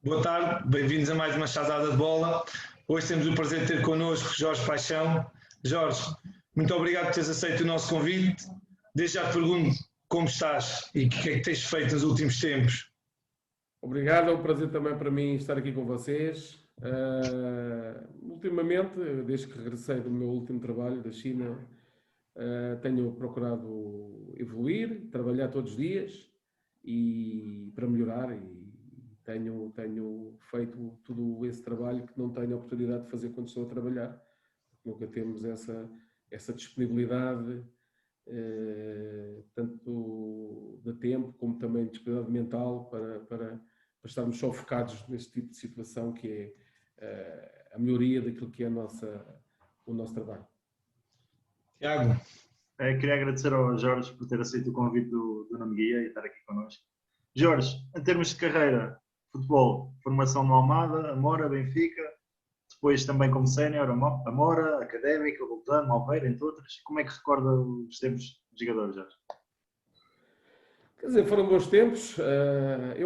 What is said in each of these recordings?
Boa tarde, bem-vindos a mais uma chazada de bola. Hoje temos o prazer de ter connosco Jorge Paixão. Jorge, muito obrigado por teres aceito o nosso convite. Desde já te pergunto como estás e o que é que tens feito nos últimos tempos. Obrigado, é um prazer também para mim estar aqui com vocês. Ultimamente, desde que regressei do meu último trabalho da China, tenho procurado evoluir, trabalhar todos os dias e para melhorar e tenho feito todo esse trabalho que não tenho a oportunidade de fazer quando estou a trabalhar. Nunca temos essa disponibilidade, tanto de tempo como também de disponibilidade mental para estarmos só focados neste tipo de situação que é a melhoria daquilo que é o nosso trabalho. Tiago. Queria agradecer ao Jorge por ter aceito o convite do Nuno Guia e estar aqui connosco. Jorge, em termos de carreira, futebol, formação no Almada, Amora, Benfica, depois também como sénior, Amora, Académica, Voltano, Alveira, entre outras. Como é que recorda os tempos de jogador, Jorge? Quer dizer, foram bons tempos.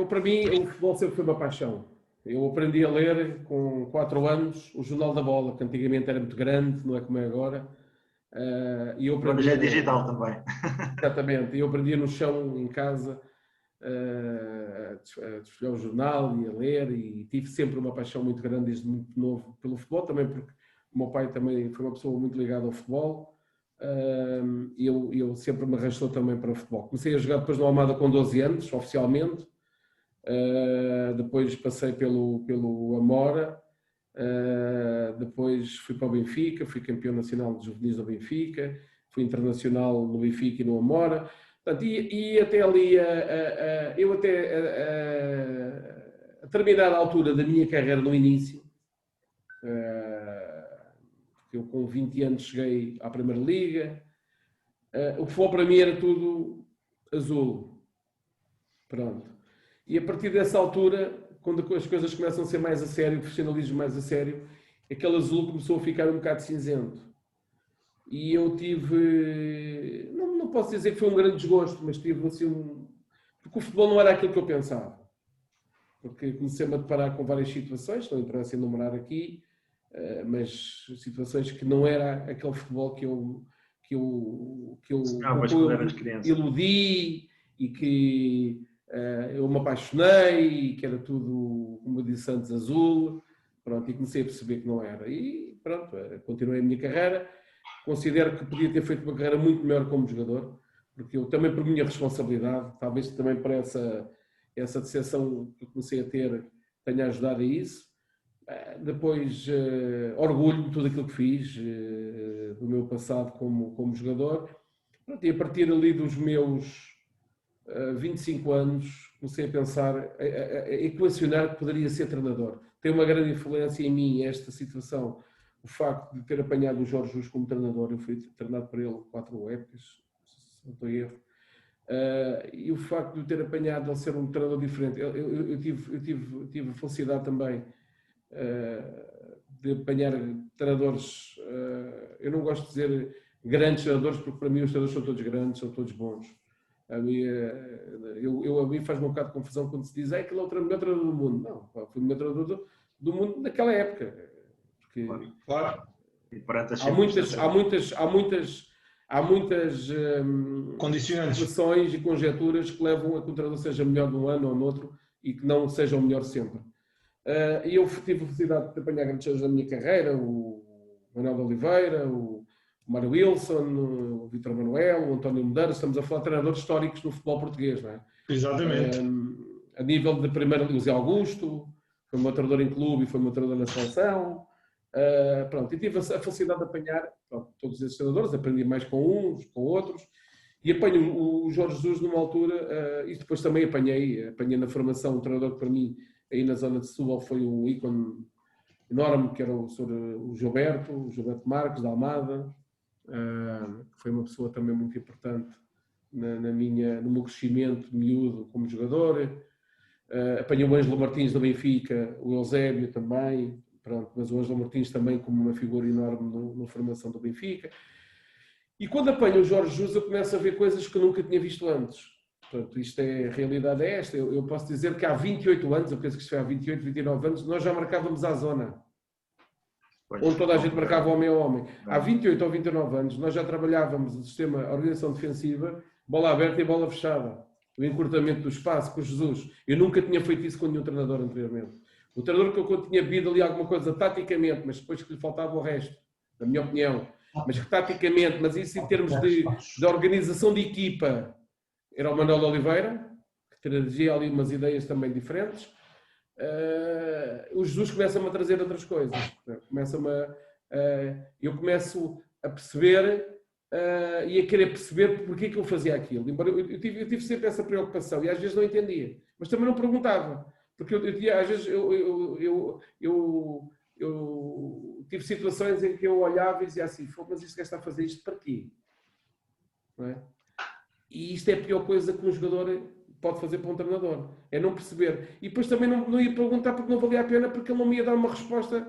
Para mim, o futebol sempre foi uma paixão. Eu aprendi a ler com 4 anos o Jornal da Bola, que antigamente era muito grande, não é como é agora. Agora já é digital também. Exatamente. Eu aprendia no chão, em casa, a desfolhar o jornal e a ler, e tive sempre uma paixão muito grande desde muito novo pelo futebol, também porque o meu pai também foi uma pessoa muito ligada ao futebol. Eu sempre me arrastou também para o futebol. Comecei a jogar depois no Almada com 12 anos, oficialmente. Depois passei pelo Amora. Depois fui para o Benfica, fui campeão nacional de juvenis do Benfica, fui internacional no Benfica e no Amora. Portanto, e até ali, eu até a determinada altura da minha carreira, no início, eu com 20 anos cheguei à Primeira Liga, o futebol para mim era tudo azul. Pronto. E a partir dessa altura, quando as coisas começam a ser mais a sério, o profissionalismo mais a sério, aquele azul começou a ficar um bocado cinzento. E eu tive, não posso dizer que foi um grande desgosto, mas tive assim porque o futebol não era aquilo que eu pensava. Porque comecei-me a deparar com várias situações, não interessa enumerar aqui, mas situações que não era aquele futebol que eu iludi e que eu me apaixonei e que era tudo, como eu disse antes, azul. Pronto, e comecei a perceber que não era. E pronto, continuei a minha carreira. Considero que podia ter feito uma carreira muito melhor como jogador, porque eu também, por minha responsabilidade, talvez também para essa decepção que comecei a ter, tenha ajudado a isso. Depois, orgulho de tudo aquilo que fiz, do meu passado como jogador. Pronto, e a partir ali dos meus 25 anos, comecei a pensar, a equacionar que poderia ser treinador. Tem uma grande influência em mim esta situação. O facto de ter apanhado o Jorge Jesus como treinador, eu fui treinado por ele 4 épocas, se não estou em erro, e o facto de ter apanhado ele ser um treinador diferente, eu tive a felicidade também de apanhar treinadores, eu não gosto de dizer grandes treinadores, porque para mim os treinadores são todos grandes, são todos bons. A mim faz-me um bocado de confusão quando se diz que ele é o melhor treinador do mundo. Não, foi o melhor treinador do mundo naquela época. Porque claro. Há muitas condicionantes, situações e conjecturas que levam a que o treinador seja melhor num ano ou no outro e que não seja o melhor sempre. E eu tive a felicidade de apanhar grandes jogadores da minha carreira, o Manuel de Oliveira, o Mário Wilson, o Vítor Manuel, o António Medeiros. Estamos a falar de treinadores históricos no futebol português, não é? Exatamente. A nível de primeira, o Zé Augusto, foi meu treinador em clube e foi meu treinador na seleção. Pronto, e tive a felicidade de apanhar todos esses treinadores, aprendi mais com uns, com outros, e apanho o Jorge Jesus numa altura, e depois também apanhei na formação um treinador que para mim, aí na zona de Setúbal, foi um ícone enorme, que era o Gilberto Marques, da Almada, que foi uma pessoa também muito importante no meu crescimento miúdo como jogador. Apanhei o Ângelo Martins do Benfica, o Eusébio também, pronto, mas o Ângelo Martins também como uma figura enorme na formação do Benfica. E quando apanho o Jorge Jesus, eu começo a ver coisas que eu nunca tinha visto antes. Portanto, isto é, a realidade é esta. Eu posso dizer que há 28 anos, eu penso que isto foi há 28, 29 anos, nós já marcávamos à zona. Onde toda a gente marcava homem a homem. Há 28 ou 29 anos, nós já trabalhávamos o sistema organização defensiva, bola aberta e bola fechada. O encurtamento do espaço com o Jesus. Eu nunca tinha feito isso com nenhum treinador anteriormente. O treinador que eu tinha visto ali alguma coisa taticamente, mas depois que lhe faltava o resto, na minha opinião, mas que taticamente, mas isso em termos de organização de equipa, era o Manuel Oliveira, que trazia ali umas ideias também diferentes. O Jesus começa-me a trazer outras coisas. Eu começo a perceber e a querer perceber porque é que eu fazia aquilo. Embora eu tive sempre essa preocupação e às vezes não entendia, mas também não perguntava. Porque às vezes eu tive situações em que eu olhava e dizia assim, mas este gajo está a fazer isto para quê? Não é? E isto é a pior coisa que um jogador pode fazer para um treinador, é não perceber. E depois também não ia perguntar porque não valia a pena, porque ele não me ia dar uma resposta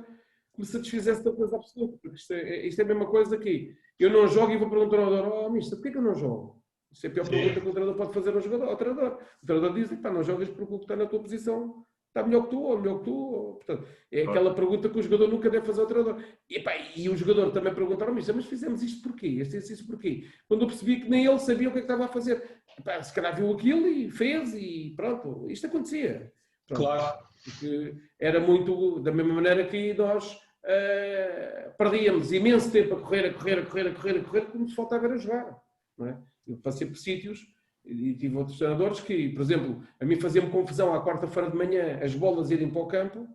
que me satisfizesse da coisa absoluta. Porque isto é a mesma coisa que eu não jogo e vou perguntar ao treinador, mister, porquê que eu não jogo? Isto é a pior pergunta que o treinador pode fazer ao treinador. O treinador diz, não jogas porque o que está na tua posição está melhor que tu, ou melhor que tu. Portanto, é aquela pergunta que o jogador nunca deve fazer ao treinador. E o jogador também perguntaram, mister, mas fizemos isto porquê? Isso porquê? Quando eu percebi que nem ele sabia o que é que estava a fazer. Se calhar viu aquilo e fez e pronto, isto acontecia. Pronto. Claro. Porque era muito da mesma maneira que nós perdíamos imenso tempo a correr, como nos faltava era jogar. Não é? Eu passei por sítios e tive outros treinadores que, por exemplo, a mim fazia-me confusão à quarta-feira de manhã as bolas irem para o campo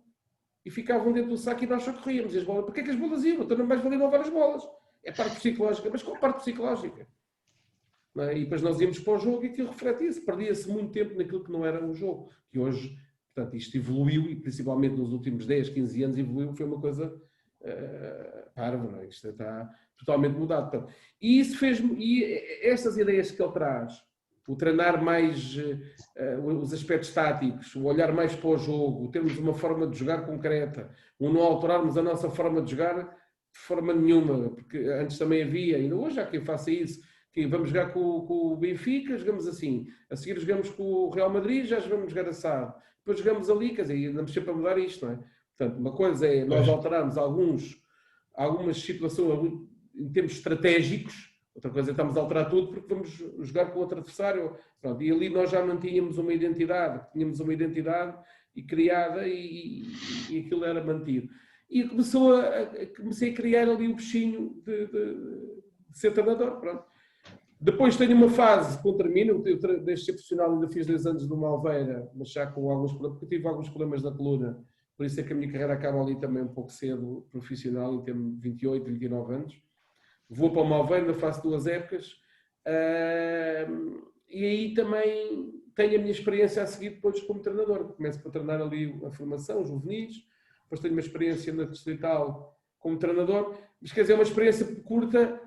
e ficavam dentro do saco e nós só corríamos. E as bolas, porquê que as bolas iam? Então não mais valia não levar as bolas. É parte psicológica. Mas qual parte psicológica? Não é? E depois nós íamos para o jogo e aquilo refletia-se. Perdia-se muito tempo naquilo que não era um jogo. E hoje, portanto, isto evoluiu e principalmente nos últimos 10, 15 anos evoluiu. Foi uma coisa parva, não é? Isto está totalmente mudado. Portanto, e isso fez-me... E estas ideias que ele traz, o treinar mais os aspectos táticos, o olhar mais para o jogo, termos uma forma de jogar concreta, o não alterarmos a nossa forma de jogar de forma nenhuma, porque antes também havia, ainda hoje há quem faça isso, que vamos jogar com o Benfica, jogamos assim, a seguir jogamos com o Real Madrid, já vamos jogar assado, depois jogamos ali, quer dizer, andamos sempre a mudar isto, não é? Portanto, uma coisa é nós alterarmos algumas situações em termos estratégicos. Outra coisa é estamos a alterar tudo porque vamos jogar com outro adversário. Pronto, e ali nós já mantínhamos uma identidade, e criada e aquilo era mantido. E comecei a criar ali o bichinho de ser treinador. Pronto. Depois tenho uma fase, quando termino, eu desde ser profissional ainda fiz 2 anos no Malveira, mas já com alguns problemas, porque tive alguns problemas na coluna, por isso é que a minha carreira acaba ali também um pouco cedo, profissional, em termos de 28, 29 anos. Vou para o Malveira, faço 2 épocas e aí também tenho a minha experiência a seguir depois como treinador. Começo por treinar ali a formação, os juvenis, depois tenho uma experiência na Distrital como treinador, mas quer dizer, é uma experiência curta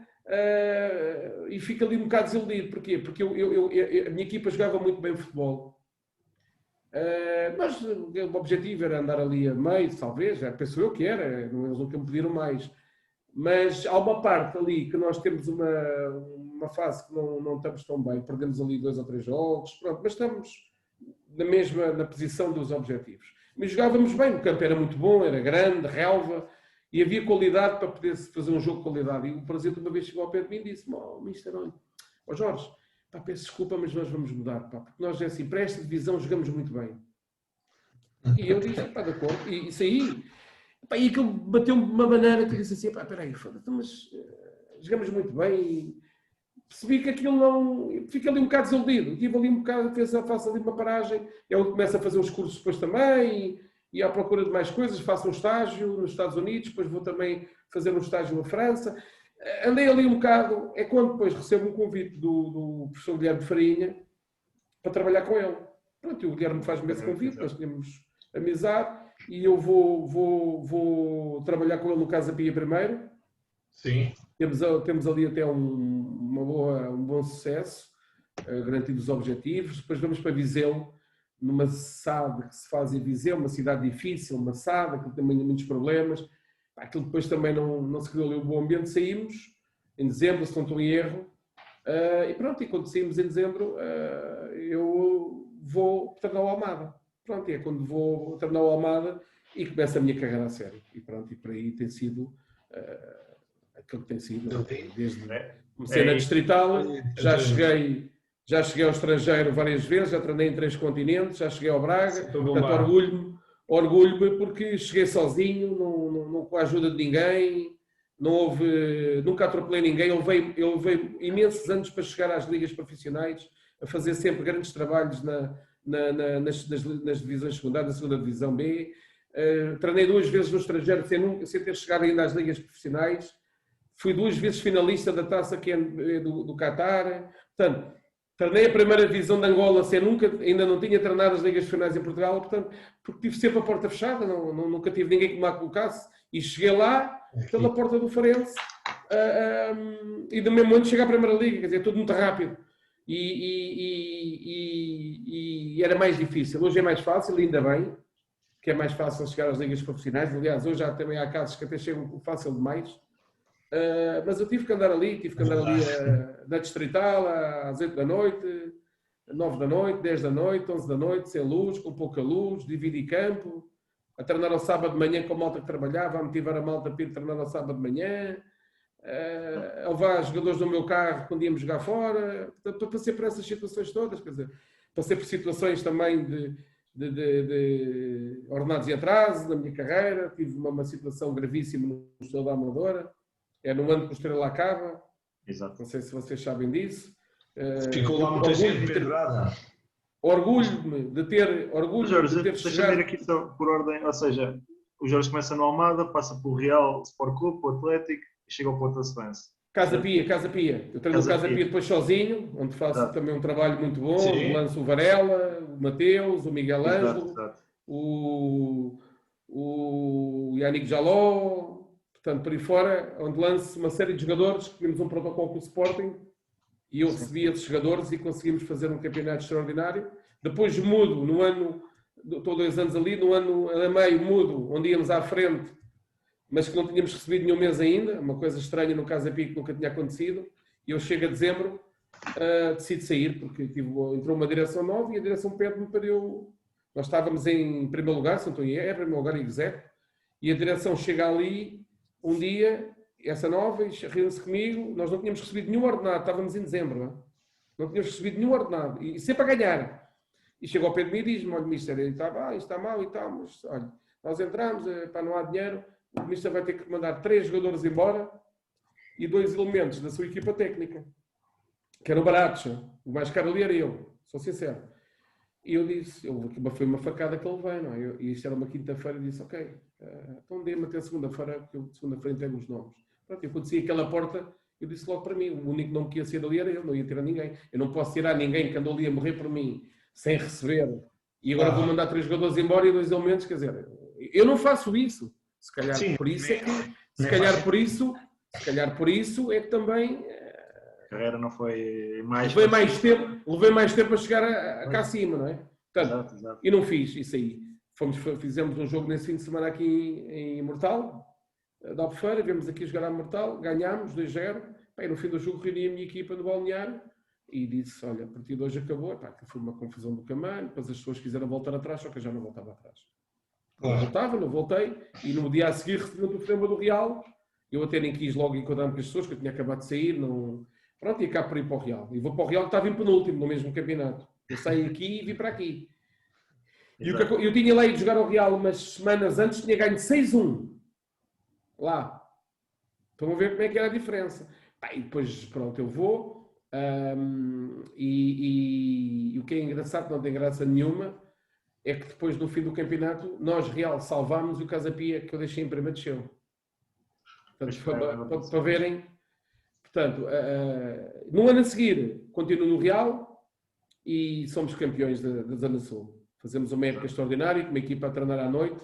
e fico ali um bocado desiludido. Porquê? Porque a minha equipa jogava muito bem futebol. Mas o objetivo era andar ali a meio, talvez, penso eu que era, eles nunca me pediram mais. Mas há uma parte ali que nós temos uma fase que não estamos tão bem, perdemos ali 2 ou 3 jogos, pronto, mas estamos na posição dos objetivos. Mas jogávamos bem, o campo era muito bom, era grande, relva, e havia qualidade para poder fazer um jogo de qualidade. E o presidente uma vez chegou ao pé de mim e disse, mister, Jorge, peço desculpa, mas nós vamos mudar, porque nós é assim, para esta divisão jogamos muito bem. E eu disse, de acordo, e saí. E aquilo bateu-me de uma maneira que eu disse assim, espera aí, foda-se, mas jogamos muito bem e percebi que aquilo não... Fico ali um bocado desiludido. Tive ali um bocado, faço ali uma paragem, eu começo a fazer uns cursos depois também e à procura de mais coisas, faço um estágio nos Estados Unidos, depois vou também fazer um estágio na França. Andei ali um bocado, é quando depois recebo um convite do professor Guilherme Farinha para trabalhar com ele. Pronto, o Guilherme faz-me esse convite, nós tínhamos amizade. E eu vou trabalhar com ele no Casa Pia primeiro. Sim. Temos ali até um bom sucesso, garantido os objetivos. Depois vamos para Viseu, numa SAD que se faz em Viseu, uma cidade difícil, uma SAD, que também tem muitos problemas. Aquilo depois também não se criou ali um bom ambiente. Saímos em dezembro, se não estou em erro, E pronto, e quando saímos em dezembro, eu vou treinar o Almada. Pronto, e é quando vou treinar o Almada e começa a minha carreira a sério. E pronto, e por aí tem sido aquilo que tem sido. Desde comecei na Distrital, já cheguei ao estrangeiro várias vezes, já treinei em 3 continentes, já cheguei ao Braga, portanto orgulho-me porque cheguei sozinho, não com a ajuda de ninguém, nunca atropelei ninguém, eu levei imensos anos para chegar às ligas profissionais, a fazer sempre grandes trabalhos nas divisões secundárias, na segunda divisão B. Treinei 2 vezes no estrangeiro sem ter chegado ainda às ligas profissionais. Fui 2 vezes finalista da taça que é do Qatar. Portanto, treinei a primeira divisão de Angola ainda não tinha treinado as ligas finais em Portugal, portanto, porque tive sempre a porta fechada, nunca tive ninguém que me lá colocasse. E cheguei lá pela porta do Farense e do mesmo ano cheguei à Primeira Liga, quer dizer, tudo muito rápido. E era mais difícil. Hoje é mais fácil, ainda bem, que é mais fácil chegar às ligas profissionais. Aliás, hoje já também há casos que até chegam fácil demais. Mas eu tive que andar ali na Distrital às 8 da noite, 9 da noite, 10 da noite, 11 da noite, sem luz, com pouca luz, dividir campo, a treinar ao sábado de manhã com a malta que trabalhava, a motivar a malta para ir treinar ao sábado de manhã, a levar jogadores no meu carro quando íamos jogar fora. Portanto, passei por essas situações todas, quer dizer, passei por situações também de ordenados e atraso na minha carreira, tive uma situação gravíssima no Estrela da Amadora, é no ano que o Estrela acaba. Exato. Não sei se vocês sabem disso. Ficou lá muita gente pendurada. Orgulho-me de ter Jorge, chegado. deixa-me ver aqui só por ordem, ou seja, o Jorge começa no Almada, passa pelo Real Sport Clube, o Atlético e chega ao Porto Avanço. Casa Pia. Eu treino no Casa Pia depois sozinho, onde faço também um trabalho muito bom. Lanço o Varela, o Mateus, o Miguel Ângelo, o Yannick Jaló, portanto, por aí fora, onde lanço uma série de jogadores, tínhamos um protocolo com o Sporting e eu recebi esses jogadores e conseguimos fazer um campeonato extraordinário. Depois mudo, no ano, estou 2 anos ali, no ano a meio mudo, onde íamos à frente, mas que não tínhamos recebido nenhum mês ainda, uma coisa estranha no Casa Pia que nunca tinha acontecido, e eu chego a dezembro, decido sair, porque entrou uma direção nova e a direção pede-me para eu... Nós estávamos em primeiro lugar, se não estou em erro, primeiro lugar em execo, e a direção chega ali um dia, essa nova, e riu-se comigo, nós não tínhamos recebido nenhum ordenado, estávamos em dezembro, não tínhamos recebido nenhum ordenado, e sempre a ganhar. E chegou ao pé de mim e diz-me, olha, mister, isto está mal e tal, mas olha, nós entramos, não há dinheiro, o mister vai ter que mandar 3 jogadores embora e 2 elementos da sua equipa técnica, que eram baratos, o mais caro ali era eu, sou sincero. E eu disse, foi uma facada que ele veio, não é? E isto era uma quinta-feira, e disse, ok, então dê-me até segunda-feira, porque eu segunda-feira entrego os nomes. Pronto, eu quando saí aquela porta, eu disse logo para mim, o único nome que ia ser ali era eu, não ia tirar ninguém. Eu não posso tirar ninguém que andou ali a morrer por mim, sem receber, e agora vou mandar 3 jogadores embora e 2 elementos, quer dizer, eu não faço isso. Se calhar por isso é que, se calhar por isso é que também... A carreira não foi mais... Levei mais tempo a chegar cá acima, não é? Portanto, exato. E não fiz isso aí. Fizemos um jogo nesse fim de semana aqui em Imortal, da Albufeira, viemos aqui jogar a Imortal, ganhámos 2-0, e no fim do jogo reuni a minha equipa no balneário e disse, olha, a partir de hoje acabou, que foi uma confusão do caminho, depois as pessoas quiseram voltar atrás, só que eu já não voltava atrás. Não voltei, e no dia a seguir recebi um telefonema do Real, eu até nem quis logo encontrar-me com as pessoas, que eu tinha acabado de sair, pronto, e cá para ir para o Real. E vou para o Real, que estava em penúltimo no mesmo campeonato. Eu saí aqui e vim para aqui. E eu tinha lá ido jogar ao Real umas semanas antes, tinha ganho 6-1. Lá. Estão a ver como é que era a diferença. E depois, pronto, eu vou. E o que é engraçado, não tem graça nenhuma, é que depois, no fim do campeonato, nós, Real, salvámos e o Casa Pia, que eu deixei em primeiro, desceu. Portanto, para verem... Portanto, no ano a seguir, continuo no Real e somos campeões da Zona Sul. Fazemos uma época extraordinária, com uma equipa a treinar à noite,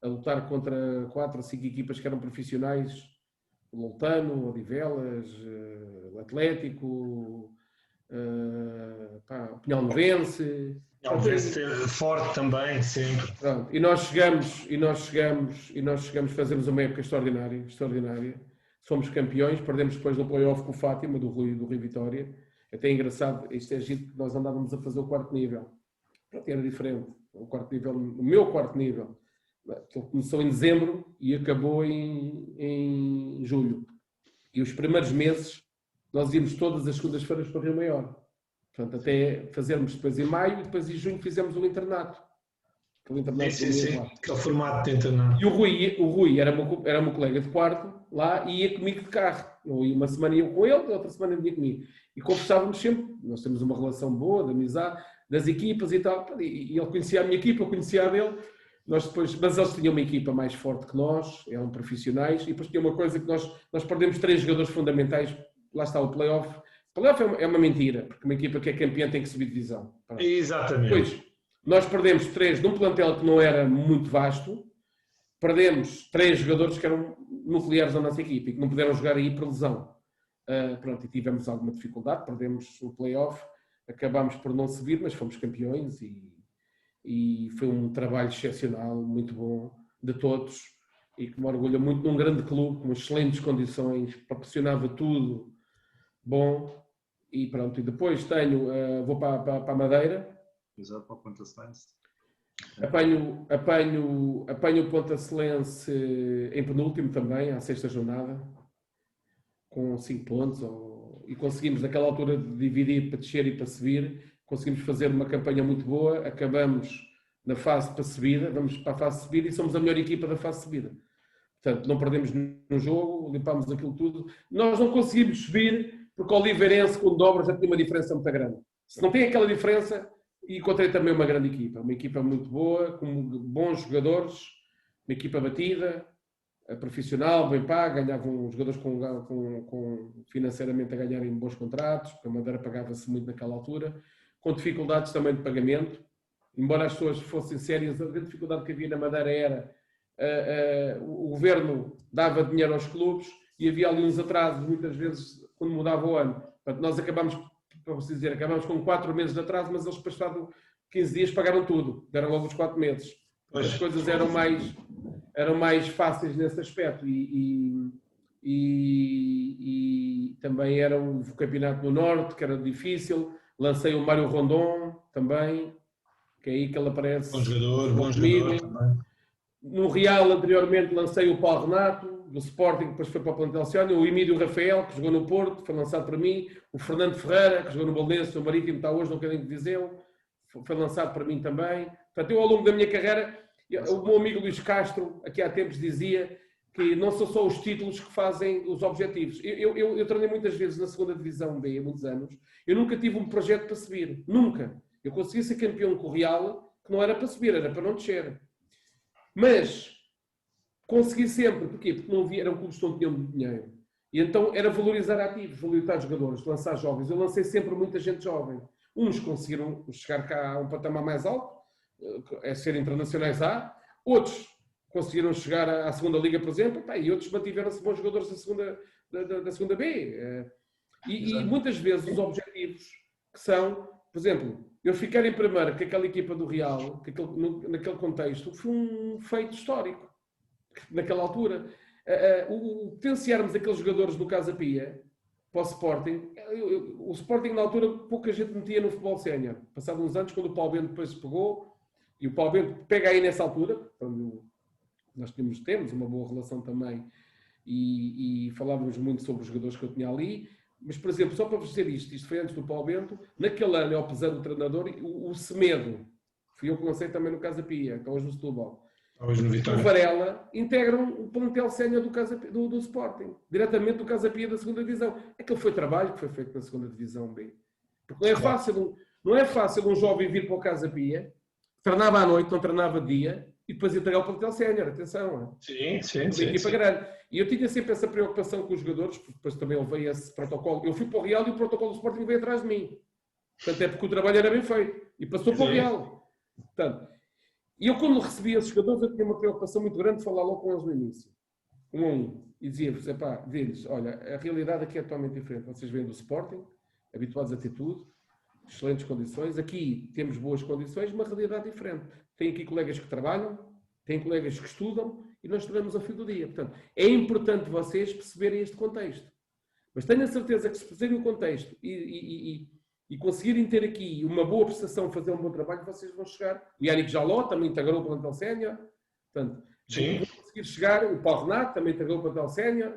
a lutar contra 4 ou 5 equipas que eram profissionais, o Loutano, o Odivelas, o Atlético, o Pinhal Novense. O Novense forte também, sempre. Pronto, e nós chegamos, fazemos uma época extraordinária. somos campeões, perdemos depois no play-off com o Fátima, do Rui Vitória. Até é engraçado, isto é giro, que nós andávamos a fazer o quarto nível. Pronto, era diferente. O quarto nível, o meu quarto nível, ele começou em dezembro e acabou em julho. E os primeiros meses, nós íamos todas as segundas-feiras para Rio Maior. Portanto, até fazermos depois em maio e depois em junho fizemos o internato. Aquele internato sim. Aquele formato de internato. E o Rui era meu colega de quarto lá e ia comigo de carro. Eu ia uma semana ia com ele, outra semana ia comigo. E conversávamos sempre. Nós temos uma relação boa, de amizade, das equipas e tal. E ele conhecia a minha equipa, eu conhecia a dele. Nós depois, mas eles tinham uma equipa mais forte que nós, eram profissionais. E depois tinha uma coisa que nós perdemos 3 jogadores fundamentais. Lá está o play-off. O play-off é uma mentira, porque uma equipa que é campeã tem que subir divisão. Exatamente. Depois, nós perdemos 3 num plantel que não era muito vasto, perdemos 3 jogadores que eram nucleares da nossa equipe e que não puderam jogar aí por lesão. Pronto, e tivemos alguma dificuldade, perdemos o play-off, acabámos por não subir, mas fomos campeões e foi um trabalho excepcional, muito bom, de todos, e que me orgulha muito num grande clube, com excelentes condições, proporcionava tudo bom, e pronto, e depois vou para a Madeira. Exato, para o Ponta Celense. Apanho o Ponta Celense em penúltimo também, à 6ª jornada, com 5 pontos, e conseguimos naquela altura dividir para descer e para subir, conseguimos fazer uma campanha muito boa, acabamos na fase para subida, vamos para a fase de subida e somos a melhor equipa da fase de subida. Portanto, não perdemos no jogo, limpámos aquilo tudo. Nós não conseguimos subir porque o Oliveirense, com dobras, já tinha uma diferença muito grande. Se não tem aquela diferença, e encontrei também uma grande equipa. Uma equipa muito boa, com bons jogadores, uma equipa batida, profissional, bem paga, ganhavam jogadores financeiramente a ganharem bons contratos, porque a Madeira pagava-se muito naquela altura, com dificuldades também de pagamento. Embora as pessoas fossem sérias, a grande dificuldade que havia na Madeira era o governo dava dinheiro aos clubes e havia ali uns atrasos, muitas vezes, quando mudava o ano. Portanto, nós acabámos com 4 meses de atraso, mas eles passaram 15 dias pagaram tudo, deram logo os 4 meses. As coisas eram mais fáceis nesse aspecto e também era o campeonato no Norte, que era difícil. Lancei o Mário Rondon também, que é aí que ele aparece. Bom jogador também. No Real, anteriormente, lancei o Paulo Renato, do Sporting, depois foi para o Plantel Ciano, o Emílio Rafael, que jogou no Porto, foi lançado para mim, o Fernando Ferreira, que jogou no Bolonense, o Marítimo está hoje no Cadinho de Viseu, foi lançado para mim também. Portanto, eu ao longo da minha carreira, o meu amigo Luís Castro, aqui há tempos, dizia que não são só os títulos que fazem os objetivos. Eu treinei muitas vezes na 2ª Divisão B, há muitos anos, eu nunca tive um projeto para subir, nunca. Eu consegui ser campeão com o Real, que não era para subir, era para não descer. Mas consegui sempre, porquê? Porque não havia, eram clubes que não tinham muito dinheiro. E então era valorizar ativos, valorizar jogadores, lançar jovens. Eu lancei sempre muita gente jovem. Uns conseguiram chegar cá a um patamar mais alto, é ser internacionais A. Outros conseguiram chegar à 2ª Liga, por exemplo, e outros mantiveram-se bons jogadores da 2ª B. E muitas vezes os objetivos que são, por exemplo, eu ficar em primeiro com aquela equipa do Real, naquele contexto, foi um feito histórico. Naquela altura, o potenciarmos aqueles jogadores do Casa Pia para o Sporting, o Sporting na altura pouca gente metia no futebol sénior. Passados uns anos, quando o Paulo Bento depois se pegou, e o Paulo Bento pega aí nessa altura, quando nós temos uma boa relação também, e falávamos muito sobre os jogadores que eu tinha ali, mas, por exemplo, só para vos dizer isto foi antes do Paulo Bento, naquele ano, ao pesar do treinador, o Semedo, fui eu que lancei também no Casa Pia, que é hoje no Setúbal. O Varela integram o plantel sénior do Sporting, diretamente do Casa Pia da 2ª Divisão. Aquele foi trabalho que foi feito na 2ª Divisão B. Porque não é fácil um jovem vir para o Casa Pia, treinava à noite, não treinava de dia, e depois integrar o plantel sénior, atenção. Sim. Equipa grande. E eu tinha sempre essa preocupação com os jogadores, porque depois também levei esse protocolo. Eu fui para o Real e o protocolo do Sporting veio atrás de mim. Portanto, é porque o trabalho era bem feito. E passou para o Real. Portanto, e eu, quando recebi esses jogadores, eu tinha uma preocupação muito grande de falar logo com eles no início. E dizia-vos, diz-lhes, olha, a realidade aqui é totalmente diferente. Vocês vêm do Sporting, habituados a ter tudo, excelentes condições. Aqui temos boas condições, uma realidade diferente. Tem aqui colegas que trabalham, tem colegas que estudam e nós treinamos ao fim do dia. Portanto, é importante vocês perceberem este contexto. Mas tenho a certeza que se perceberem o contexto e conseguirem ter aqui uma boa prestação, fazer um bom trabalho, vocês vão chegar. O Yannick Jaló também integrou o plantel sénior. Portanto, vão conseguir chegar. O Paulo Renato também integrou o plantel sénior.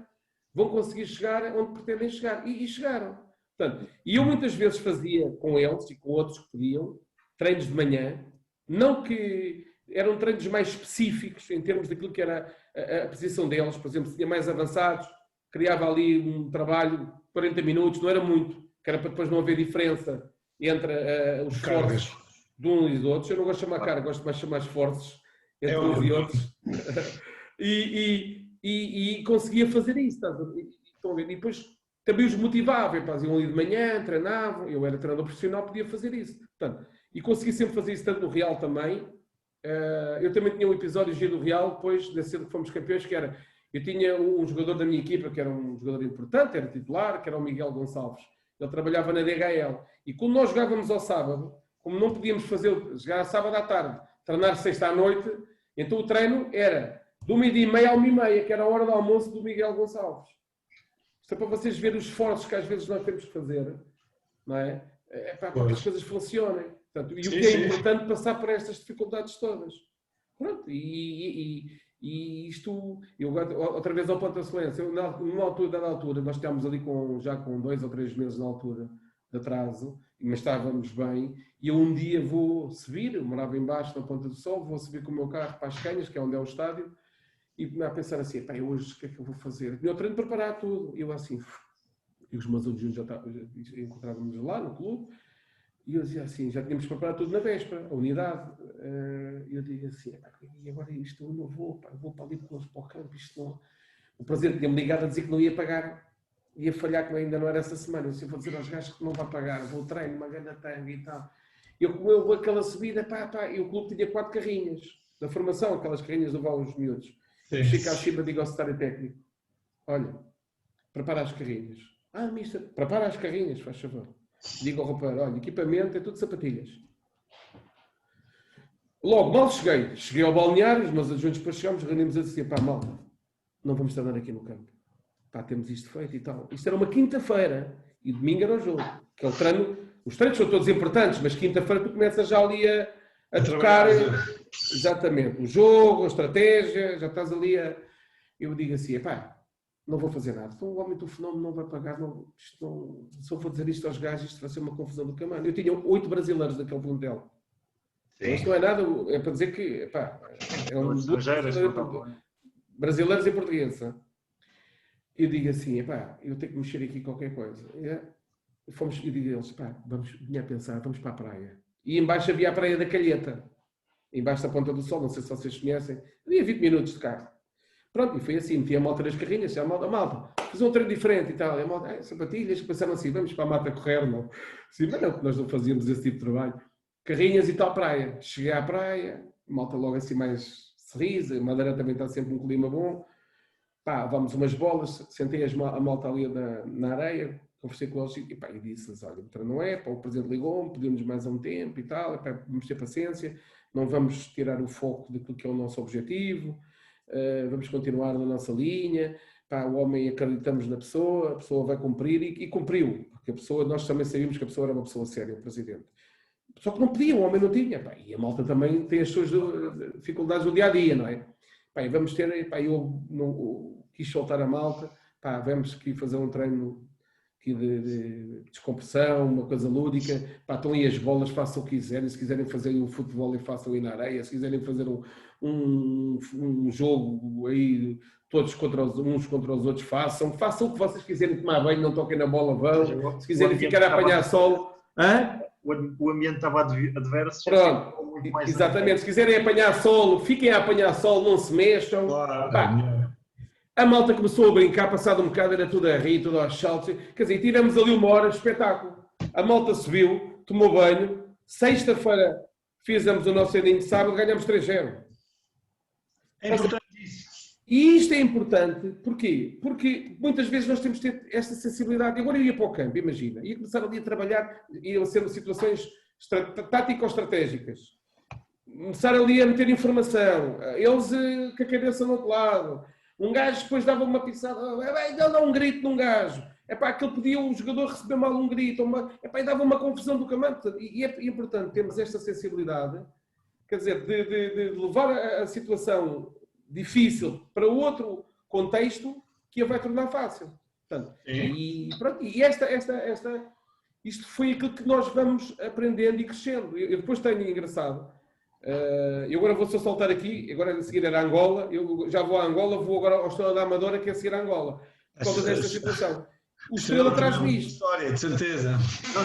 Vão conseguir chegar onde pretendem chegar. E chegaram. Portanto, e eu muitas vezes fazia com eles e com outros que podiam treinos de manhã, não que eram treinos mais específicos em termos daquilo que era a posição deles. Por exemplo, se tinha mais avançados, criava ali um trabalho 40 minutos, não era muito, que era para depois não haver diferença entre os esforços de uns e dos outros. Eu não gosto de chamar carga, gosto mais de chamar esforços entre uns e outros. E conseguia fazer isso. E depois também os motivava. Faziam ali de manhã, treinavam. Eu era treinador profissional, podia fazer isso. Portanto, e consegui sempre fazer isso tanto no Real também. Eu também tinha um episódio giro do Real, depois desse ano que fomos campeões, que era... Eu tinha um jogador da minha equipa, que era um jogador importante, era titular, que era o Miguel Gonçalves. Ele trabalhava na DHL. E quando nós jogávamos ao sábado, como não podíamos jogar sábado à tarde, treinar sexta à noite, então o treino era do 12h30 à 1h30, que era a hora do almoço do Miguel Gonçalves. Isto é para vocês verem os esforços que às vezes nós temos que fazer, não é? Para que as coisas funcionem. Portanto, e o que é importante passar por estas dificuldades todas. Pronto, e isto, eu outra vez ao ponto da excelência, numa altura, nós estávamos ali já com 2 ou 3 meses na altura de atraso, mas estávamos bem, e eu um dia vou subir, eu morava embaixo na Ponta do Sol, vou subir com o meu carro para as Canhas, que é onde é o estádio, e a pensar assim, pá, hoje o que é que eu vou fazer? Eu treino de preparar tudo, e eu assim, e os meus adjuntos já encontrávamos lá no clube, e eu dizia assim, já tínhamos preparado tudo na véspera, a unidade. E eu digo assim, e agora isto eu não vou, pá, eu vou para ali para o campo, isto não... O presidente tinha-me ligado a dizer que não ia pagar, ia falhar, que ainda não era essa semana. Eu disse, vou dizer aos gajos que não vai pagar, vou treino, uma grande tanga e tal. Eu comeu aquela subida, e o clube tinha 4 carrinhas da formação, aquelas carrinhas do vale aos miúdos. Fica acima, digo ao secretário técnico, olha, prepara as carrinhas. Mister, prepara as carrinhas, faz favor. Digo ao rapaz, olha, equipamento é tudo sapatilhas. Logo, mal cheguei ao balneário, os meus adjuntos depois chegámos, reunimos assim, pá, malta, não vamos treinar aqui no campo. Pá, temos isto feito e tal. Isto era uma quinta-feira e domingo era o jogo. Que é o treino, os treinos são todos importantes, mas quinta-feira tu começas já ali a tocar exatamente o jogo, a estratégia, já estás ali a... Eu digo assim, pá, não vou fazer nada. Então o homem do fenómeno não vai pagar. Se eu for dizer isto aos gajos, isto vai ser uma confusão do camano. Eu tinha 8 brasileiros daquele plantel. Isto não é nada, é para dizer que é um brasileiros e portugueses. Eu digo assim, eu tenho que mexer aqui qualquer coisa. Eu digo a eles, vinha a pensar, vamos para a praia. E embaixo havia a praia da Calheta. Embaixo da Ponta do Sol, não sei se vocês conhecem. Havia 20 minutos de carro. Pronto, e foi assim, meti a malta nas carrinhas, a malta, fiz um treino diferente e tal. A malta, sapatilhas, que pensaram assim, vamos para a mata correr, não? Sim, mas não, nós não fazíamos esse tipo de trabalho. Carrinhas e tal, praia. Cheguei à praia, a malta logo assim mais sorrisa, a Madeira também está sempre um clima bom. Vamos umas bolas, sentei a malta ali na areia, conversei com eles e disse-lhes, olha, o treino não é, o presidente ligou-me, pedimos mais um tempo e tal, vamos ter paciência, não vamos tirar o foco daquilo que é o nosso objetivo. Vamos continuar na nossa linha, o homem acreditamos na pessoa, a pessoa vai cumprir e cumpriu, porque a pessoa, nós também sabíamos que a pessoa era uma pessoa séria, o presidente. Só que não podia, o homem não tinha, e a malta também tem as suas dificuldades no dia-a-dia, não é? Vamos ter, eu não quis soltar a malta, vamos aqui fazer um treino aqui de descompressão, uma coisa lúdica, estão aí as bolas, façam o que quiserem, se quiserem fazer um futebol e façam aí na areia, se quiserem fazer um jogo aí, todos uns contra os outros, façam o que vocês quiserem, tomar banho, não toquem na bola, vão, se quiserem ficar a apanhar sol. O ambiente estava adverso. Pronto, exatamente, se quiserem apanhar sol, fiquem a apanhar sol, não se mexam. A malta começou a brincar, passado um bocado era tudo a rir, tudo aos saltos. Quer dizer, tivemos ali uma hora de espetáculo. A malta subiu, tomou banho. Sexta-feira fizemos o nosso treininho de sábado, ganhamos 3-0. É importante isso. E isto é importante, porquê? Porque muitas vezes nós temos de ter esta sensibilidade. Agora eu ia para o campo, imagina, ia começar ali a trabalhar, iam ser situações tático-estratégicas. começar ali a meter informação, eles com a cabeça no outro lado, um gajo depois dava uma pisada, dá um grito num gajo, aquele podia o jogador receber mal um grito, e dava uma confusão do caminho, e é importante termos esta sensibilidade, quer dizer, de levar a situação difícil para outro contexto que a vai tornar fácil. Portanto, e isto foi aquilo que nós vamos aprendendo e crescendo. Eu depois tenho engraçado, eu agora vou só saltar aqui, agora a seguir era Angola, eu já vou a Angola, vou agora ao Estrela da Amadora, que é a seguir a Angola, por causa desta situação. O Estrela traz-me isto. História, de certeza.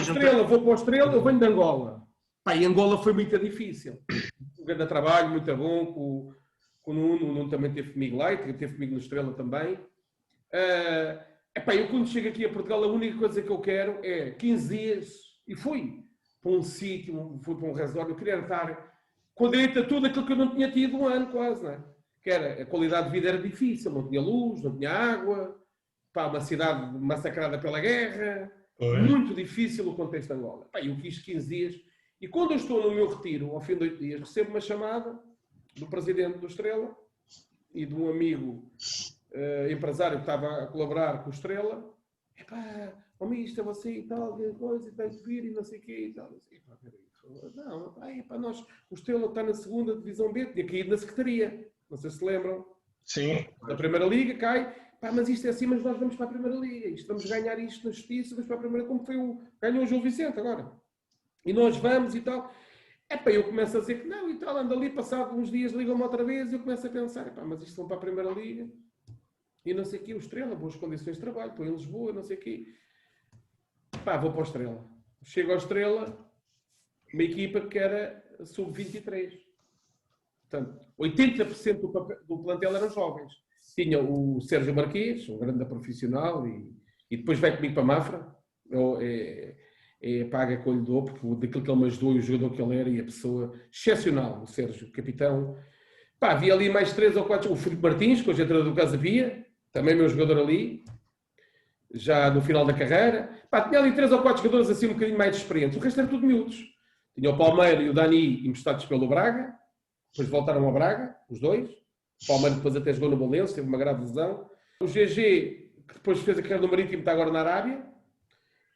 Estrela, vou para o Estrela, eu venho de Angola. E Angola foi muito difícil. Um grande trabalho, muito bom, com o Nuno também teve comigo lá, e teve comigo no Estrela também. Eu quando chego aqui a Portugal, a única coisa que eu quero é 15 dias, e fui para um sítio, fui para um resort, eu queria estar com direito a tudo aquilo que eu não tinha tido um ano quase, não é? Que era, a qualidade de vida era difícil, não tinha luz, não tinha água, uma cidade massacrada pela guerra, muito difícil o contexto de Angola. Eu quis 15 dias, e quando eu estou no meu retiro, ao fim de 8 dias, recebo uma chamada do presidente do Estrela e de um amigo empresário que estava a colaborar com o Estrela. Mister, você e tal, coisa, e tem que vir e não sei o quê e tal. Não, nós, o Estrela está na segunda divisão B, tinha caído na secretaria, não sei se se lembram. Sim. Da Primeira Liga cai, mas isto é assim, mas nós vamos para a Primeira Liga, vamos ganhar isto na justiça, vamos para a Primeira, como foi ganhou o João Vicente agora. E nós vamos e tal. Eu começo a dizer que não e tal, ando ali, passado uns dias ligam-me outra vez e eu começo a pensar, mas isto vão para a Primeira Liga e não sei o quê, o Estrela, boas condições de trabalho, estou em Lisboa, não sei o quê. Vou para o Estrela. Chego ao Estrela, uma equipa que era sub-23. Portanto, 80% do plantel eram jovens. Tinha o Sérgio Marquês, um grande profissional, e depois vai comigo para Mafra. É paga que eu lhe dou, porque daquilo que ele me ajudou e o jogador que ele era e a pessoa excepcional, o Sérgio, capitão. Havia ali mais 3 ou 4, o Filipe Martins, que hoje é treinador do Casa Pia, também meu jogador ali, já no final da carreira. Tinha ali 3 ou 4 jogadores assim um bocadinho mais experientes, o resto era tudo miúdos. Tinha o Palmeiro e o Dani emprestados pelo Braga, depois voltaram ao Braga, os dois. O Palmeiro depois até jogou no Belenenses, teve uma grave lesão. O GG, que depois fez a carreira no Marítimo, está agora na Arábia.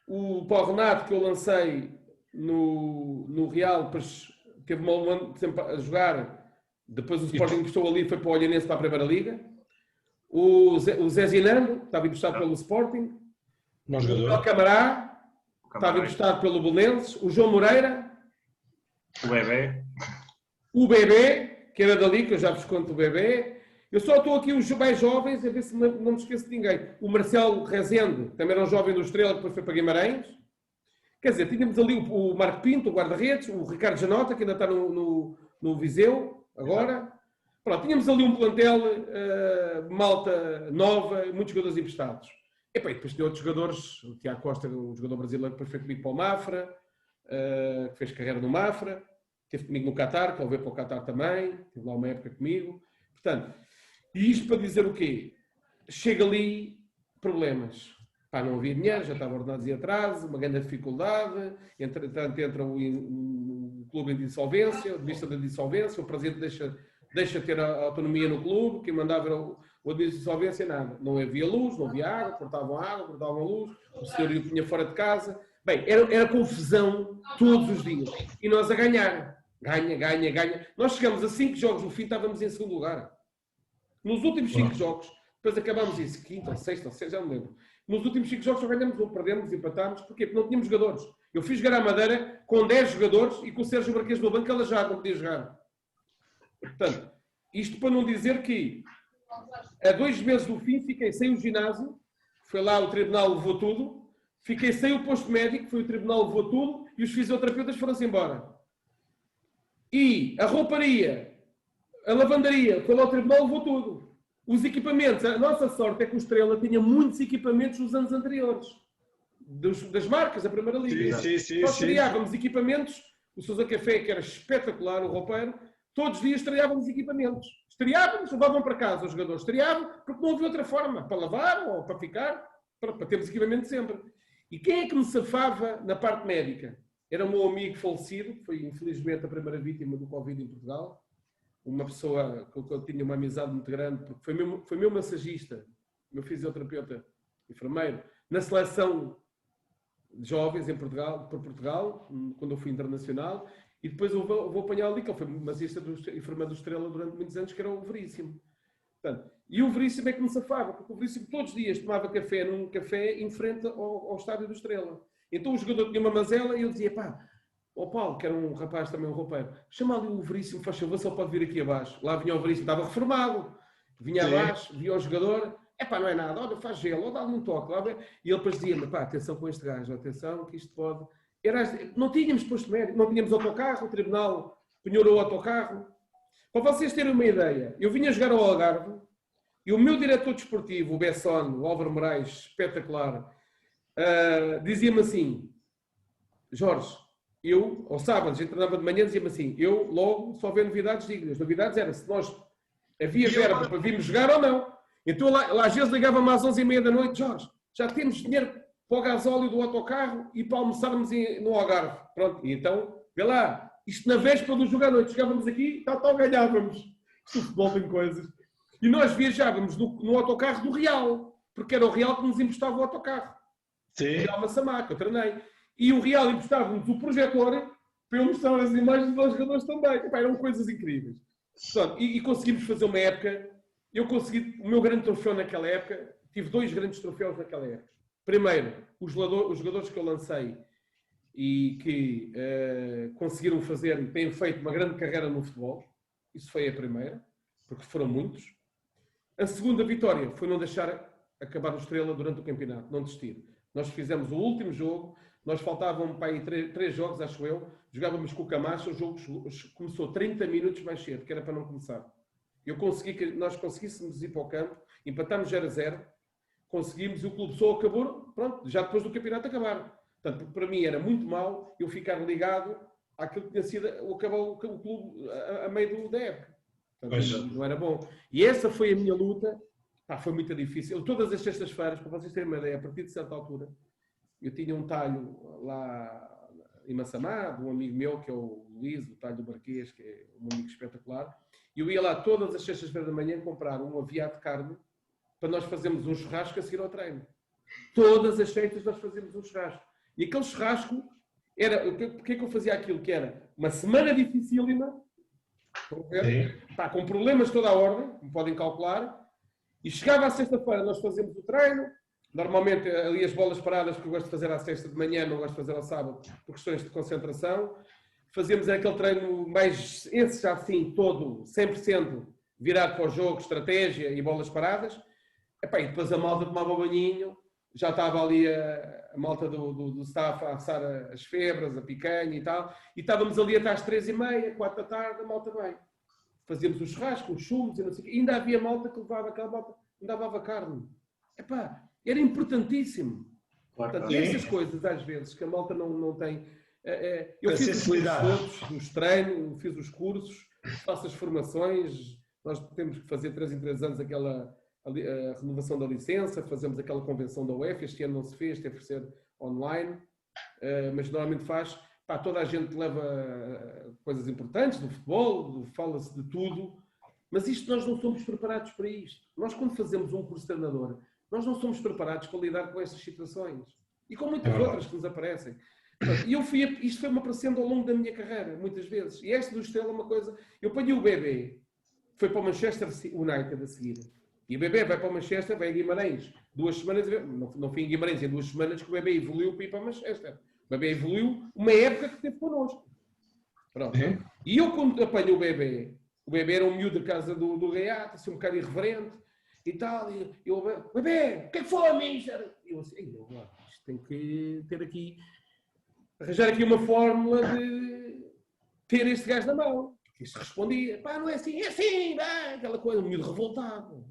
O Paulo Renato, que eu lancei no Real, depois teve um ano sempre a jogar. Depois o Sporting emprestou ali e foi para o Olhanense para a Primeira Liga. O Zé Zinando, estava emprestado pelo Sporting. O Camará, estava emprestado pelo Belenenses. O João Moreira. O Bebé, que era dali, que eu já vos conto o Bebé. Eu só estou aqui os mais jovens, a ver se não me esqueço de ninguém. O Marcelo Rezende, também era um jovem do Estrela, depois foi para Guimarães. Quer dizer, tínhamos ali o Marco Pinto, o guarda-redes, o Ricardo Janota, que ainda está no Viseu, agora. Pronto, tínhamos ali um plantel, malta nova, muitos jogadores emprestados. E depois tinha outros jogadores, o Tiago Costa, um jogador brasileiro, depois foi comigo para o Mafra, que fez carreira no Mafra. Esteve comigo no Qatar, que ele veio para o Qatar também, teve lá uma época comigo. Portanto, e isto para dizer o quê? Chega ali, problemas. Não havia dinheiro, já estava ordenados em atraso, uma grande dificuldade, entretanto entra o clube em dissolvência, de vista da dissolvência, o presidente deixa ter a autonomia no clube, quem mandava era o administrador de dissolvência, nada. Não havia luz, não havia água, cortavam luz, o senhor ia punha fora de casa. Bem, era confusão todos os dias. E nós a ganhar. Ganha. Nós chegamos a 5 jogos no fim, estávamos em segundo lugar. Nos últimos 5 jogos, depois acabámos em quinta, ou sexta, já não lembro. Nos últimos 5 jogos só ganhamos ou perdemos, empatámos. Porquê? Porque não tínhamos jogadores. Eu fiz jogar a Madeira com 10 jogadores e com o Sérgio Marquês no banco, ela já não podia jogar. Portanto, isto para não dizer que a 2 meses do fim fiquei sem o ginásio, foi lá o tribunal levou tudo, fiquei sem o posto médico, foi o tribunal levou tudo e os fisioterapeutas foram-se embora. E a rouparia, a lavandaria, foi lá ao tribunal levou tudo. Os equipamentos, a nossa sorte é que o Estrela tinha muitos equipamentos nos anos anteriores, das marcas da Primeira Liga. Sim. Nós estreávamos equipamentos, o Sousa Café, que era espetacular, o roupeiro, todos os dias estreávamos equipamentos. Estreávamos, levavam para casa os jogadores, estreavam, porque não havia outra forma, para lavar ou para ficar, para termos equipamento sempre. E quem é que me safava na parte médica? era o meu amigo falecido, que foi infelizmente a primeira vítima do Covid em Portugal. Uma pessoa com que eu tinha uma amizade muito grande, porque foi meu massagista, meu fisioterapeuta, enfermeiro, na seleção de jovens em Portugal, por Portugal, quando eu fui internacional, e depois eu vou apanhar ali, que ele foi massagista enfermeiro do Estrela durante muitos anos, que era o Veríssimo. Portanto, e o Veríssimo é que me safava, porque o Veríssimo todos os dias tomava café num café em frente ao estádio do Estrela. Então o jogador tinha uma mazela e eu dizia, pá, ó Paulo, que era um rapaz também, um roupeiro, chama ali o Veríssimo, faz favor, só pode vir aqui abaixo. Lá vinha o Veríssimo, estava reformado, vinha abaixo, via o jogador, pá, não é nada, olha, faz gelo, ou dá-lhe um toque, lá vem. E ele depois dizia-me, pá, atenção com este gajo, atenção, que isto pode... Não tínhamos posto médico, não tínhamos autocarro, o tribunal penhorou o autocarro. Para vocês terem uma ideia, eu vinha jogar ao Algarve e o meu diretor desportivo, o Besson, o Álvaro Moraes, espetacular, dizia-me assim, Jorge, eu, ao sábado, a gente treinava de manhã, dizia-me assim, eu logo só vejo novidades dignas. Novidades era se nós havia verba para virmos jogar ou não. Então lá às vezes ligava-me às 11h30 da noite, Jorge, já temos dinheiro para o gasóleo do autocarro e para almoçarmos no Algarve. Pronto, e então, vê lá, isto na véspera do jogo à noite, chegávamos aqui, tal, ganhávamos. Isto o futebol tem coisas. E nós viajávamos no autocarro do Real, porque era o Real que nos emprestava o autocarro. Sim. O Real Massamá, que eu treinei. E o Real emprestava-nos o projetor para eu mostrar as imagens dos jogadores também. Epá, eram coisas incríveis. Pronto, e conseguimos fazer uma época. Eu consegui, o meu grande troféu naquela época, tive 2 grandes troféus naquela época. Primeiro, os jogadores que eu lancei e que conseguiram fazer e têm feito uma grande carreira no futebol. Isso foi a primeira, porque foram muitos. A segunda vitória foi não deixar acabar o Estrela durante o campeonato, não desistir. Nós fizemos o último jogo, nós faltavam para aí 3 jogos, acho eu, jogávamos com o Camacho, o jogo começou 30 minutos mais cedo, que era para não começar. Eu consegui que nós conseguíssemos ir para o campo, empatámos 0-0, conseguimos e o clube só acabou, pronto, já depois do campeonato acabar. Portanto, para mim era muito mal eu ficar ligado àquilo que tinha sido acabar o clube a meio da época. Portanto, não era bom. E essa foi a minha luta. Pá, foi muito difícil. Todas as sextas-feiras, para vocês terem uma ideia, a partir de certa altura, eu tinha um talho lá em Massamá, de um amigo meu, que é o Luís, o talho do Marquês, que é um amigo espetacular. E eu ia lá todas as sextas-feiras da manhã comprar um aviado de carne para nós fazermos um churrasco a seguir ao treino. Todas as sextas nós fazíamos um churrasco. E aquele churrasco era... Porquê é que eu fazia aquilo? Que era uma semana dificílima, pá, com problemas toda a ordem, como podem calcular, e chegava à sexta-feira, nós fazíamos o treino, normalmente ali as bolas paradas que eu gosto de fazer à sexta de manhã, não gosto de fazer ao sábado, por questões de concentração, fazíamos aquele treino mais, esse já assim, todo, 100% virado para o jogo, estratégia e bolas paradas, e depois a malta tomava o banhinho, já estava ali a malta do staff a assar as febras, a picanha e tal, e estávamos ali até às 3h30, 4 da tarde, a malta bem. Fazíamos o churrasco, os chumos e não sei o quê. Ainda havia malta que levava aquela malta, ainda levava carne. Era importantíssimo. Claro, portanto, essas coisas, às vezes, que a malta não tem... eu fiz os cursos todos, os treinos, fiz os cursos, faço as formações, nós temos que fazer 3 em 3 anos a renovação da licença, fazemos aquela convenção da UEFA, este ano não se fez, teve que ser online, mas normalmente faz... toda a gente leva coisas importantes do futebol, fala-se de tudo, mas isto nós não somos preparados para isto. Nós, quando fazemos um curso de treinador, nós não somos preparados para lidar com estas situações. E com muitas outras que nos aparecem. E isto foi-me aparecendo ao longo da minha carreira, muitas vezes. E esta do Estrela é uma coisa... Eu apanhei o bebê, foi para o Manchester United a seguir. E o bebê vai para o Manchester, vai a Guimarães. 2 semanas, não fui em Guimarães, em 2 semanas que o bebê evoluiu para ir para o Manchester. O bebê evoluiu uma época que esteve connosco. Pronto. E eu, quando apanho o bebê era um miúdo da casa do Reato, assim, um bocado irreverente e tal. E eu, bebê, o que é que foi, mister? E eu assim, isto tem que ter aqui, arranjar aqui uma fórmula de ter este gajo na mão. Isto respondia, não é assim, é assim, aquela coisa, um miúdo revoltado.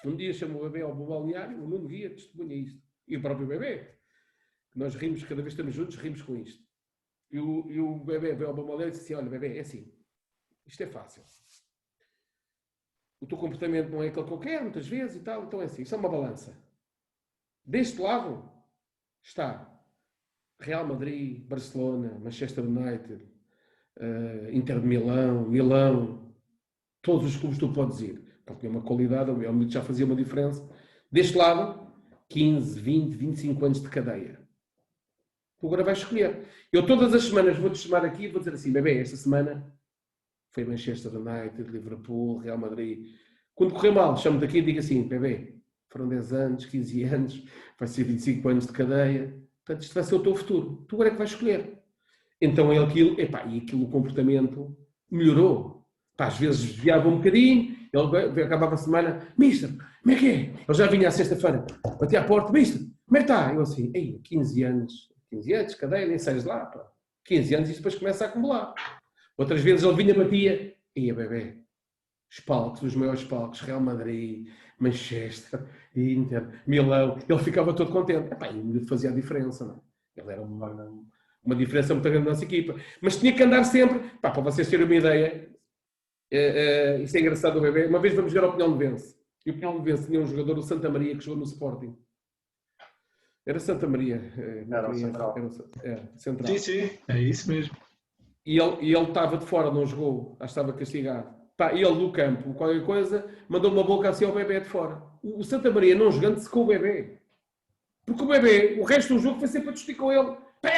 Um dia chamou o bebê ao balneário, o Nuno Guia testemunha isto. E o próprio bebê. Nós rimos, cada vez que estamos juntos, rimos com isto. E o bebê veio ao balneário e disse assim, olha, bebê, é assim, isto é fácil. O teu comportamento não é aquele que eu quero, muitas vezes e tal, então é assim, isto é uma balança. Deste lado está Real Madrid, Barcelona, Manchester United, Inter de Milão, todos os clubes tu podes ir. Porque é uma qualidade, o miúdo já fazia uma diferença. Deste lado, 15, 20, 25 anos de cadeia. Tu agora vais escolher. Eu todas as semanas vou-te chamar aqui e vou dizer assim, bebê, esta semana foi Manchester United, Liverpool, Real Madrid. Quando correr mal, chamo-te aqui e digo assim, bebê, foram 10 anos, 15 anos, vai ser 25 anos de cadeia. Portanto, isto vai ser o teu futuro. Tu agora é que vais escolher. Então, e aquilo, o comportamento melhorou. Pá, às vezes desviava um bocadinho, ele acabava a semana, mister, como é que é? Ele já vinha à sexta-feira, batia à porta, mister, como é que está? Eu assim, 15 anos, cadeia, nem sais lá, pá. 15 anos e depois começa a acumular. Outras vezes ele vinha, batia, bebê, os palcos, os maiores palcos, Real Madrid, Manchester, Inter, Milão, ele ficava todo contente. Epá, e fazia a diferença, não é? Ele era uma diferença muito grande na nossa equipa. Mas tinha que andar sempre, pá, para vocês terem uma ideia, isso é engraçado, o bebê. Uma vez vamos jogar ao Pinhão de Vence. E o Pinhão de Vence tinha um jogador, o Santa Maria, que jogou no Sporting. Era Santa Maria. Era o Central. Central. Sim, é isso mesmo. E ele estava de fora, não jogou, estava castigado. Pá, ele no campo, qualquer coisa, mandou uma boca assim ao bebê de fora. O Santa Maria não jogando secou o bebê. Porque o bebê, o resto do jogo foi sempre a discutir com ele. Pá,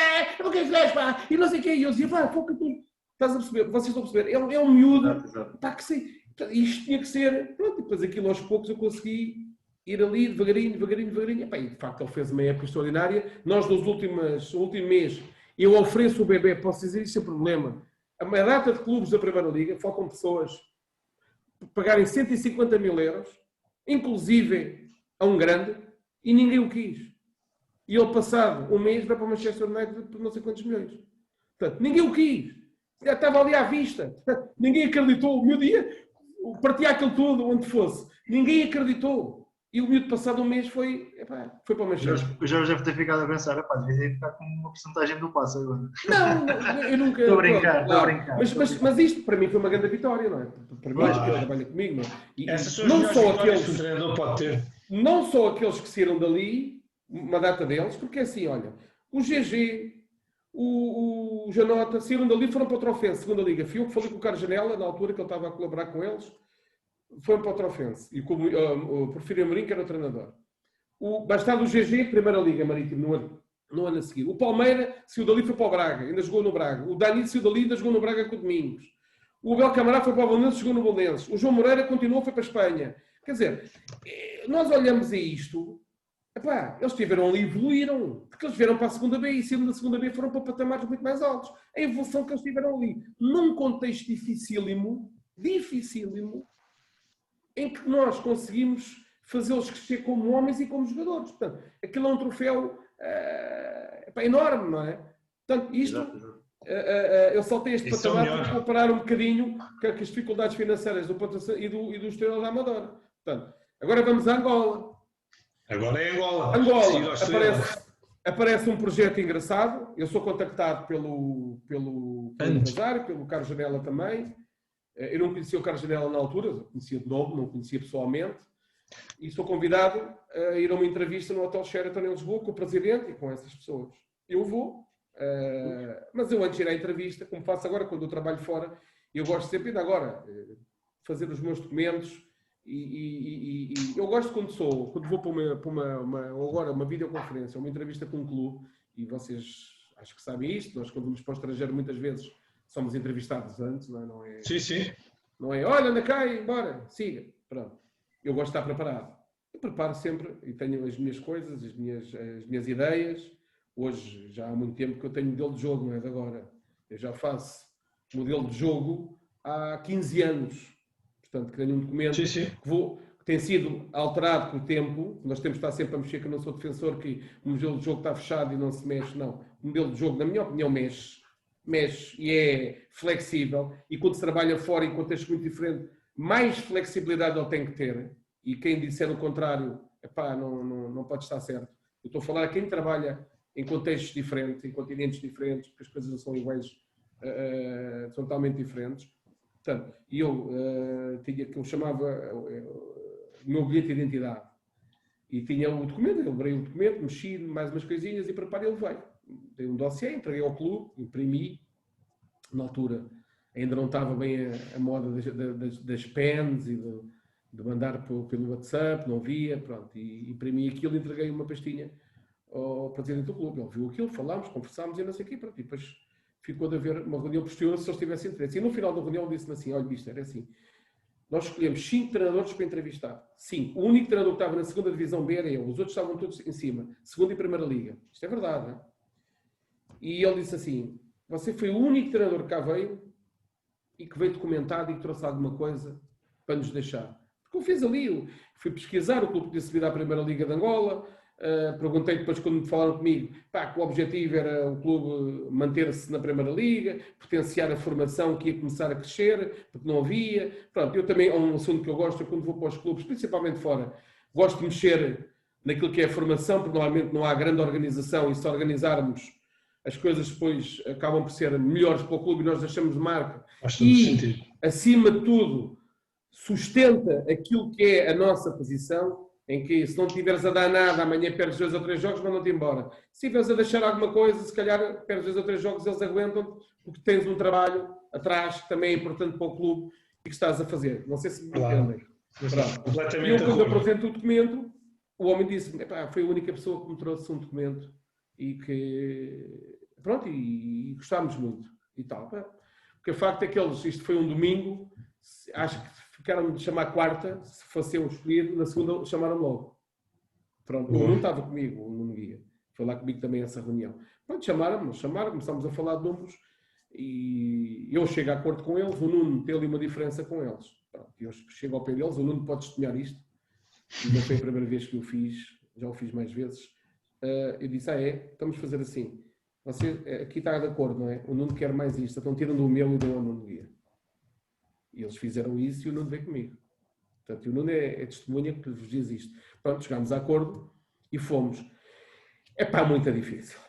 não queres ver, pá, e não sei o que. E eu dizia, pá, foca tu. Estás a perceber? Vocês estão a perceber? Ele é um miúdo. Exato. Pá, que sei. Isto tinha que ser. Pronto, e depois aquilo aos poucos eu consegui ir ali devagarinho. E, pá, e de facto ele fez uma época extraordinária. Nós no último mês, eu ofereço o bebê, posso dizer isto sem problema. A data de clubes da Primeira Liga, faltam pessoas pagarem 150 mil euros, inclusive a um grande, e ninguém o quis. E ele, passado um mês, vai para o Manchester United por não sei quantos milhões. Portanto, ninguém o quis. Já estava ali à vista. Ninguém acreditou. O meu dia, partia aquilo tudo, onde fosse. Ninguém acreditou. E o miúdo, passado um mês, foi para o Manchester. O Jorge deve ter ficado a pensar, devia ficar com uma porcentagem do passe agora. Não, eu nunca... Estou a brincar. Mas isto, para mim, foi uma grande vitória, não é? Para mim, que trabalha comigo, não é? E essas são não as só aqueles que o aqueles... treinador pode ter. Não só aqueles que saíram dali, uma data deles, porque assim, olha, o GG, o Janota, saíram dali e foram para o Trofense, segunda Liga. Fui eu que falei com o Carlos Janela, na altura que ele estava a colaborar com eles, foram para o Trofense. E como o Porfírio Amorim, que era o treinador. Bastante o GG, Primeira Liga Marítimo, no ano a seguir. O Palmeira saiu dali e foi para o Braga, ainda jogou no Braga. O Danilo saiu dali e ainda jogou no Braga com o Domingos. O Abel Camará foi para o Belenenses, jogou no Belenenses. O João Moreira continuou, foi para a Espanha. Quer dizer, nós olhamos a isto, epá, eles estiveram ali e evoluíram, porque eles vieram para a segunda B e saindo da segunda B foram para patamares muito mais altos. A evolução que eles tiveram ali, num contexto dificílimo, em que nós conseguimos fazê-los crescer como homens e como jogadores. Portanto, aquilo é um troféu enorme, não é? Portanto, isto... eu saltei este patamar para comparar um bocadinho com as dificuldades financeiras do Ponta e do Estrela da Amadora. Portanto, agora vamos a Angola. Agora é Angola. Aparece um projeto engraçado. Eu sou contactado pelo empresário, pelo Carlos Janela também. Eu não conhecia o Carlos Janela na altura, conhecia de nome, não conhecia pessoalmente. E sou convidado a ir a uma entrevista no Hotel Sheraton em Lisboa com o presidente e com essas pessoas. Eu vou, mas eu antes de ir à entrevista, como faço agora quando eu trabalho fora, eu gosto sempre de agora fazer os meus documentos e eu gosto quando vou para uma videoconferência, uma entrevista com um clube, e vocês acho que sabem isto, nós quando vamos para o estrangeiro muitas vezes somos entrevistados antes, não é? Sim. Não é, olha, anda cá e bora, siga, pronto. Eu gosto de estar preparado. Eu preparo sempre e tenho as minhas coisas, as minhas ideias. Hoje, já há muito tempo que eu tenho modelo de jogo, não é de agora. Eu já faço modelo de jogo há 15 anos. Portanto, que tenho um documento que tem sido alterado com o tempo. Nós temos de estar sempre a mexer, que eu não sou defensor que o modelo de jogo está fechado e não se mexe. Não. O modelo de jogo, na minha opinião, mexe e é flexível. E quando se trabalha fora em contextos muito diferentes, mais flexibilidade ele tem que ter, e quem disser o contrário, não pode estar certo. Eu estou a falar a quem trabalha em contextos diferentes, em continentes diferentes, porque as coisas não são iguais, são totalmente diferentes. Portanto, eu tinha que eu chamava o meu bilhete de identidade, e tinha o documento, eu lembrei o documento, mexi mais umas coisinhas e preparei, ele veio. dei um dossiê, entreguei ao clube, imprimi. Na altura ainda não estava bem a moda das pens e de mandar pelo WhatsApp, não via, pronto. E imprimi aquilo e entreguei uma pastinha ao presidente do clube. Ele viu aquilo, falámos, conversámos e não sei o quê, pronto. E depois ficou de haver uma reunião posterior se eles tivessem interesse. E no final da reunião ele disse-me assim, olha, mister, é assim, nós escolhemos 5 treinadores para entrevistar. 5. O único treinador que estava na segunda divisão B era eu. Os outros estavam todos em cima. Segunda e primeira liga. Isto é verdade, não é? E ele disse assim, você foi o único treinador que cá veio e que veio documentado e que trouxe alguma coisa para nos deixar. Porque eu fiz ali, fui pesquisar, o clube tinha subido à primeira liga de Angola, perguntei depois quando me falaram comigo, que o objetivo era o clube manter-se na primeira liga, potenciar a formação que ia começar a crescer, porque não havia. Pronto, eu também, é um assunto que eu gosto, quando vou para os clubes, principalmente fora, gosto de mexer naquilo que é a formação, porque normalmente não há grande organização e se organizarmos as coisas depois acabam por ser melhores para o clube e nós deixamos de marca. E, acima de tudo, sustenta aquilo que é a nossa posição, em que se não estiveres a dar nada, amanhã perdes 2 ou 3 jogos, mandam-te embora. Se estiveres a deixar alguma coisa, se calhar perdes 2 ou 3 jogos, eles aguentam-te, porque tens um trabalho atrás que também é importante para o clube e que estás a fazer. Não sei se me entendem. E eu, quando apresento o documento, o homem disse-me, foi a única pessoa que me trouxe um documento e que, pronto, e gostámos muito e tal. Porque o facto é que eles, isto foi um domingo, acho que ficaram de chamar quarta, se fosse eu escolhido, na segunda chamaram logo. Pronto, o Nuno estava comigo, o Nuno Guia. Foi lá comigo também essa reunião. Pronto, chamaram, começámos a falar de números e eu chego a acordo com eles, o Nuno tem ali uma diferença com eles. Pronto, eu chego ao pé deles, o Nuno pode testemunhar isto. Não foi a primeira vez que eu fiz, já o fiz mais vezes. Eu disse, estamos a fazer assim. Você aqui está de acordo, não é? O Nuno quer mais isto, então tiram do meu e dão ao Nuno Guia. E eles fizeram isso e o Nuno veio comigo. Portanto, o Nuno é testemunha que vos diz isto. Pronto, chegámos a acordo e fomos. Muito difícil.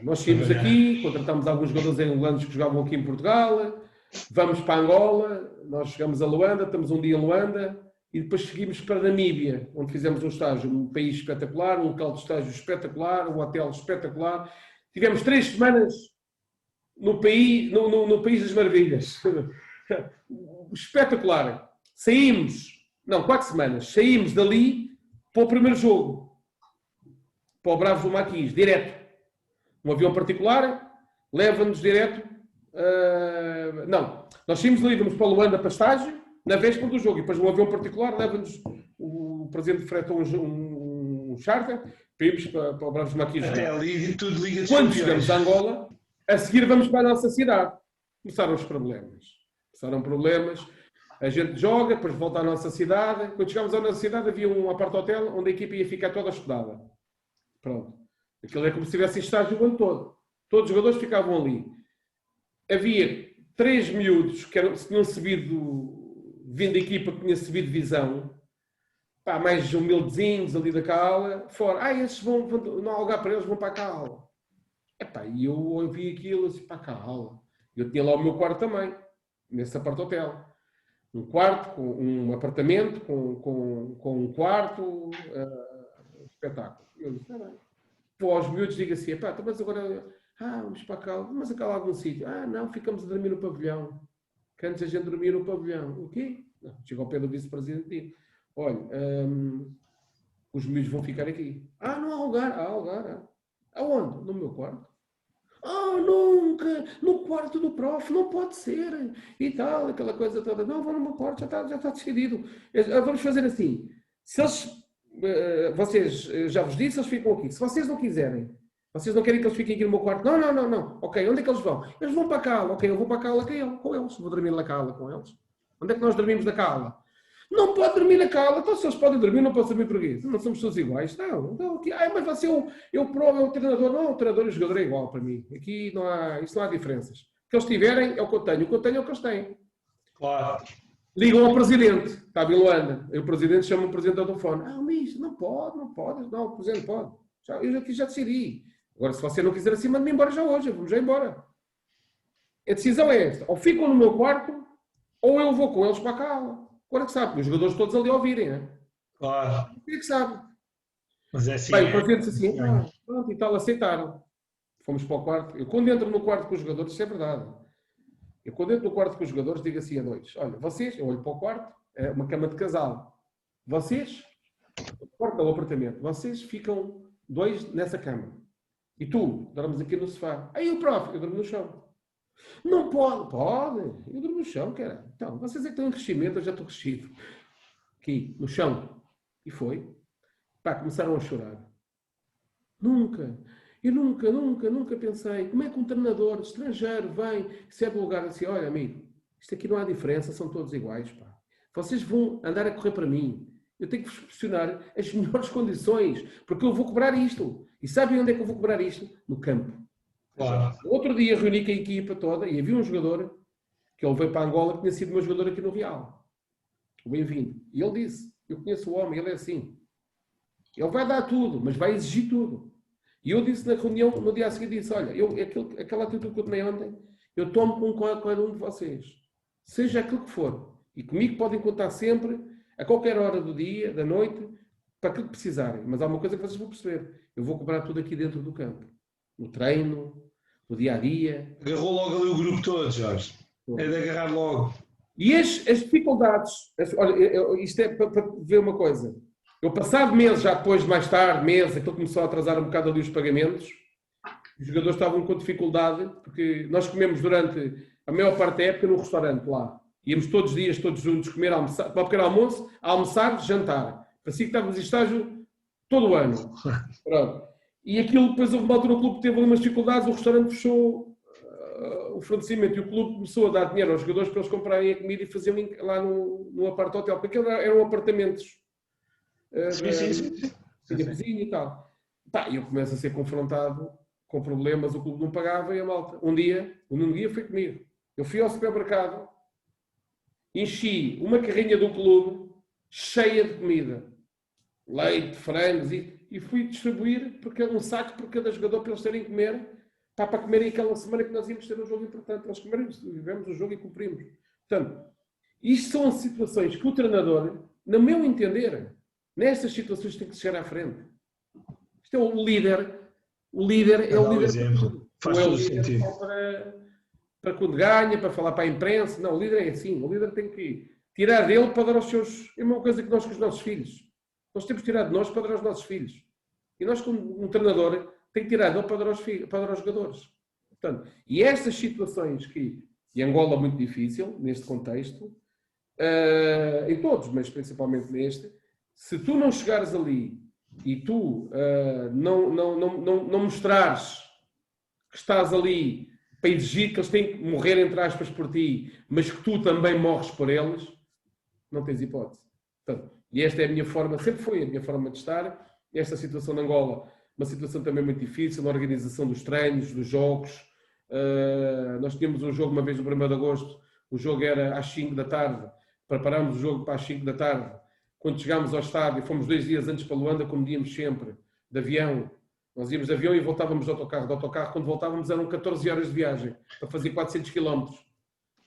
Nós saímos aqui, contratámos alguns jogadores angolanos que jogavam aqui em Portugal, vamos para Angola, nós chegamos a Luanda, estamos um dia em Luanda, e depois seguimos para Namíbia, onde fizemos um estágio, um país espetacular, um local de estágio espetacular, um hotel espetacular. Tivemos 3 semanas no país das maravilhas. Espetacular. Saímos, 4 semanas, saímos dali para o primeiro jogo, para o Bravos do Maquis, direto. Um avião particular, leva-nos direto. Nós saímos dali, vamos para Luanda para estágio, na véspera do jogo, e depois um avião particular leva-nos, o presidente fretou um charter para irmos para o Bravos do Maquis. Até ali tudo liga de Quando chegamos a Angola, a seguir vamos para a nossa cidade. Começaram os problemas. A gente joga, depois volta à nossa cidade. Quando chegámos à nossa cidade havia um apart-hotel onde a equipa ia ficar toda hospedada. Pronto. Aquilo é como se tivesse estágio o ano todo. Todos os jogadores ficavam ali. Havia 3 miúdos que tinham vindo da equipa que tinha subido divisão, mais humildezinhos ali da Cala, fora. Esses vão não há lugar para eles, vão para a Cala. E eu ouvi aquilo, assim, para a Cala. Eu tinha lá o meu quarto também, nesse apart-hotel. Um quarto, um apartamento, com um quarto, espetáculo. Eu disse, bem. Pô, aos miúdos digo assim, mas agora, vamos para a Cala, mas a Cala algum sítio. Não, ficamos a dormir no pavilhão. Que antes a gente dormia no pavilhão. O quê? Não, chegou ao pé do vice-presidente e digo, olha, os miúdos vão ficar aqui. Não há lugar. Há lugar. Aonde? No meu quarto. Nunca! No quarto do prof, não pode ser. E tal, aquela coisa toda. Não, vou no meu quarto, já está decidido. Vamos fazer assim. Se eles, vocês, já vos disse, eles ficam aqui. Se vocês não quiserem, vocês não querem que eles fiquem aqui no meu quarto? Não. Ok, onde é que eles vão? Eles vão para a Cala. Ok, eu vou para a Cala com eles. Vou dormir na Cala com eles. Onde é que nós dormimos na Cala? Não pode dormir na Cala. Então, se eles podem dormir, não posso dormir porquê? Não somos todos iguais. Não. Mas você é o treinador. Não, o treinador e o jogador é igual para mim. Aqui não há diferenças. O que eles tiverem é o que eu tenho. O que eu tenho é o que eles têm. Claro. Ligam ao presidente. Estava em Luanda. E o presidente chama o presidente ao telefone. Mister, não pode. Não, o presidente pode. Eu aqui já decidi. Agora, se você não quiser assim, mande-me embora já hoje. Vamos já embora. A decisão é esta. Ou ficam no meu quarto, ou eu vou com eles para a Cala. Agora que sabe, os jogadores todos ali a ouvirem, não é? Claro. O que sabe? Mas é assim. Bem, o presidente disse assim, pronto, e tal, aceitaram. Fomos para o quarto. Eu, quando entro no quarto com os jogadores, isso é verdade. Eu, quando entro no quarto com os jogadores, digo assim a dois: olha, vocês, eu olho para o quarto, é uma cama de casal. Vocês, o quarto do apartamento, vocês ficam 2 nessa cama. E tu, dormes aqui no sofá. Aí o prof, eu durmo no chão. Não pode. Pode. Eu durmo no chão, cara. Então, vocês é que estão em crescimento, eu já estou crescido. Aqui, no chão. E foi. Pá, começaram a chorar. Eu nunca pensei, como é que um treinador estrangeiro vem, se é do lugar assim, olha amigo, isto aqui não há diferença, são todos iguais, pá. Vocês vão andar a correr para mim. Eu tenho que vos proporcionar as melhores condições, porque eu vou cobrar isto. E sabem onde é que eu vou cobrar isto? No campo. Claro. Outro dia reuni com a equipa toda e havia um jogador que ele veio para Angola que tinha sido meu jogador aqui no Real. O Bem-vindo. E ele disse, eu conheço o homem, ele é assim. Ele vai dar tudo, mas vai exigir tudo. E eu disse na reunião, no dia a seguir, disse, olha, aquela atitude que eu tomei ontem, eu tomo com cada um de vocês. Seja aquilo que for. E comigo podem contar sempre, a qualquer hora do dia, da noite, para aquilo que precisarem. Mas há uma coisa que vocês vão perceber. Eu vou cobrar tudo aqui dentro do campo. No treino, no dia-a-dia. Agarrou logo ali o grupo todo, Jorge. É de agarrar logo. E as dificuldades... olha, isto é para ver uma coisa. Eu, passado meses, já depois, mais tarde, meses, aquilo começou a atrasar um bocado ali os pagamentos. Os jogadores estavam com dificuldade, porque nós comemos durante a maior parte da época no restaurante lá. Íamos todos os dias, todos juntos, comer, almoçar, para o pequeno almoço, almoçar, jantar. Parecia que estávamos em estágio todo o ano. Pronto. E aquilo, depois houve uma altura, o clube teve ali umas dificuldades, o restaurante fechou o fornecimento e o clube começou a dar dinheiro aos jogadores para eles comprarem a comida e faziam lá no apart-hotel, porque aquilo eram apartamentos. Sim. Tinha cozinha e tal. Pá, eu começo a ser confrontado com problemas, o clube não pagava e a malta. Um dia, o Nuno Guia foi comigo. Eu fui ao supermercado, enchi uma carrinha do clube cheia de comida. Leite, frangos e fui distribuir um saco por cada jogador para eles terem que comer, para comerem aquela semana que nós íamos ter um jogo importante. Nós vivemos o jogo e cumprimos. Portanto, isto são situações que o treinador, no meu entender, nestas situações tem que chegar à frente. Isto é o líder. O líder é o líder. Exemplo. Faz todo sentido. Para quando ganha, para falar para a imprensa. Não, o líder é assim. O líder tem que tirar dele para dar aos seus... É a mesma coisa que nós com os nossos filhos. Nós temos que tirar de nós para dar aos nossos filhos. E nós, como um treinador, tem que tirar dele para dar aos jogadores. Portanto, e estas situações que... E Angola é muito difícil, neste contexto, em todos, mas principalmente neste, se tu não chegares ali e tu não mostrares que estás ali para exigir que eles têm que morrer, entre aspas, por ti, mas que tu também morres por eles, não tens hipótese. Portanto, e esta é a minha forma, sempre foi a minha forma de estar. Esta situação de Angola, uma situação também muito difícil, a organização dos treinos, dos jogos. Nós tínhamos um jogo uma vez no 1º de agosto, o jogo era às 5 da tarde, preparámos o jogo para às 5 da tarde. Quando chegámos ao estádio, fomos 2 dias antes para Luanda, como íamos sempre, de avião. Nós íamos de avião e voltávamos de autocarro. De autocarro, quando voltávamos, eram 14 horas de viagem, para fazer 400 km.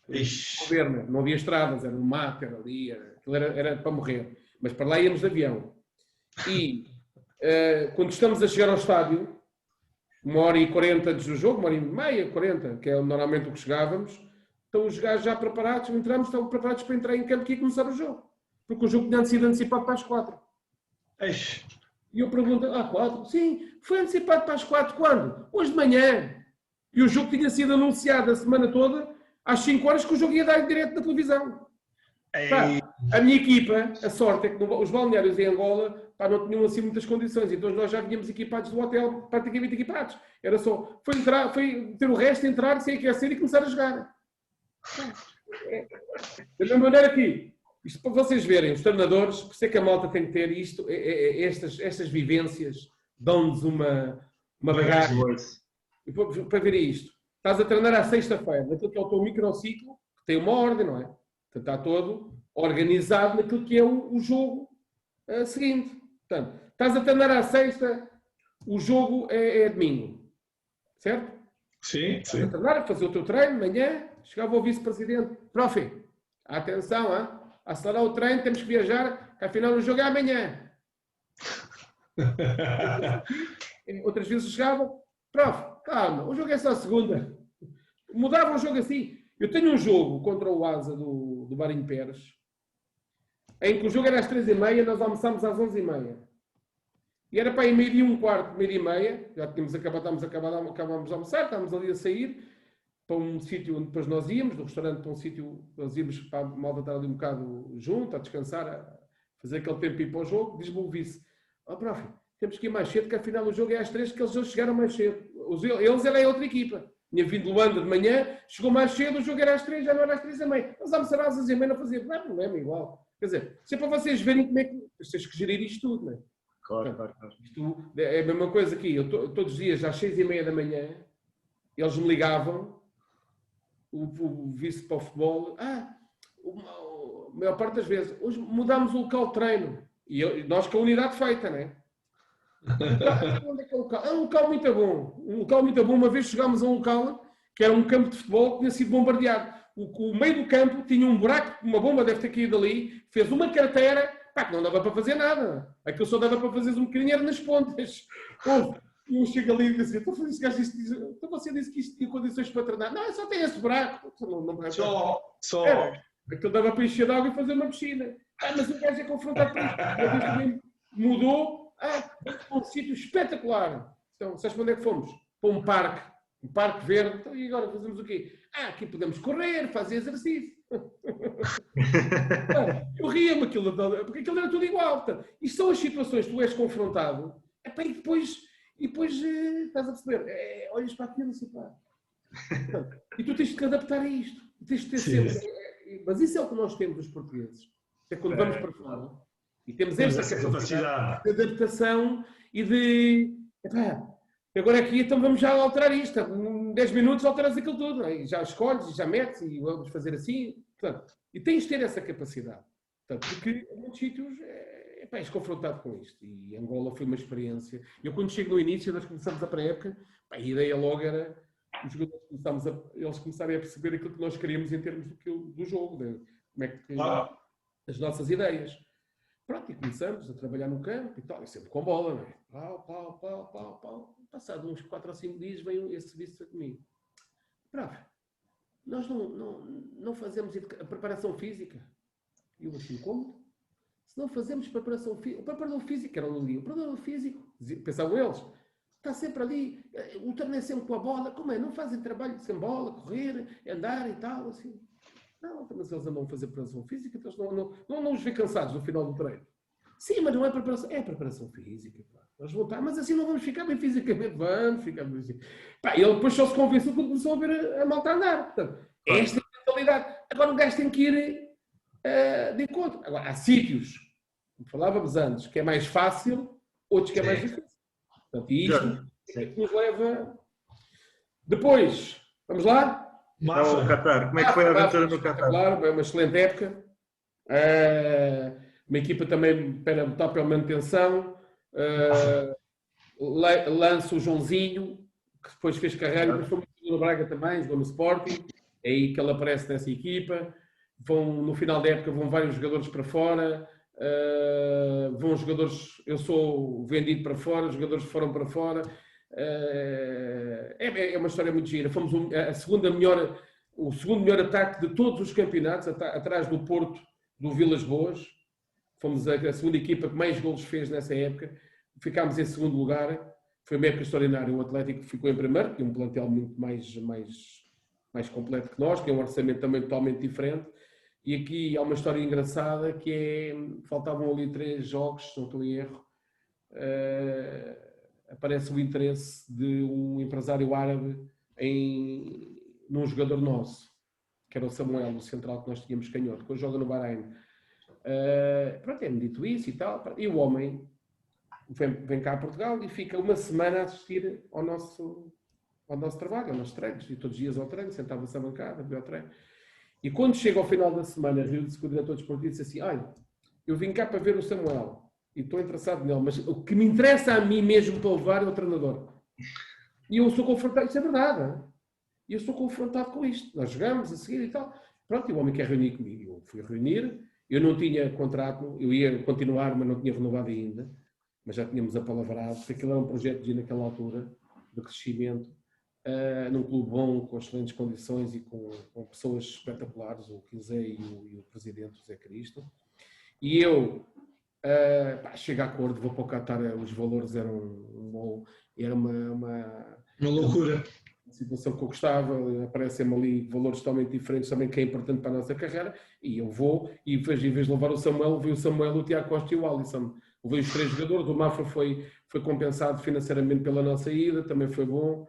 Governo, não havia estradas, era um mato, era ali, era para morrer. Mas para lá íamos de avião. E quando estamos a chegar ao estádio, 1h40 antes do jogo, 1h30, 40, que é normalmente o que chegávamos, estão os gajos já preparados, entramos, estão preparados para entrar em campo e começar o jogo. Porque o jogo tinha sido antecipado para as 4. E eu pergunto, 4? Sim, foi antecipado para as 4 quando? Hoje de manhã. E o jogo tinha sido anunciado a semana toda, às 5 horas, que o jogo ia dar em direto na televisão. A minha equipa, a sorte é que os balneários em Angola não tinham assim muitas condições, então nós já vínhamos equipados do hotel, praticamente equipados. Era só, foi ter o resto, entrar, sem aquecer e começar a jogar. Da mesma maneira que, isto para vocês verem, os treinadores, por isso é que a malta tem que ter isto, estas vivências dão-nos uma bagagem. Para ver isto, estás a treinar à sexta-feira, naquilo que é o teu microciclo, que tem uma ordem, não é? Portanto, está todo organizado naquilo que é o jogo seguinte. Portanto, estás a treinar à sexta, o jogo é domingo. Certo? Sim. Estás a treinar, a fazer o teu treino, amanhã, chegava o vice-presidente. Profe, atenção, a acelerar o treino, temos que viajar, que afinal o jogo é amanhã. Outras vezes chegava, profe, calma, o jogo é só a segunda. Mudava o jogo assim. Eu tenho um jogo contra o Asa do Marinho Pérez, em que o jogo era às 3h30, nós almoçámos às 11h30. E era para aí 12h15, 12h30, já tínhamos acabámos de almoçar, estávamos ali a sair para um sítio onde depois nós íamos, do restaurante para um sítio, nós íamos para a malta estar ali um bocado junto, a descansar, a fazer aquele tempo ir para o jogo. Diz-me o vice: ó, prof, temos que ir mais cedo, que afinal o jogo é às 3, que eles chegaram mais cedo. Eles era outra equipa. Tinha vindo de Luanda de manhã, chegou mais cedo, o jogo era às 3, já não era às 3h30. Nós almoçaram às 11h30, não fazia problema, igual. Quer dizer, se é para vocês verem como é que... Tens que gerir isto tudo, não é? Claro. Isto é a mesma coisa aqui. Todos os dias, às 6h30 da manhã, eles me ligavam, o vice para o futebol, a maior parte das vezes, hoje mudámos o local de treino. E nós com a unidade feita, não é? Onde é que é o local? É um local muito bom. Um local muito bom. Uma vez chegámos a um local que era um campo de futebol que tinha sido bombardeado. O meio do campo tinha um buraco, uma bomba deve ter caído ali, fez uma cratera, pá, que não dava para fazer nada. Aquilo só dava para fazer um bocadinho era nas pontas. Eu chego ali e digo assim: então você disse que isto tinha condições para treinar. Não, só tem esse buraco. Só. Aquilo dava para encher de água e fazer uma piscina. Mas o gajo é confrontado por isto. Uma vez também mudou. Um sítio espetacular. Então, sabes para onde é que fomos? Para um parque verde. Então, e agora fazemos o quê? Aqui podemos correr, fazer exercício. Eu ria-me aquilo, porque aquilo era tudo igual. Portanto, isto são as situações que tu és confrontado, e depois estás a perceber, olhas para aquilo assim, pá. E tu tens de te adaptar a isto. Tens de ter sempre. Mas isso é o que nós temos, os portugueses. É quando vamos para fora e temos esta capacidade de adaptação e de... agora aqui, então vamos já alterar isto. Em 10 minutos alteras aquilo tudo. Não é? E já escolhes, e já metes, e vamos fazer assim. Portanto, e tens de ter essa capacidade. Portanto, porque em muitos sítios és confrontado com isto. E Angola foi uma experiência. Eu, quando chego no início, nós começamos a pré-época, a ideia logo era os jogadores eles começarem a perceber aquilo que nós queríamos em termos do jogo, como é que as nossas ideias. Pronto, e começamos a trabalhar no campo e tal, e sempre com bola, não é? Pau. Passado uns 4 ou 5 dias veio esse serviço comigo. Prof, nós não fazemos a preparação física. E eu assim, como? Se não fazemos preparação física, o preparador físico era um dia, o preparador físico, pensavam eles, está sempre ali, o treino é sempre com a bola, como é? Não fazem trabalho sem bola, correr, andar e tal, assim. Não, mas eles andam a fazer preparação física, então não os vê cansados no final do treino. Sim, mas não é preparação, é preparação física. Pá. Nós vamos estar, mas assim não vamos ficar bem fisicamente, vamos ficar bem fisicamente. Pá, ele depois só se convenceu quando começou a ver a malta andar. Portanto, esta é a mentalidade. Agora o gajo tem que ir de encontro. Agora, há sítios, como falávamos antes, que é mais fácil, outros que é mais difícil. Portanto, e isto é que nos leva... Depois, vamos lá? O Qatar. Como é que foi a aventura no Qatar? Claro, é uma excelente época. Uma equipa também para botar pela manutenção. Lança o Joãozinho, que depois fez carreira, depois foi no Braga também, jogou no Sporting. É aí que ele aparece nessa equipa. No final da época vão vários jogadores para fora. Vão jogadores, eu sou vendido para fora, os jogadores foram para fora. É uma história muito gira. Fomos o segundo melhor ataque de todos os campeonatos, atrás do Porto, do Vilas Boas. Fomos a segunda equipa que mais golos fez nessa época. Ficámos em segundo lugar. Foi uma época extraordinária. O Atlético ficou em primeiro, tinha um plantel muito mais completo que nós, tinha um orçamento também totalmente diferente. E aqui há uma história engraçada que faltavam ali 3 jogos, se não estou em erro. Aparece o interesse de um empresário árabe num jogador nosso, que era o Samuel, o central que nós tínhamos canhoto, que hoje joga no Bahrein. Pronto, é-me dito isso e tal. E o homem vem cá a Portugal e fica uma semana a assistir ao nosso trabalho, aos nossos treinos. E todos os dias ao treino, sentava-se à bancada, via ao treino. E quando chega ao final da semana, reúne-se com o diretor desportivo e disse assim: olha, eu vim cá para ver o Samuel e estou interessado nele, mas o que me interessa a mim mesmo para levar é o treinador. E eu sou confrontado, isso é verdade, e eu sou confrontado com isto. Nós jogamos a seguir e tal. Pronto, e o homem quer reunir comigo. Eu fui reunir, eu não tinha contrato, eu ia continuar, mas não tinha renovado ainda, mas já tínhamos apalavrado, porque aquilo era um projeto de naquela altura, de crescimento. num clube bom, com excelentes condições e com pessoas espetaculares, o Quinzé e o presidente, José Cristo. E eu chego a acordo, vou para o Qatar, os valores era uma loucura. Uma situação que eu gostava, aparecem-me ali valores totalmente diferentes também, que é importante para a nossa carreira, e eu vou, e em vez de levar o Samuel, veio o Samuel, o Tiago Costa e o Alisson. Veio os 3 jogadores, o Mafra foi compensado financeiramente pela nossa ida, também foi bom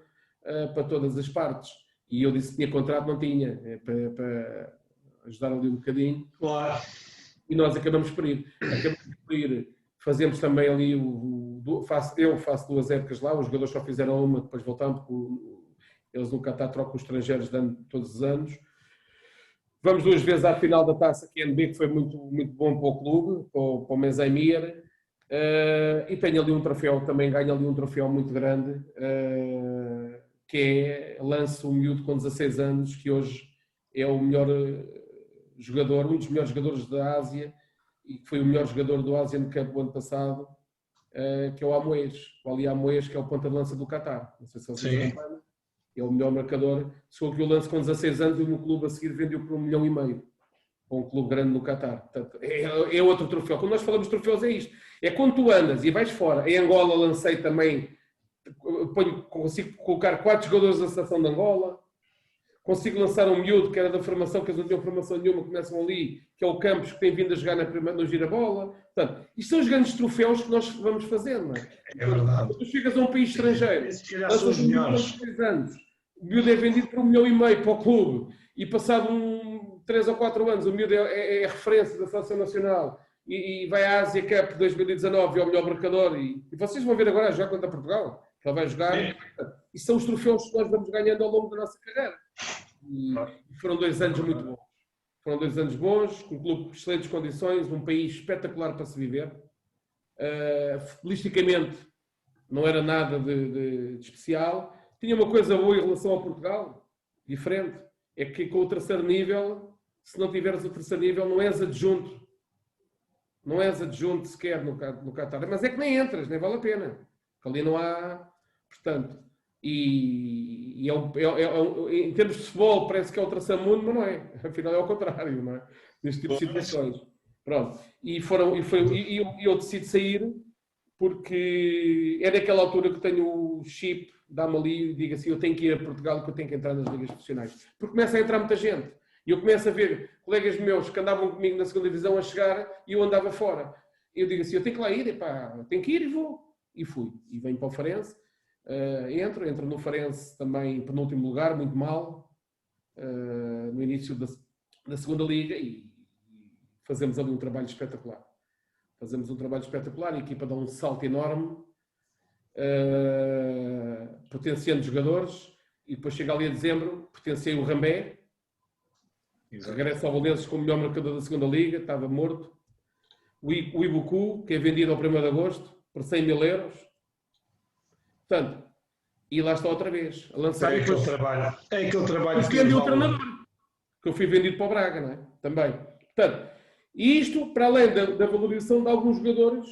para todas as partes. E eu disse que tinha contrato, não tinha, para ajudar ali um bocadinho. Claro. E nós acabamos por ir. Fazemos também ali, eu faço 2 épocas lá, os jogadores só fizeram uma, depois voltamos, porque eles no Qatar trocam os estrangeiros todos os anos. Vamos 2 vezes à final da Taça QNB, que foi muito, muito bom para o clube, para o Mesaimir. E tenho ali um troféu, também ganho ali um troféu muito grande, que é lanço um miúdo com 16 anos, que hoje é o melhor jogador, um dos melhores jogadores da Ásia, e que foi o melhor jogador do Asian Cup do ano passado, que é o Amoeis. O Ali Amoeis, que é o ponta de lança do Qatar. Não sei se vocês acompanham. É o melhor marcador. Sou que eu lanço com 16 anos e o meu clube a seguir vendeu por 1,5 milhão para um clube grande no Qatar. Portanto, é outro troféu. Quando nós falamos de troféus é isto. É quando tu andas e vais fora. Em Angola lancei também, consigo colocar 4 jogadores da seleção de Angola. Consigo lançar um miúdo que era da formação, que eles não tinham formação nenhuma, começam ali, que é o Campos, que tem vindo a jogar no Girabola. Portanto, isto são os grandes troféus que nós vamos fazendo, não é? É verdade. Quando tu chegas a um país estrangeiro, são os melhores. 3 anos, o miúdo é vendido por 1,5 milhão para o clube, e passado 3 ou 4 anos, o miúdo é referência da seleção nacional, e vai à Ásia Cup 2019, é o melhor marcador, e vocês vão ver agora a jogar contra Portugal, que ele vai jogar. E são os troféus que nós vamos ganhando ao longo da nossa carreira. E foram 2 anos muito bons. Foram 2 anos bons, com um clube com excelentes condições, um país espetacular para se viver. Futbolisticamente, não era nada de especial. Tinha uma coisa boa em relação ao Portugal, diferente. É que com o 3º nível, se não tiveres o 3º nível, não és adjunto. Não és adjunto sequer no Qatar. Mas é que nem entras, nem vale a pena. Porque ali não há... Portanto, em termos de futebol parece que é o traçamundo, mas não é. Afinal é ao contrário, não é? Neste tipo de situações. Pronto. E eu decido sair porque é naquela altura que tenho o chip, dá-me ali e digo assim, eu tenho que ir a Portugal porque eu tenho que entrar nas ligas profissionais. Porque começa a entrar muita gente. E eu começo a ver colegas meus que andavam comigo na 2ª divisão a chegar e eu andava fora. E eu digo assim, eu tenho que lá ir, tenho que ir e vou. E fui. E venho para o Farense. Entro no Farense também em penúltimo lugar, muito mal, no início da 2ª Liga, e fazemos ali um trabalho espetacular. A equipa dá um salto enorme, potenciando jogadores, e depois chega ali a dezembro, potenciei o Rambé, regressa ao Belenenses como o melhor marcador da 2ª Liga, estava morto. O Ibuku, que é vendido ao 1º de agosto, por 100 mil euros. Portanto, e lá está outra vez, a lançar. É aquele trabalho que o treinador, que eu fui vendido para o Braga, não é? Também. Portanto, e isto, para além da valorização de alguns jogadores,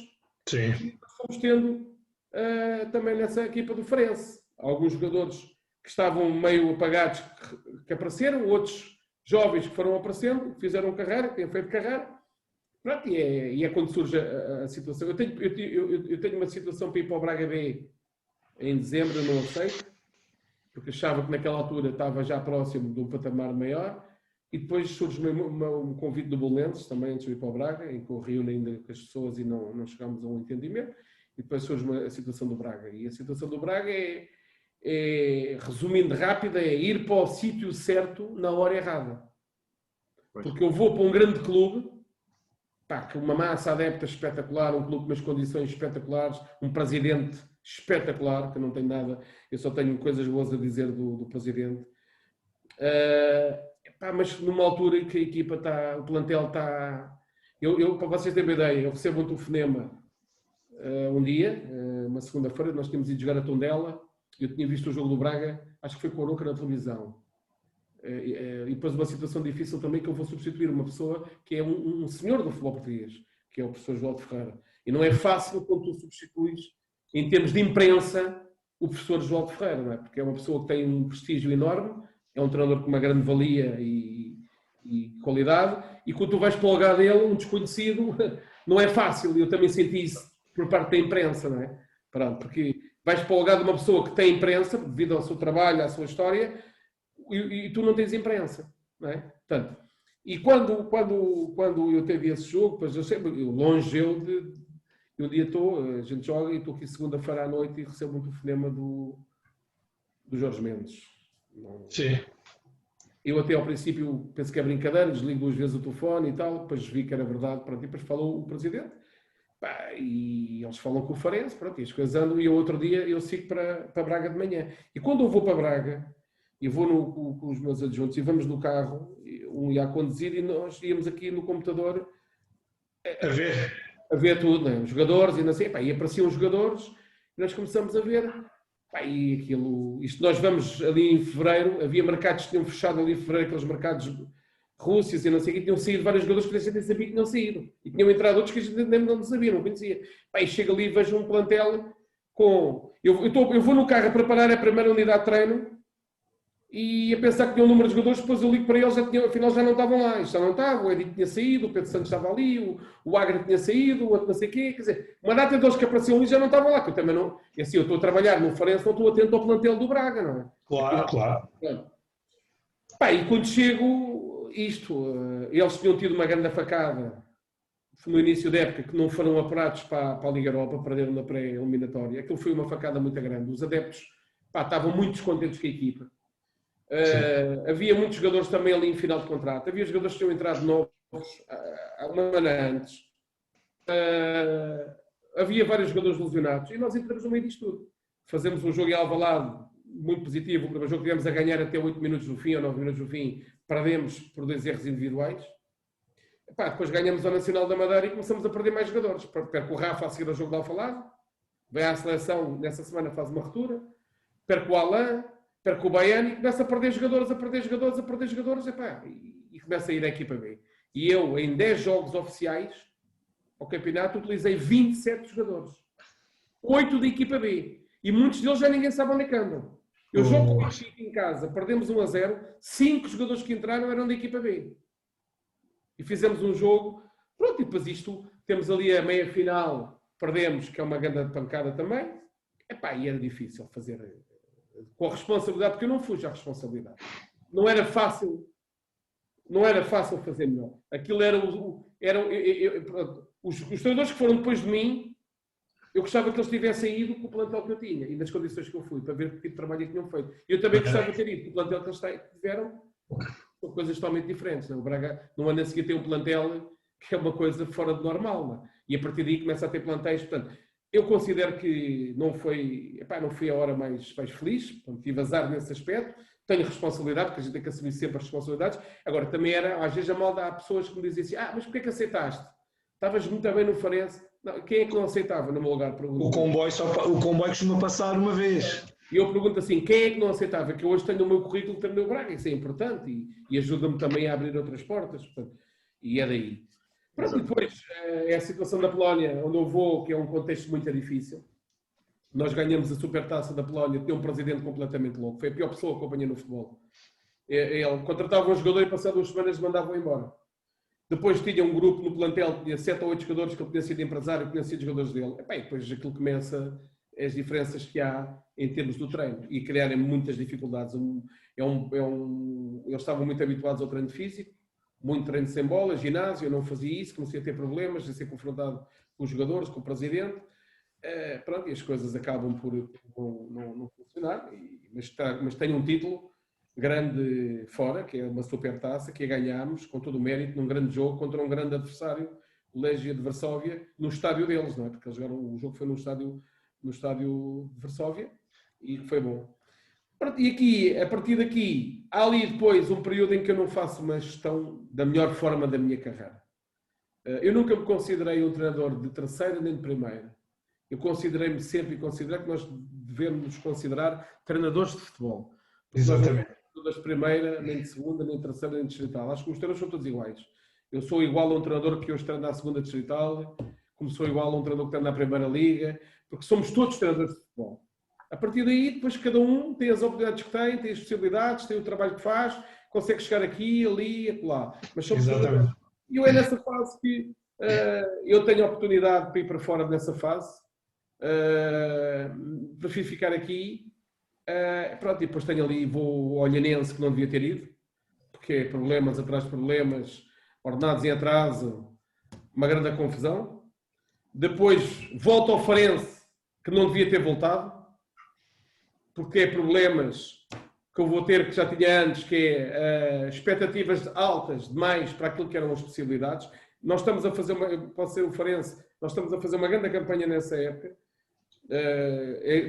sim, que fomos tendo também nessa equipa do Farense. Alguns jogadores que estavam meio apagados que apareceram, outros jovens que foram aparecendo, que fizeram carreira, que têm feito carreira. Pronto, e é quando surge a situação. Eu tenho uma situação para ir para o Braga B em dezembro, eu não aceito, porque achava que naquela altura estava já próximo de um patamar maior, e depois surge um convite do Belenenses, também antes de ir para o Braga, em que eu reúno ainda com as pessoas e não chegámos a um entendimento, e depois surge a situação do Braga. E a situação do Braga resumindo rápido, é ir para o sítio certo na hora errada. Porque eu vou para um grande clube, com uma massa adepta espetacular, um clube com umas condições espetaculares, um presidente espetacular, que eu não tenho nada, eu só tenho coisas boas a dizer do presidente. Mas numa altura em que a equipa está, o plantel está... para vocês terem uma ideia, eu recebo um telefonema um dia, uma segunda-feira, nós tínhamos ido jogar a Tondela, eu tinha visto o jogo do Braga, acho que foi com o Aroca na televisão. E depois uma situação difícil também, que eu vou substituir uma pessoa que é um senhor do futebol português, que é o professor João de Ferreira. E não é fácil quando tu substituís, em termos de imprensa, o professor João Ferreira, não é? Porque é uma pessoa que tem um prestígio enorme, é um treinador com uma grande valia e qualidade, e quando tu vais para o lugar dele, um desconhecido, não é fácil. Eu também senti isso por parte da imprensa, não é? Pronto, porque vais para o lugar de uma pessoa que tem imprensa, devido ao seu trabalho, à sua história, e tu não tens imprensa, não é? Portanto, e quando eu teve esse jogo, pois longe eu um dia a gente joga e estou aqui segunda-feira à noite e recebo um telefonema do Jorge Mendes. Sim. Eu até ao princípio penso que é brincadeira, desligo 2 vezes o telefone e tal, depois vi que era verdade, pronto, e depois falou o presidente, pá, e eles falam com o Farense, pronto, e as coisas andam, e outro dia eu sigo para Braga de manhã. E quando eu vou para Braga, eu vou com os meus adjuntos e vamos no carro, um ia a conduzir e nós íamos aqui no computador a ver tudo, né? Os jogadores e não sei, pá, e apareciam os jogadores e nós começamos a ver. Pá, e aquilo, isto nós vamos ali em fevereiro, havia mercados que tinham fechado ali em fevereiro, aqueles mercados Rússia e não sei o que, tinham saído vários jogadores que a gente nem sabia que tinham saído. E tinham entrado outros que a gente nem não sabia, não conhecia. Pá, e chego ali e vejo um plantel com... Eu vou no carro a preparar a primeira unidade de treino e a pensar que tinha um número de jogadores, depois eu ligo para eles, afinal já não estavam lá. Isto já não estava, o Edito tinha saído, o Pedro Santos estava ali, o Agri tinha saído, o outro não sei o quê. Quer dizer, uma data deles que apareciam ali já não estavam lá, que eu também não... E assim, eu estou a trabalhar no Farense, não estou atento ao plantel do Braga, não é? Claro. Pá, e quando chego, eles tinham tido uma grande facada no início da época, que não foram apurados para a Liga Europa, perderam na pré-eliminatória. Aquilo foi uma facada muito grande. Os adeptos, pá, estavam muito descontentes com a equipa. Havia muitos jogadores também ali em final de contrato. Havia jogadores que tinham entrado novos há uma semana antes. Havia vários jogadores lesionados. E nós entramos no meio disto tudo. Fazemos um jogo em Alvalade muito positivo. O primeiro jogo que tivemos a ganhar até 8 minutos do fim ou 9 minutos do fim. Perdemos por 2 erros individuais. Epá, depois ganhamos ao Nacional da Madeira e começamos a perder mais jogadores. Perco o Rafa a seguir ao jogo de Alvalade. Vem à seleção, nessa semana faz uma ruptura. Perco o Alain. Perco o Baiano e começa a perder jogadores, epá, e começa a ir à equipa B. E eu, em 10 jogos oficiais, ao campeonato, utilizei 27 jogadores. 8 da equipa B. E muitos deles já ninguém sabe onde é que andam. Eu jogo com o Benfica em casa, perdemos 1-0, 5 jogadores que entraram eram da equipa B. E fizemos um jogo, pronto, e depois isto, temos ali a meia-final, perdemos, que é uma grande pancada também. Epá, e era difícil fazer... com a responsabilidade, porque eu não fujo à responsabilidade. Não era fácil fazer melhor. Aquilo os treinadores que foram depois de mim, eu gostava que eles tivessem ido com o plantel que eu tinha e nas condições que eu fui, para ver que tipo de trabalho é que tinham feito. Eu também gostava de ter ido com o plantel que eles tiveram, são coisas totalmente diferentes. Não? O Braga, no ano a seguir, tem um plantel que é uma coisa fora de normal. Não? E a partir daí começa a ter plantéis. Portanto, eu considero que não foi a hora mais feliz, portanto, tive azar nesse aspecto, tenho responsabilidade, porque a gente tem que assumir sempre as responsabilidades. Agora, também às vezes há pessoas que me dizem assim, mas porquê que aceitaste? Estavas muito bem no Farense. Não, quem é que não aceitava no meu lugar? O comboio costuma passar uma vez. E eu pergunto assim, quem é que não aceitava? Que eu hoje tenho o meu currículo que terminou o Braga, isso é importante e ajuda-me também a abrir outras portas, portanto, e é daí. Pronto, e depois é a situação da Polónia, onde eu vou, que é um contexto muito difícil. Nós ganhamos a Supertaça da Polónia, tinha um presidente completamente louco. Foi a pior pessoa que eu apanhei no futebol. Ele contratava um jogador e passado 2 semanas mandava-o embora. Depois tinha um grupo no plantel, tinha 7 ou 8 jogadores que ele tinha sido empresário, que tinham sido jogadores dele. E depois aquilo começa, as diferenças que há em termos do treino e criarem muitas dificuldades. Eles estavam muito habituados ao treino físico, muito treino sem bola, ginásio, eu não fazia isso, comecei a ter problemas, a ser confrontado com os jogadores, com o presidente, pronto, e as coisas acabam por não funcionar, mas tenho um título grande fora, que é uma Supertaça, que a ganhámos com todo o mérito, num grande jogo, contra um grande adversário, o Legia de Varsóvia, no estádio deles, não é? Porque eles jogaram, o jogo foi no estádio de Varsóvia, e foi bom. E aqui, a partir daqui, há ali depois um período em que eu não faço uma gestão da melhor forma da minha carreira. Eu nunca me considerei um treinador de terceira nem de primeira. Eu considerei-me sempre e considero que nós devemos nos considerar treinadores de futebol. Exatamente. Não de primeira, nem de segunda, nem de terceira, nem de distrital. Acho que os treinadores são todos iguais. Eu sou igual a um treinador que hoje treina na segunda distrital, como sou igual a um treinador que treina na primeira liga, porque somos todos treinadores de futebol. A partir daí, depois cada um tem as oportunidades que tem as possibilidades, tem o trabalho que faz, consegue chegar aqui, ali, acolá. Mas somos jogadores. E eu é nessa fase que eu tenho a oportunidade para ir para fora nessa fase. Prefiro ficar aqui. Pronto, e depois tenho ali, vou ao Olhanense, que não devia ter ido, porque é problemas atrás de problemas, ordenados em atraso, uma grande confusão. Depois volto ao Farense, que não devia ter voltado, porque é problemas que eu vou ter, que já tinha antes, que é expectativas altas demais para aquilo que eram as possibilidades. Nós estamos a fazer, pode ser o Farense, nós estamos a fazer uma grande campanha nessa época,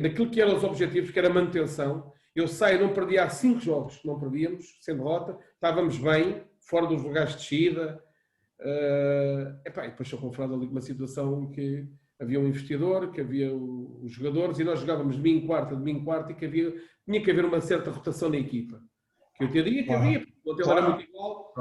daquilo que eram os objetivos, que era a manutenção. Eu saio, não perdia há 5 jogos, não perdíamos, sem derrota, estávamos bem, fora dos lugares de descida. E depois sou confrontado ali com uma situação que havia um investidor, que havia os jogadores, e nós jogávamos domingo, quarta, e que tinha que haver uma certa rotação na equipa. Que eu teria, que havia, porque o hotel era muito igual.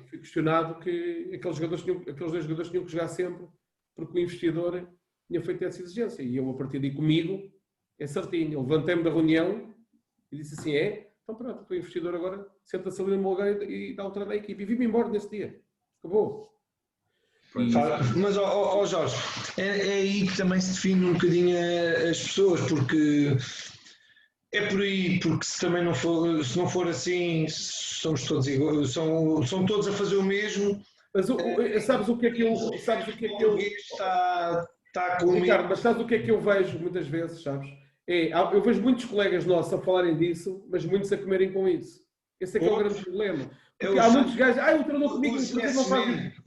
Fui questionado que aqueles 2 jogadores tinham que jogar sempre, porque o investidor tinha feito essa exigência. E eu, a partir daí, comigo, é certinho. Eu levantei-me da reunião e disse assim, então pronto, o investidor agora senta-se ali no meu lugar e dá o treino à equipe. E vim-me embora nesse dia. Acabou. Mas, Jorge, é aí que também se define um bocadinho as pessoas, porque é por aí, porque se também não for assim, somos todos iguais, são todos a fazer o mesmo. Mas sabes o que é que eu está com Ricardo, mas sabes o que é que eu vejo muitas vezes, sabes? Eu vejo muitos colegas nossos a falarem disso, mas muitos a comerem com isso. Esse é que é o grande problema. Porque há muitos gajos, o treinador comigo não faz isso.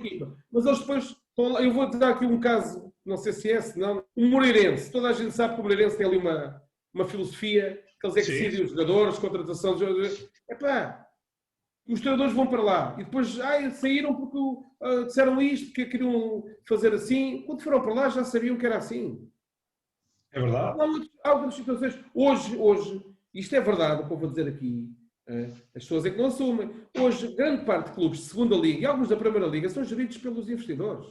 Mas eles depois, eu vou dar aqui um caso, não sei se é, se não, um Moreirense. Toda a gente sabe que o Moreirense tem ali uma filosofia, que eles é que decidem os jogadores, contratação dos jogadores. Os treinadores vão para lá e depois saíram porque disseram isto, que queriam fazer assim. Quando foram para lá já sabiam que era assim. É verdade. Há algumas situações. Hoje, isto é verdade, o que eu vou dizer aqui. As pessoas é que não assumem. Hoje, grande parte de clubes de segunda liga e alguns da primeira liga são geridos pelos investidores.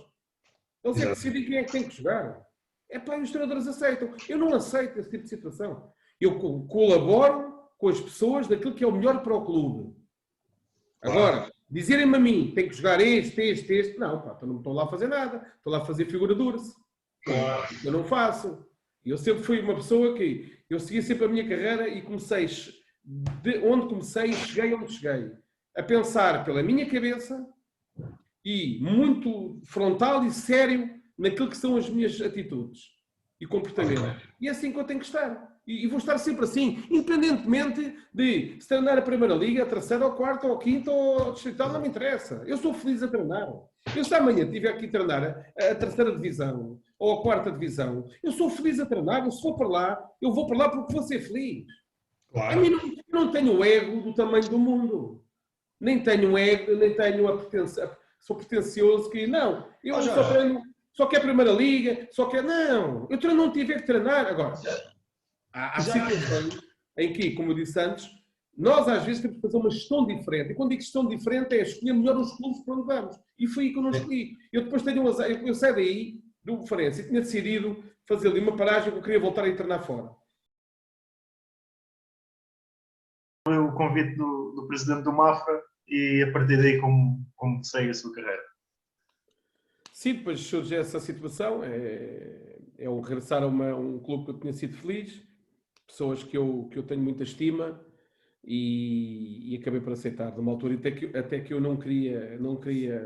Eles é que decidem quem é que tem que jogar. E os treinadores aceitam. Eu não aceito esse tipo de situação. Eu colaboro com as pessoas daquilo que é o melhor para o clube. Agora, dizerem-me a mim, tem que jogar este, não, não estou lá a fazer nada. Estou lá a fazer figura dura-se. Eu não faço. Eu sempre fui uma pessoa que eu segui sempre a minha carreira e comecei onde comecei, cheguei onde cheguei. A pensar pela minha cabeça e muito frontal e sério naquilo que são as minhas atitudes e comportamento. E é assim que eu tenho que estar. E vou estar sempre assim, independentemente de se treinar a Primeira Liga, a terceira, ou a quarta, ou a quinta, ou a distrital, não me interessa. Eu sou feliz a treinar. Eu se amanhã estiver aqui a treinar a terceira divisão ou a quarta divisão, eu sou feliz a treinar. Eu se for para lá, eu vou para lá porque vou ser feliz. A mim não tenho o ego do tamanho do mundo. Nem tenho ego, nem tenho a pretensão. Sou pretencioso que não. Eu só treino, só quero a Primeira Liga, só quero... Não, eu não tive que treinar. Agora, há situações em que, como eu disse antes, nós às vezes temos que fazer uma gestão diferente. E quando digo gestão diferente é escolher melhor os clubes para onde vamos. E foi aí que eu não escolhi. Eu depois tenho eu saí daí, do Farense, e tinha decidido fazer ali uma paragem que eu queria voltar a treinar fora. Foi o convite do presidente do Mafra e a partir daí como segue a sua carreira? Sim, depois surge essa situação, é um regressar a um clube que eu tinha sido feliz, pessoas que eu tenho muita estima e acabei por aceitar numa altura, até que eu não queria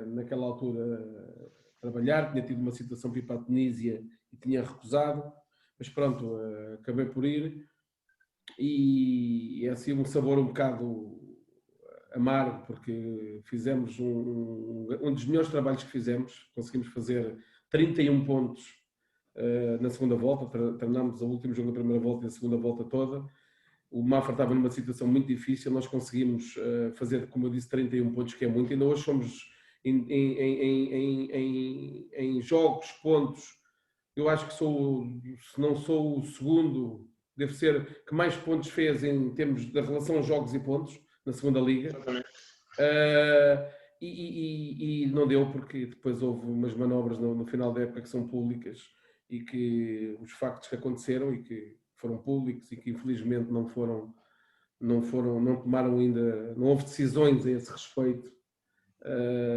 naquela altura trabalhar, tinha tido uma situação para ir para a Tunísia e tinha recusado, mas pronto, acabei por ir e é assim um sabor um bocado amargo, porque fizemos um dos melhores trabalhos que fizemos, conseguimos fazer 31 pontos na segunda volta, treinámos o último jogo da primeira volta e a segunda volta toda. O Mafra estava numa situação muito difícil, nós conseguimos fazer, como eu disse, 31 pontos, que é muito. Ainda hoje somos em jogos, pontos, eu acho que se não sou o segundo, deve ser que mais pontos fez em termos da relação jogos e pontos na segunda liga. E não deu, porque depois houve umas manobras no final da época que são públicas e que os factos que aconteceram e que foram públicos e que infelizmente não tomaram ainda, não houve decisões a esse respeito,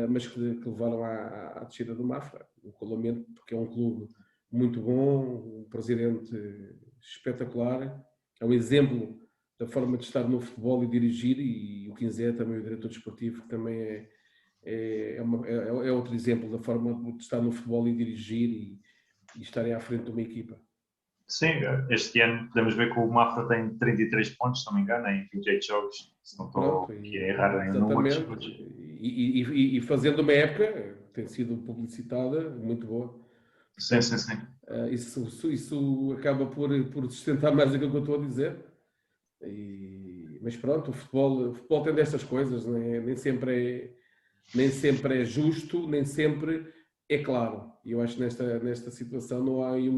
mas que levaram à descida do Mafra. O Lamento, porque é um clube muito bom, um presidente espetacular, é um exemplo da forma de estar no futebol e dirigir, e o Quinzé também, o diretor desportivo, que também é outro exemplo da forma de estar no futebol e dirigir e estarem à frente de uma equipa. Sim, este ano podemos ver que o Mafra tem 33 pontos, se não me engano, em 28 jogos, se não estou aqui a errar em números. E fazendo uma época, tem sido publicitada, muito boa. Sim, sim, sim. Isso acaba por sustentar mais aquilo que eu estou a dizer. Mas pronto, o futebol tem destas coisas, nem sempre é justo, nem sempre é claro. E eu acho que nesta situação não há aí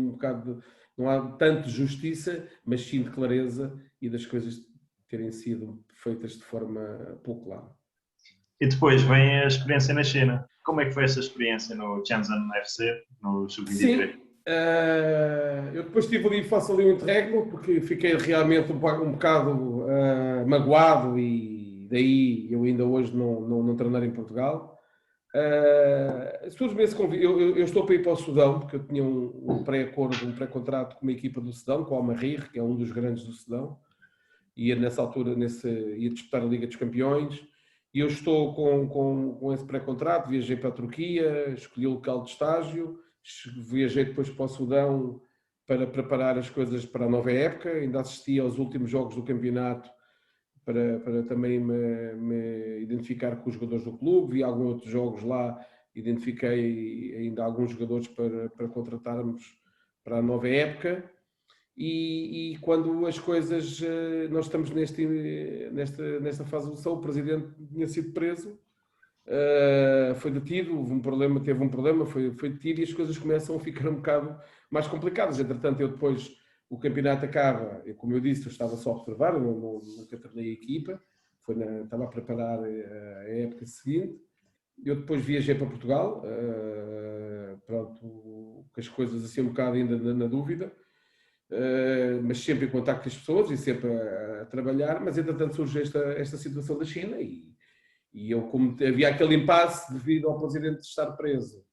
não há tanto justiça, mas sim de clareza e das coisas terem sido feitas de forma pouco clara. E depois vem a experiência na China. Como é que foi essa experiência no Shenzhen FC, no Sub-23? Sim, eu depois faço ali um interregno, porque fiquei realmente um bocado magoado, e daí eu ainda hoje não treinar em Portugal. Eu estou para ir para o Sudão, porque eu tinha um pré-acordo, um pré-contrato com uma equipa do Sudão, com o Al-Mahrir, que é um dos grandes do Sudão, e nessa altura ia disputar a Liga dos Campeões, e eu estou com esse pré-contrato. Viajei para a Turquia, escolhi o local de estágio, viajei depois para o Sudão para preparar as coisas para a nova época, ainda assisti aos últimos jogos do campeonato para também me identificar com os jogadores do clube, vi alguns outros jogos lá, identifiquei ainda alguns jogadores para contratarmos para a nova época, e quando as coisas, nós estamos nesta fase de evolução, o presidente tinha sido preso, foi detido, teve um problema, foi detido, e as coisas começam a ficar um bocado mais complicadas. Entretanto, o campeonato acaba, como eu disse, eu estava só a observar, eu nunca treinei a equipa, estava a preparar a época seguinte. Eu depois viajei para Portugal, pronto, com as coisas assim um bocado ainda na dúvida, mas sempre em contacto com as pessoas e sempre a trabalhar. Mas entretanto surge esta situação da China, e eu, como havia aquele impasse devido ao presidente estar preso,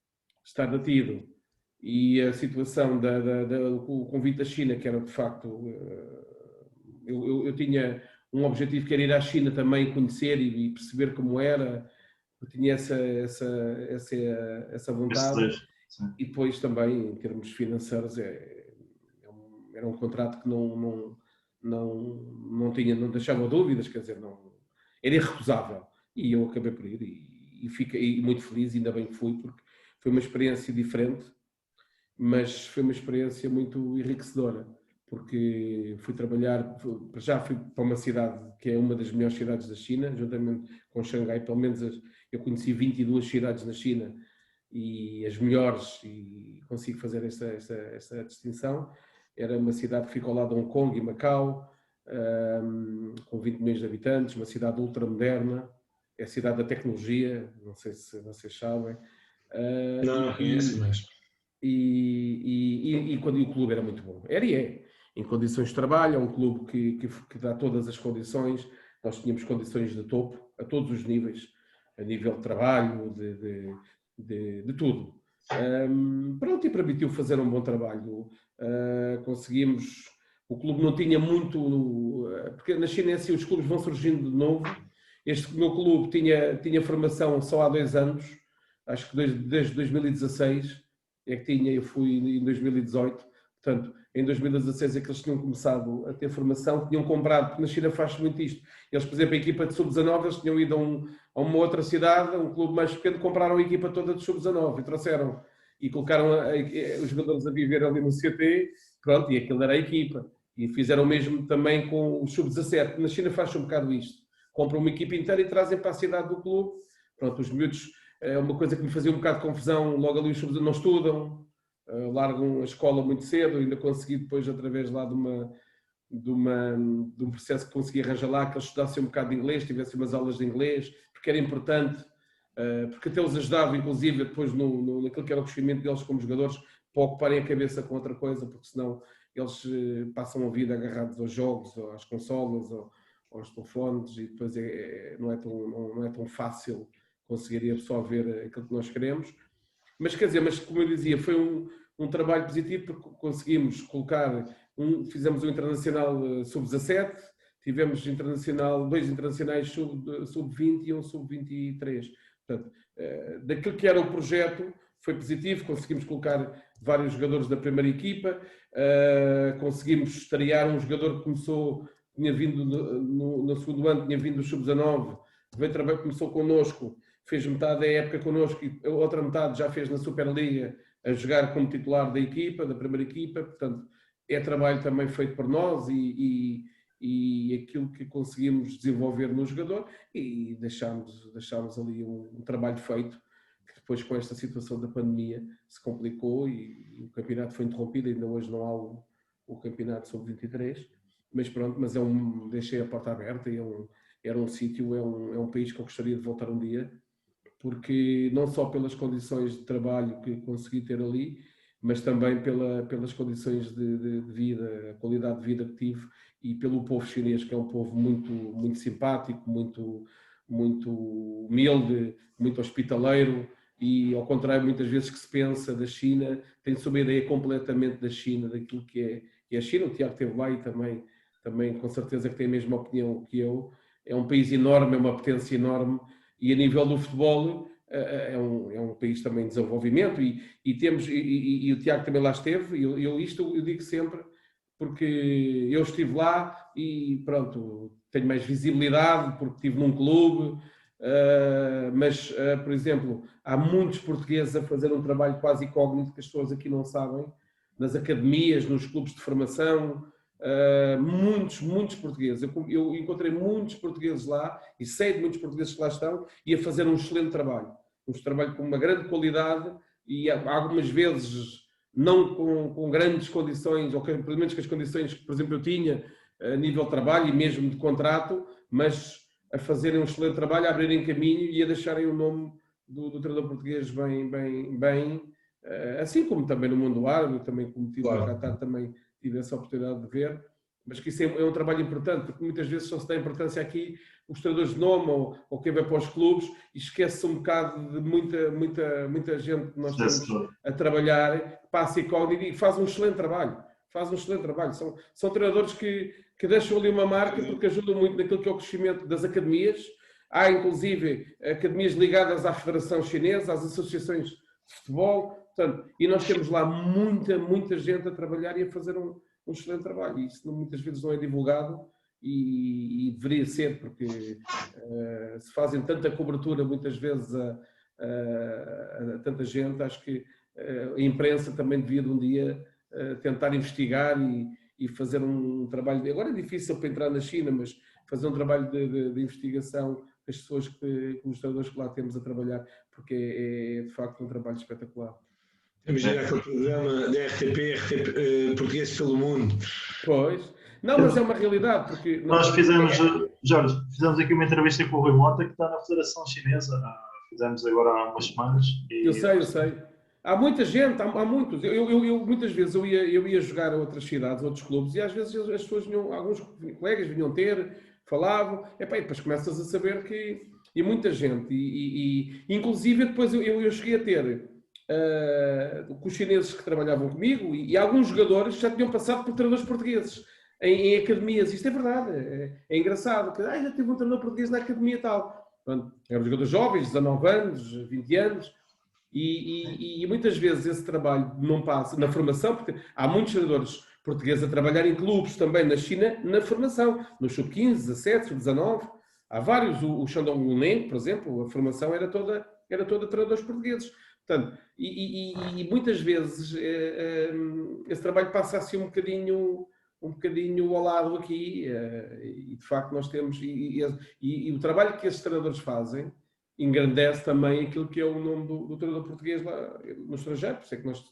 estar detido, e a situação do convite da China, que era de facto, eu tinha um objetivo, que era ir à China também conhecer e perceber como era, eu tinha essa vontade. E depois também, em termos financeiros, era um contrato que não deixava dúvidas, quer dizer, era irrecusável, e eu acabei por ir, e fiquei muito feliz, ainda bem que fui, porque foi uma experiência diferente, mas foi uma experiência muito enriquecedora, porque fui para uma cidade que é uma das melhores cidades da China, juntamente com Xangai. Pelo menos eu conheci 22 cidades na China, e as melhores, e consigo fazer essa distinção. Era uma cidade que fica ao lado de Hong Kong e Macau, com 20 milhões de habitantes, uma cidade ultramoderna, é a cidade da tecnologia, não sei se vocês sabem. Não conheço, mas... E quando o clube era muito bom, era e é, em condições de trabalho, é um clube que dá todas as condições. Nós tínhamos condições de topo, a todos os níveis, a nível de trabalho, de tudo. Pronto, e permitiu fazer um bom trabalho. Conseguimos, o clube não tinha muito, porque na China assim, os clubes vão surgindo de novo. Este meu clube tinha formação só há 2 anos, acho que desde 2016 é que tinha. Eu fui em 2018, portanto, em 2016 é que eles tinham começado a ter formação, tinham comprado, porque na China faz muito isto. Eles, por exemplo, a equipa de sub-19, eles tinham ido a uma outra cidade, um clube mais pequeno, compraram a equipa toda de sub-19 e trouxeram, e colocaram os jogadores a viver ali no CT, pronto, e aquilo era a equipa. E fizeram o mesmo também com o sub-17. Na China faz um bocado isto. Compram uma equipa inteira e trazem para a cidade do clube. Pronto, os miúdos, é uma coisa que me fazia um bocado de confusão, logo ali os sub-19 não estudam, largam a escola muito cedo. Ainda consegui depois, através lá de um processo que consegui arranjar lá, que eles estudassem um bocado de inglês, tivessem umas aulas de inglês, porque era importante, porque até os ajudava, inclusive, depois naquilo que era o crescimento deles como jogadores, para ocuparem a cabeça com outra coisa, porque senão eles passam a vida agarrados aos jogos, ou às consolas, ou aos telefones, e depois não é tão fácil conseguir absorver aquilo que nós queremos. Mas quer dizer, como eu dizia, foi um trabalho positivo, porque conseguimos colocar, fizemos um internacional sub-17, tivemos dois internacionais sub-20 e um sub-23. Portanto, daquilo que era o projeto, foi positivo, conseguimos colocar vários jogadores da primeira equipa, conseguimos estrear um jogador que tinha vindo no segundo ano, tinha vindo do sub-19, começou connosco, fez metade da época connosco e a outra metade já fez na Superliga, a jogar como titular da equipa, da primeira equipa. Portanto, é trabalho também feito por nós e aquilo que conseguimos desenvolver no jogador, e deixámos ali um trabalho feito, que depois, com esta situação da pandemia, se complicou e o campeonato foi interrompido. Ainda hoje não há o campeonato sub-23, mas pronto, deixei a porta aberta, e era um sítio, é um país que eu gostaria de voltar um dia, porque não só pelas condições de trabalho que consegui ter ali, mas também pelas condições de vida, a qualidade de vida que tive, e pelo povo chinês, que é um povo muito, muito simpático, muito, muito humilde, muito hospitaleiro, e ao contrário muitas vezes que se pensa da China, tem-se uma ideia completamente da China, daquilo que é a China. O Tiago esteve lá e também com certeza que tem a mesma opinião que eu. É um país enorme, é uma potência enorme, e a nível do futebol é um país também em desenvolvimento, e o Tiago também lá esteve, e eu digo sempre, porque eu estive lá e pronto, tenho mais visibilidade porque estive num clube, mas, por exemplo, há muitos portugueses a fazer um trabalho quase incógnito que as pessoas aqui não sabem, nas academias, nos clubes de formação. Muitos portugueses. Eu encontrei muitos portugueses lá, e sei de muitos portugueses que lá estão, e a fazer um excelente trabalho. Um trabalho com uma grande qualidade, e algumas vezes não com grandes condições, ou pelo menos com as condições que, por exemplo, eu tinha a nível de trabalho e mesmo de contrato, mas a fazerem um excelente trabalho, a abrirem caminho e a deixarem o nome do treinador português bem, assim como também no mundo árabe, também como tive no Qatar, também tive essa oportunidade de ver, mas que isso é um trabalho importante, porque muitas vezes só se dá importância aqui os treinadores de nome ou quem vai para os clubes, e esquece-se um bocado de muita gente que nós temos a trabalhar, passa e faz um excelente trabalho. São treinadores que deixam ali uma marca, porque ajudam muito naquilo que é o crescimento das academias. Há, inclusive, academias ligadas à Federação Chinesa, às associações de futebol. Portanto, e nós temos lá muita gente a trabalhar e a fazer um excelente trabalho. E isso muitas vezes não é divulgado, e deveria ser, porque se fazem tanta cobertura muitas vezes a tanta gente. Acho que a imprensa também devia de um dia tentar investigar e fazer um trabalho. Agora é difícil para entrar na China, mas fazer um trabalho de investigação com as pessoas, com os treinadores que lá temos a trabalhar, porque é de facto um trabalho espetacular. Temos já aquele programa da RTP Português pelo Mundo. Pois. Não, mas é uma realidade, porque... Nós Jorge, fizemos aqui uma entrevista com o Rui Mota, que está na Federação Chinesa. Fizemos agora há umas semanas. Eu sei. Há muita gente, há muitos. Eu muitas vezes eu ia jogar a outras cidades, a outros clubes, e às vezes as pessoas alguns colegas vinham falavam, e depois começas a saber que... E muita gente, inclusive depois eu cheguei a ter... com os chineses que trabalhavam comigo, e alguns jogadores já tinham passado por treinadores portugueses em academias. Isto é verdade, é engraçado, que já tive um treinador português na academia e tal. Pronto, eram jogadores jovens, 19 anos, 20 anos, e muitas vezes esse trabalho não passa na formação, porque há muitos treinadores portugueses a trabalhar em clubes também na China, na formação, no sub-15, 17, sub-19. Há vários, o Shandong Luneng, por exemplo, a formação era toda treinadores portugueses. Portanto, e muitas vezes esse trabalho passa assim um bocadinho ao lado aqui, e de facto nós temos, e o trabalho que esses treinadores fazem engrandece também aquilo que é o nome do treinador português lá no estrangeiro. Por isso é que nós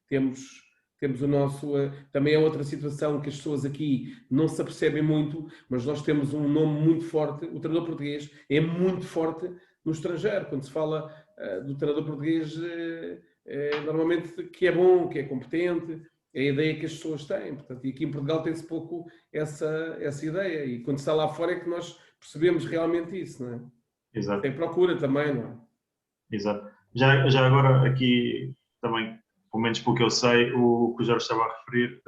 temos o nosso... Também é outra situação que as pessoas aqui não se apercebem muito, mas nós temos um nome muito forte. O treinador português é muito forte no estrangeiro. Quando se fala do treinador português, normalmente que é bom, que é competente, É a ideia que as pessoas têm. Portanto, e aqui em Portugal tem-se pouco essa ideia. E quando está lá fora é que nós percebemos realmente isso, não é? Exato. Tem procura também, não é? Exato. Já agora aqui também, pelo menos pelo que eu sei, o que o Jorge estava a referir,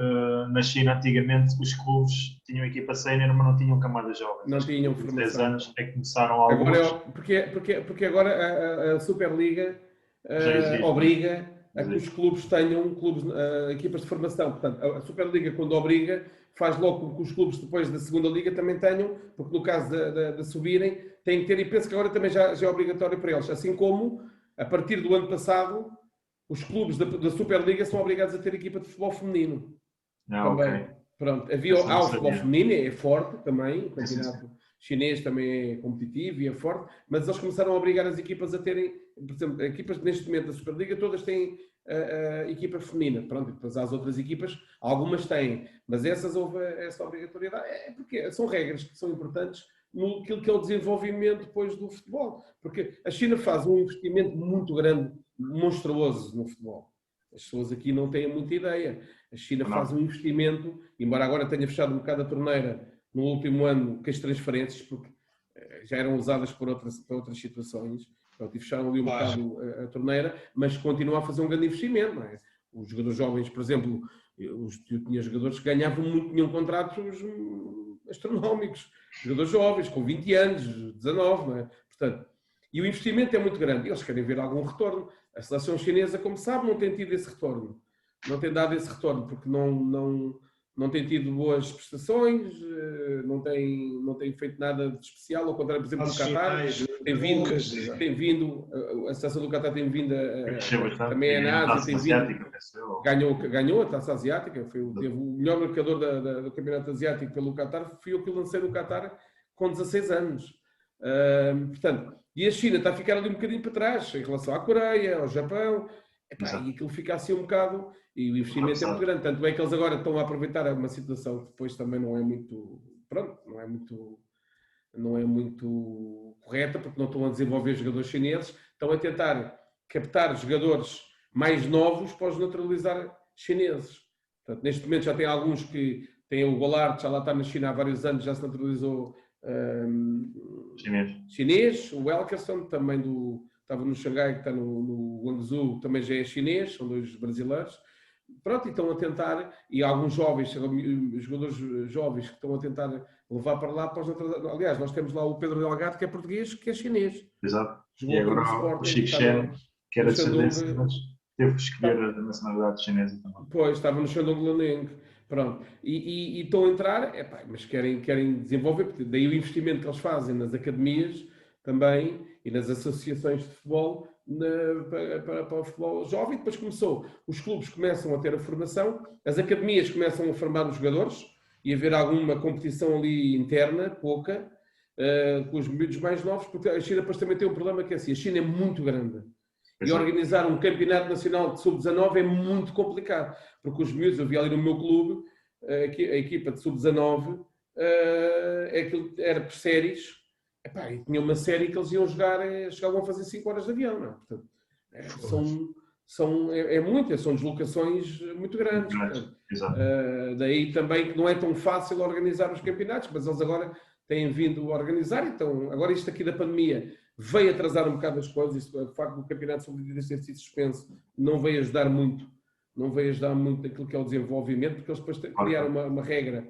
na China antigamente os clubes tinham equipa sénior, mas não tinham camadas jovens. Não tinham Nos formação. 10 anos é que começaram alguns... Porque agora a Superliga obriga a que os clubes tenham equipas de formação. Portanto, a Superliga, quando obriga, faz logo com que os clubes depois da segunda liga também tenham, porque no caso de subirem, têm que ter, e penso que agora também já é obrigatório para eles. Assim como, a partir do ano passado, os clubes da Superliga são obrigados a ter equipa de futebol feminino. Também. Okay. Pronto. Há o futebol feminino, é forte também, o campeonato chinês também é competitivo e é forte, mas eles começaram a obrigar as equipas a terem, por exemplo, equipas neste momento da Superliga, todas têm a equipa feminina. Pronto, e depois há as outras equipas, algumas têm, mas houve essa obrigatoriedade, porque são regras que são importantes no que é o desenvolvimento depois do futebol. Porque a China faz um investimento muito grande, monstruoso no futebol. As pessoas aqui não têm muita ideia. A China faz um investimento, embora agora tenha fechado um bocado a torneira no último ano com as transferências, porque já eram usadas para outras situações, pronto, e fecharam ali um bocado a torneira, mas continua a fazer um grande investimento. Não é? Os jogadores jovens, por exemplo, eu tinha jogadores que ganhavam muito, tinham contratos astronómicos, jogadores jovens, com 20 anos, 19, não é? Portanto, e o investimento é muito grande, eles querem ver algum retorno. A seleção chinesa, como sabe, não tem tido esse retorno. Não tem dado esse retorno porque não tem tido boas prestações, não tem feito nada de especial, ao contrário, por exemplo, do Qatar, tem vindo, a seleção do Qatar tem vindo também a Ásia, ganhou a taça asiática, teve o melhor marcador do campeonato asiático pelo Qatar, fui eu que lancei no Qatar com 16 anos. Portanto, e a China está a ficar ali um bocadinho para trás em relação à Coreia, ao Japão, e aquilo fica assim um bocado, e o investimento é muito grande, tanto é que eles agora estão a aproveitar uma situação que depois também não é muito, pronto, não é muito correta, porque não estão a desenvolver jogadores chineses, estão a tentar captar jogadores mais novos para os naturalizar chineses. Portanto, neste momento já tem alguns que têm o Goulart, já lá está na China há vários anos, já se naturalizou chinês, o Elkerson também estava no Xangai, que está no Guangzhou, também já é chinês, são dois brasileiros. Pronto, e estão a tentar, e alguns jovens, jogadores jovens que estão a tentar levar para lá, aliás, nós temos lá o Pedro Delgado, que é português, que é chinês. Exato. E agora o Chico Chen, que era descendência, mas teve que escolher a nacionalidade chinesa também. Pois, estava no Shandong Luneng. Pronto, e estão a entrar, mas querem desenvolver, porque daí o investimento que eles fazem nas academias também e nas associações de futebol para o futebol jovem. Depois os clubes começam a ter a formação, as academias começam a formar os jogadores e a haver alguma competição ali interna, pouca, com os miúdos mais novos, porque a China depois também tem um problema que é assim, a China é muito grande. E organizar um campeonato nacional de sub-19 é muito complicado, porque os miúdos, eu vi ali no meu clube, a equipa de sub-19, era por séries, e tinha uma série que eles iam jogar, chegavam a fazer 5 horas de avião, não é? Portanto, são deslocações muito grandes. Portanto, daí também que não é tão fácil organizar os campeonatos, mas eles agora têm vindo a organizar, então agora isto aqui da pandemia veio atrasar um bocado as coisas, o facto do campeonato sub-23 ter sido suspenso não veio ajudar muito aquilo que é o desenvolvimento, porque eles depois criaram uma regra,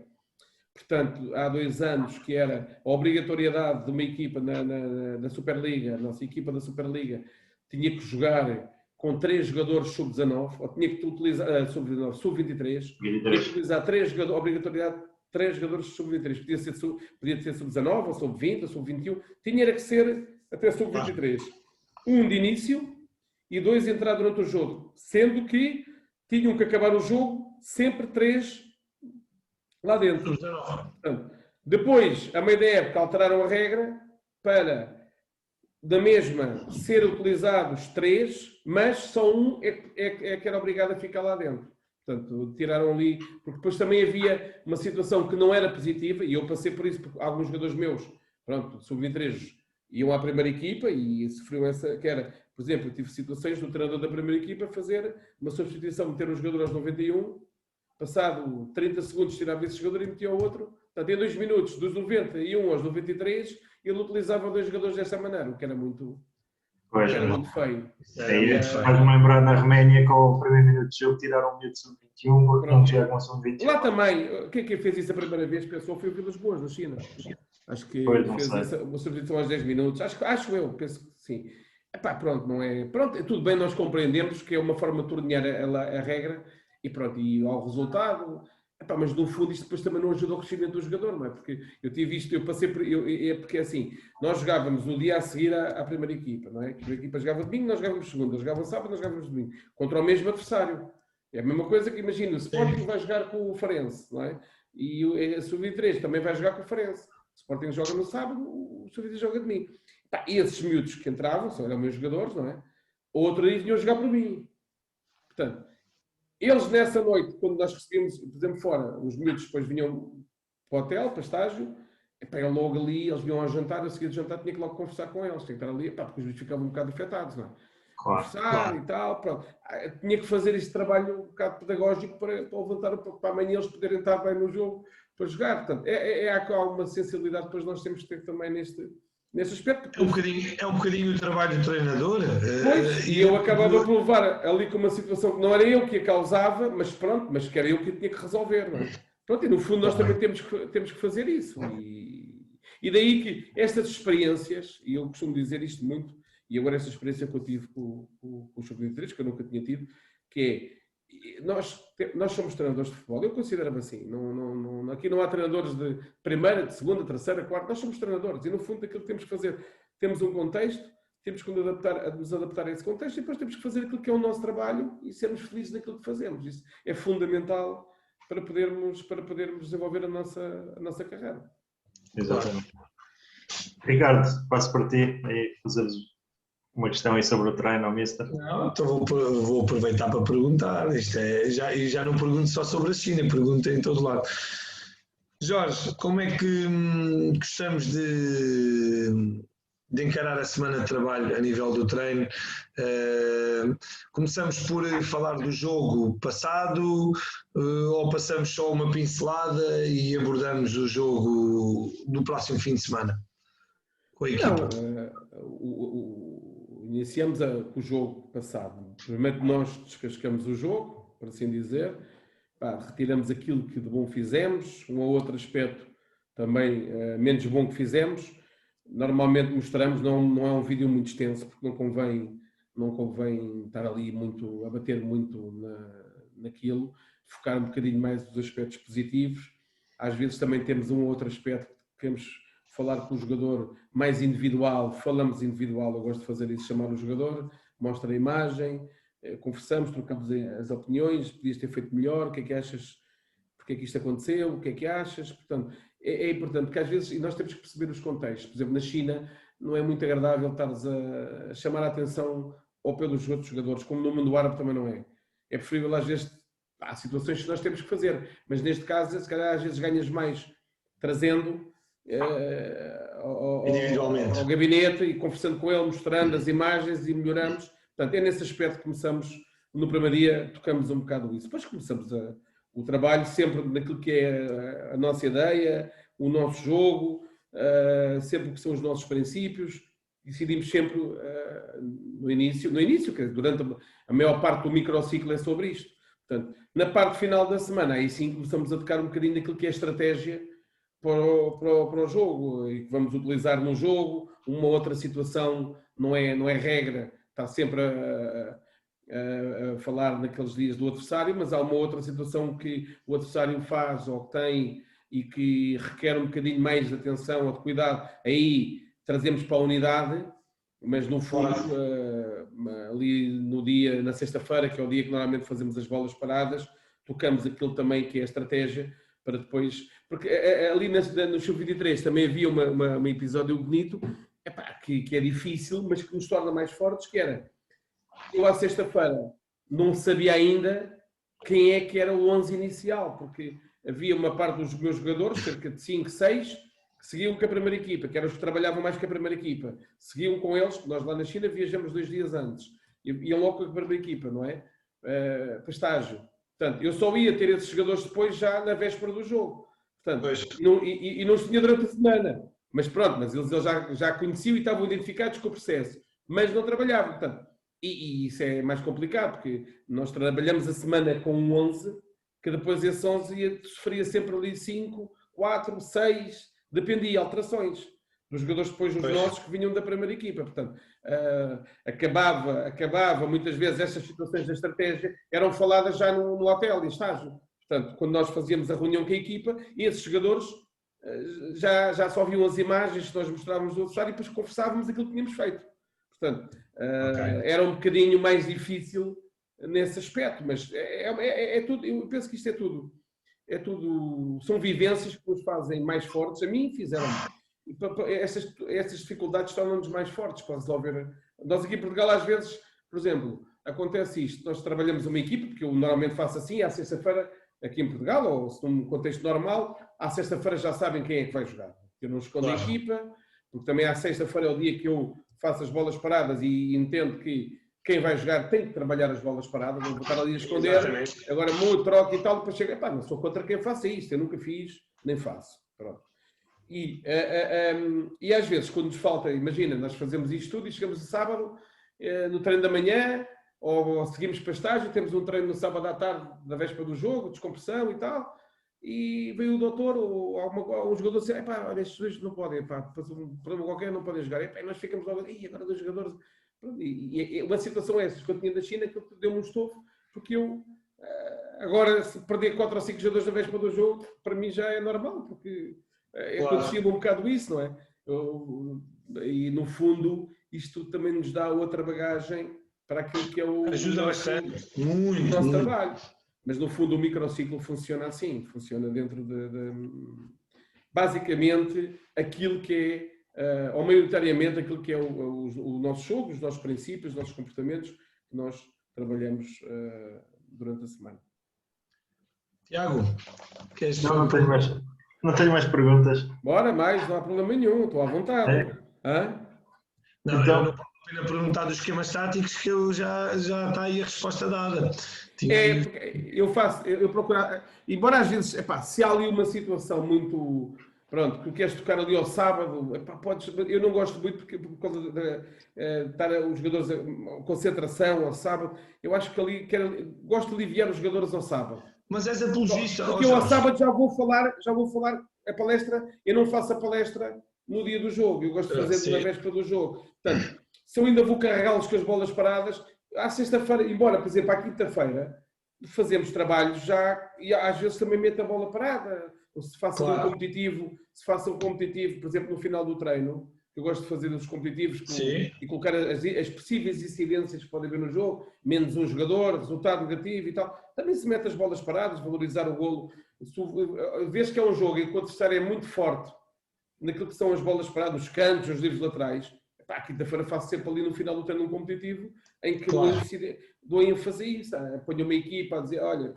portanto, há 2 anos, que era a obrigatoriedade de uma equipa na Superliga, a nossa equipa da Superliga tinha que jogar com 3 jogadores sub-19, ou tinha que utilizar sub-23, tinha que utilizar 3 jogadores, obrigatoriedade 3 jogadores sub-23, podia ser sub-19, ou sub-20, ou sub-21, tinha que ser até sub-23. 1 de início e 2 entrar durante o jogo, sendo que tinham que acabar o jogo sempre 3 lá dentro. Portanto, depois, a meio da época, alteraram a regra para, da mesma, ser utilizados 3, mas só 1 é que era obrigado a ficar lá dentro. Portanto, tiraram ali, porque depois também havia uma situação que não era positiva, e eu passei por isso, porque alguns jogadores meus, pronto, sub-23, iam à primeira equipa e sofriam essa, que era, por exemplo, eu tive situações do treinador da primeira equipa fazer uma substituição, meter um jogador aos 91 passado 30 segundos tirava esse jogador e metia o outro. Portanto, em 2 minutos, dos 91 aos 93, ele utilizava 2 jogadores dessa maneira, o que era muito, Pois, era muito feio. faz-me lembrar na Roménia com o primeiro minuto de jogo tiraram um miúdo sub-21 porque não chega com sub-21. Lá também, quem fez isso a primeira vez pensou foi o Vilas Boas, na China. Acho que fez essa, uma substituição aos 10 minutos. Acho eu, penso que sim. Epá, pronto, não é. Pronto, tudo bem, nós compreendemos que é uma forma de tornear a regra e pronto, e ao resultado. Epá, mas no fundo isto depois também não ajuda ao crescimento do jogador, não é? Porque eu tive isto, eu passei por. É porque assim, nós jogávamos no dia a seguir à primeira equipa, não é? A primeira equipa jogava domingo, nós jogávamos segunda, eles jogavam sábado, nós jogávamos domingo, contra o mesmo adversário. É a mesma coisa que imagina, o Sporting vai jogar com o Farense, não é? E a Sub-23 também vai jogar com o Farense. O Sporting joga no sábado, o Sub-23 joga domingo. Pá, e esses miúdos que entravam, eram meus jogadores, não é? Outro dia vinham jogar por mim. Portanto, eles nessa noite, quando nós recebíamos, por exemplo, fora, os miúdos depois vinham para o hotel, para estágio, eu logo ali, eles vinham ao jantar, a seguir do jantar tinha que logo conversar com eles, tinha que estar ali, pá, porque os miúdos ficavam um bocado afetados, não é? Conversar e tal, pronto. Tinha que fazer este trabalho um bocado pedagógico para levantar um pouco para amanhã eles poderem estar bem no jogo para jogar. Portanto, há uma sensibilidade que depois nós temos que ter também nesse aspecto. É um bocadinho o trabalho do treinador. Pois, e eu acabava por levar ali com uma situação que não era eu que a causava, mas pronto, mas que era eu que tinha que resolver, não é? Pronto, e no fundo nós também temos que fazer isso. E daí que estas experiências, e eu costumo dizer isto muito, e agora essa experiência que eu tive com o Sub-23, que eu nunca tinha tido, que é, nós somos treinadores de futebol, eu considero-me assim, aqui não há treinadores de primeira, de segunda, terceira, quarta, nós somos treinadores, e no fundo aquilo que temos que fazer, temos um contexto, temos que nos adaptar a esse contexto, e depois temos que fazer aquilo que é o nosso trabalho e sermos felizes naquilo que fazemos. Isso é fundamental para podermos desenvolver a nossa carreira. Exatamente. Ricardo, passo para ti aí fazeres uma questão aí sobre o treino ao Mister. Não, então vou aproveitar para perguntar. Já não pergunto só sobre a China, pergunto em todo lado. Jorge, como é que gostamos de encarar a semana de trabalho a nível do treino? Começamos por falar do jogo passado ou passamos só uma pincelada e abordamos o jogo do próximo fim de semana com a equipa? Iniciamos com o jogo passado. Primeiro nós descascamos o jogo, por assim dizer, retiramos aquilo que de bom fizemos, um ou outro aspecto também menos bom que fizemos. Normalmente mostramos, não é um vídeo muito extenso, porque não convém estar ali muito, a bater muito naquilo, focar um bocadinho mais nos aspectos positivos. Às vezes também temos um ou outro aspecto que queremos falar com o jogador mais individual, falamos individual, eu gosto de fazer isso, chamar o jogador, mostra a imagem, conversamos, trocamos as opiniões, podias ter feito melhor, o que é que achas, porque é que isto aconteceu, o que é que achas, portanto, é importante, porque às vezes, e nós temos que perceber os contextos, por exemplo, na China não é muito agradável estares a chamar a atenção ou pelos outros jogadores, como no mundo árabe também não é. É preferível às vezes, há situações que nós temos que fazer, mas neste caso, se calhar às vezes ganhas mais trazendo ao gabinete e conversando com ele, mostrando as imagens e melhoramos. Portanto, é nesse aspecto que começamos, no primeiro dia, tocamos um bocado isso. Depois começamos o trabalho sempre naquilo que é a nossa ideia, o nosso jogo, sempre o que são os nossos princípios. Decidimos sempre no início, que durante a maior parte do microciclo é sobre isto. Portanto, na parte final da semana, aí sim começamos a tocar um bocadinho naquilo que é a estratégia para o jogo e que vamos utilizar no jogo. Uma outra situação não é regra, está sempre a falar naqueles dias do adversário, mas há uma outra situação que o adversário faz ou que tem e que requer um bocadinho mais de atenção ou de cuidado, aí trazemos para a unidade, mas no fundo, ali no dia, na sexta-feira, que é o dia que normalmente fazemos as bolas paradas, tocamos aquilo também que é a estratégia para depois, porque ali no Sub-23 também havia um episódio bonito, que é difícil, mas que nos torna mais fortes, que era, eu à sexta-feira não sabia ainda quem é que era o 11 inicial, porque havia uma parte dos meus jogadores, cerca de 5, 6, que seguiam com a primeira equipa, que eram os que trabalhavam mais que a primeira equipa. Seguiam com eles, nós lá na China viajamos 2 dias antes, iam logo com a primeira equipa, não é? Para estágio. Portanto, eu só ia ter esses jogadores depois já na véspera do jogo. Portanto, não os tinha durante a semana. Mas pronto, mas eles já conheciam e estavam identificados com o processo. Mas não trabalhavam. Portanto, e isso é mais complicado, porque nós trabalhamos a semana com um 11, que depois esse 11 sofria sempre ali 5, 4, 6, dependia, alterações. Dos jogadores depois os nossos que vinham da primeira equipa. Portanto, acabava muitas vezes estas situações da estratégia eram faladas já no hotel, em estágio. Portanto, quando nós fazíamos a reunião com a equipa, esses jogadores já só viam as imagens que nós mostrávamos do adversário e depois conversávamos aquilo que tínhamos feito. Portanto, era um bocadinho mais difícil nesse aspecto, mas é tudo, eu penso que isto é tudo, são vivências que nos fazem mais fortes. A mim fizeram. Essas dificuldades tornam-nos mais fortes para resolver. Nós aqui em Portugal, às vezes, por exemplo, acontece isto, nós trabalhamos uma equipa, porque eu normalmente faço assim, à sexta-feira, aqui em Portugal, ou se num contexto normal, à sexta-feira já sabem quem é que vai jogar. Eu não escondo a equipa, porque também à sexta-feira é o dia que eu faço as bolas paradas e entendo que quem vai jogar tem que trabalhar as bolas paradas, não vou estar ali a esconder. Exatamente. Agora mudo, troco e tal, depois chega, não sou contra quem faça isto, eu nunca fiz, nem faço. Pronto. E às vezes, quando nos falta, imagina, nós fazemos isto tudo e chegamos a sábado, no treino da manhã, ou seguimos para estágio, temos um treino no sábado à tarde, da véspera do jogo, descompressão e tal, e veio o doutor ou um jogador dizer, olha, estes dois não podem, fazer um problema qualquer, não podem jogar. E nós ficamos logo, agora dois jogadores... E uma situação é essa, quando tinha da China, que deu-me um estofo, porque eu, agora, se perder 4 ou 5 jogadores na véspera do jogo, para mim já é normal, porque acontecia um bocado isso, não é? E, no fundo, isto também nos dá outra bagagem para aquilo que é ajuda bastante, o nosso trabalho. Mas, no fundo, o microciclo funciona assim, funciona dentro basicamente, aquilo que é, ou maioritariamente, aquilo que é o nosso jogo, os nossos princípios, os nossos comportamentos, que nós trabalhamos durante a semana. Tiago, queres... Não tenho mais perguntas. Bora, não há problema nenhum, estou à vontade. Não, então, não vale a pena perguntar dos esquemas táticos, que eu já está aí a resposta dada. Eu procuro, embora às vezes, se há ali uma situação muito, pronto, que queres tocar ali ao sábado, eu não gosto muito por causa de estar os jogadores, concentração ao sábado, eu acho que ali gosto de aliviar os jogadores ao sábado. Mas és apologista. Porque eu ao sábado já vou falar a palestra, eu não faço a palestra no dia do jogo, eu gosto de fazer na véspera do jogo. Portanto, se eu ainda vou carregá-los com as bolas paradas, à sexta-feira, embora, por exemplo, à quinta-feira, fazemos trabalhos já, e às vezes também meto a bola parada, ou se faça um competitivo, por exemplo, no final do treino, eu gosto de fazer os competitivos e colocar as possíveis incidências que podem haver no jogo, menos um jogador, resultado negativo e tal. Também se mete as bolas paradas, valorizar o golo. Vês que é um jogo em que o adversário é muito forte naquilo que são as bolas paradas, nos cantos, nos livros laterais. À quinta-feira faço sempre ali no final do treino um competitivo em que dou ênfase a isso. Ponho uma equipa a dizer, olha,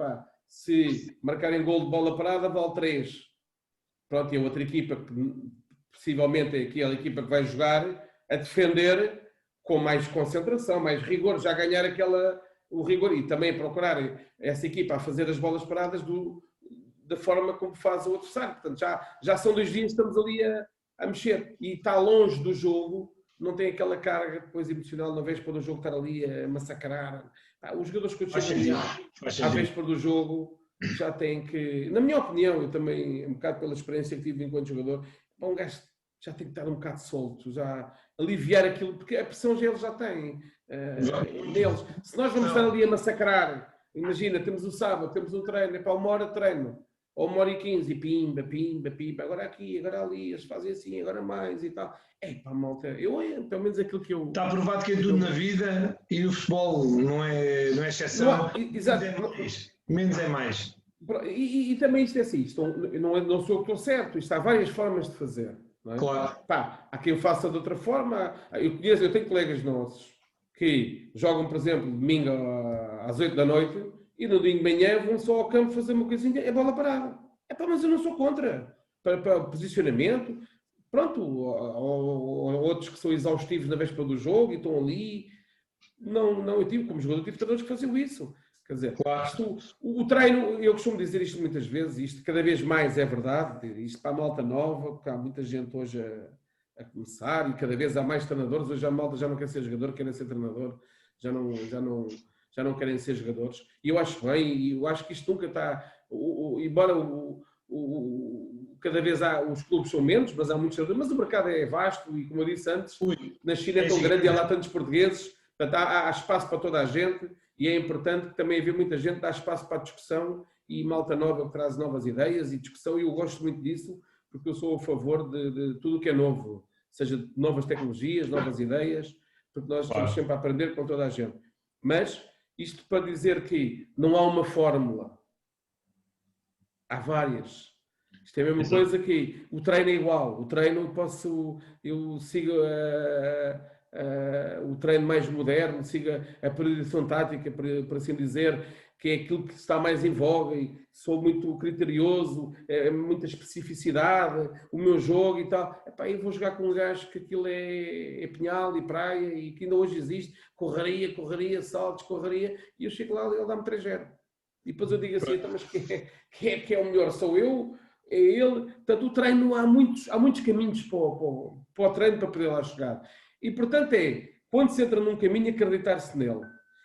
se marcarem golo de bola parada, vale 3. Pronto, e a outra equipa, que possivelmente é aquela equipa que vai jogar, a defender com mais concentração, mais rigor, já ganhar o rigor e também procurar essa equipa a fazer as bolas paradas da forma como faz o adversário. Portanto, já são 2 dias que estamos ali a mexer. E está longe do jogo, não tem aquela carga depois emocional na véspera do jogo, estar ali a massacrar. Os jogadores que eu chego à véspera do jogo já têm que, na minha opinião, eu também, um bocado pela experiência que tive enquanto jogador, um gajo já tem que estar um bocado solto, já aliviar aquilo, porque a pressão já eles já têm neles. Se nós vamos estar ali a massacrar, imagina, temos o sábado, temos um treino, 1 hora de treino, ou 1h15, e pimba, agora aqui, agora ali, eles fazem assim, agora mais e tal. Malta, pelo menos aquilo que eu... Está provado que é tudo na vida e no futebol não é exceção. Exato. Menos é mais. E também isto é assim, não sou eu que estou certo, isto há várias formas de fazer. Não é? Claro. Há quem o faça de outra forma. Eu tenho colegas nossos que jogam, por exemplo, domingo às 8 da noite e no domingo de manhã vão só ao campo fazer uma coisinha, é bola parada. Mas eu não sou contra. Para posicionamento, pronto, ou outros que são exaustivos na véspera do jogo e estão ali. Não, eu tive, como jogador, tive treinadores que faziam isso. Quer dizer, Claro. o treino, eu costumo dizer isto muitas vezes, isto cada vez mais é verdade, isto para a malta nova, porque há muita gente hoje a começar e cada vez há mais treinadores, hoje a malta já não quer ser jogador, querem ser treinador, já não querem ser jogadores. E eu acho bem, e eu acho que isto nunca está, embora cada vez os clubes são menos, mas há muitos jogadores, mas o mercado é vasto e como eu disse antes, na China é tão grande e há lá tantos portugueses, portanto há espaço para toda a gente. E é importante que também haver muita gente, dá espaço para a discussão e malta nova que traz novas ideias e discussão, e eu gosto muito disso, porque eu sou a favor de tudo o que é novo, seja novas tecnologias, novas ideias, porque nós estamos sempre a aprender com toda a gente. Mas isto para dizer que não há uma fórmula, há várias. Isto é a mesma coisa que o treino é igual, o treino eu sigo o treino mais moderno, siga a periodização tática, por assim dizer, que é aquilo que está mais em voga e sou muito criterioso, muita especificidade, o meu jogo e tal. Epá, eu vou jogar com um gajo que aquilo é pinhal e praia e que ainda hoje existe, correria, saltos, correria, e eu chego lá e ele dá-me 3-0. E depois eu digo assim, então, mas quem é que é o melhor? Sou eu? É ele? Portanto, o treino, há muitos caminhos para o treino para poder lá chegar. E, portanto, quando se entra num caminho, acreditar-se nele.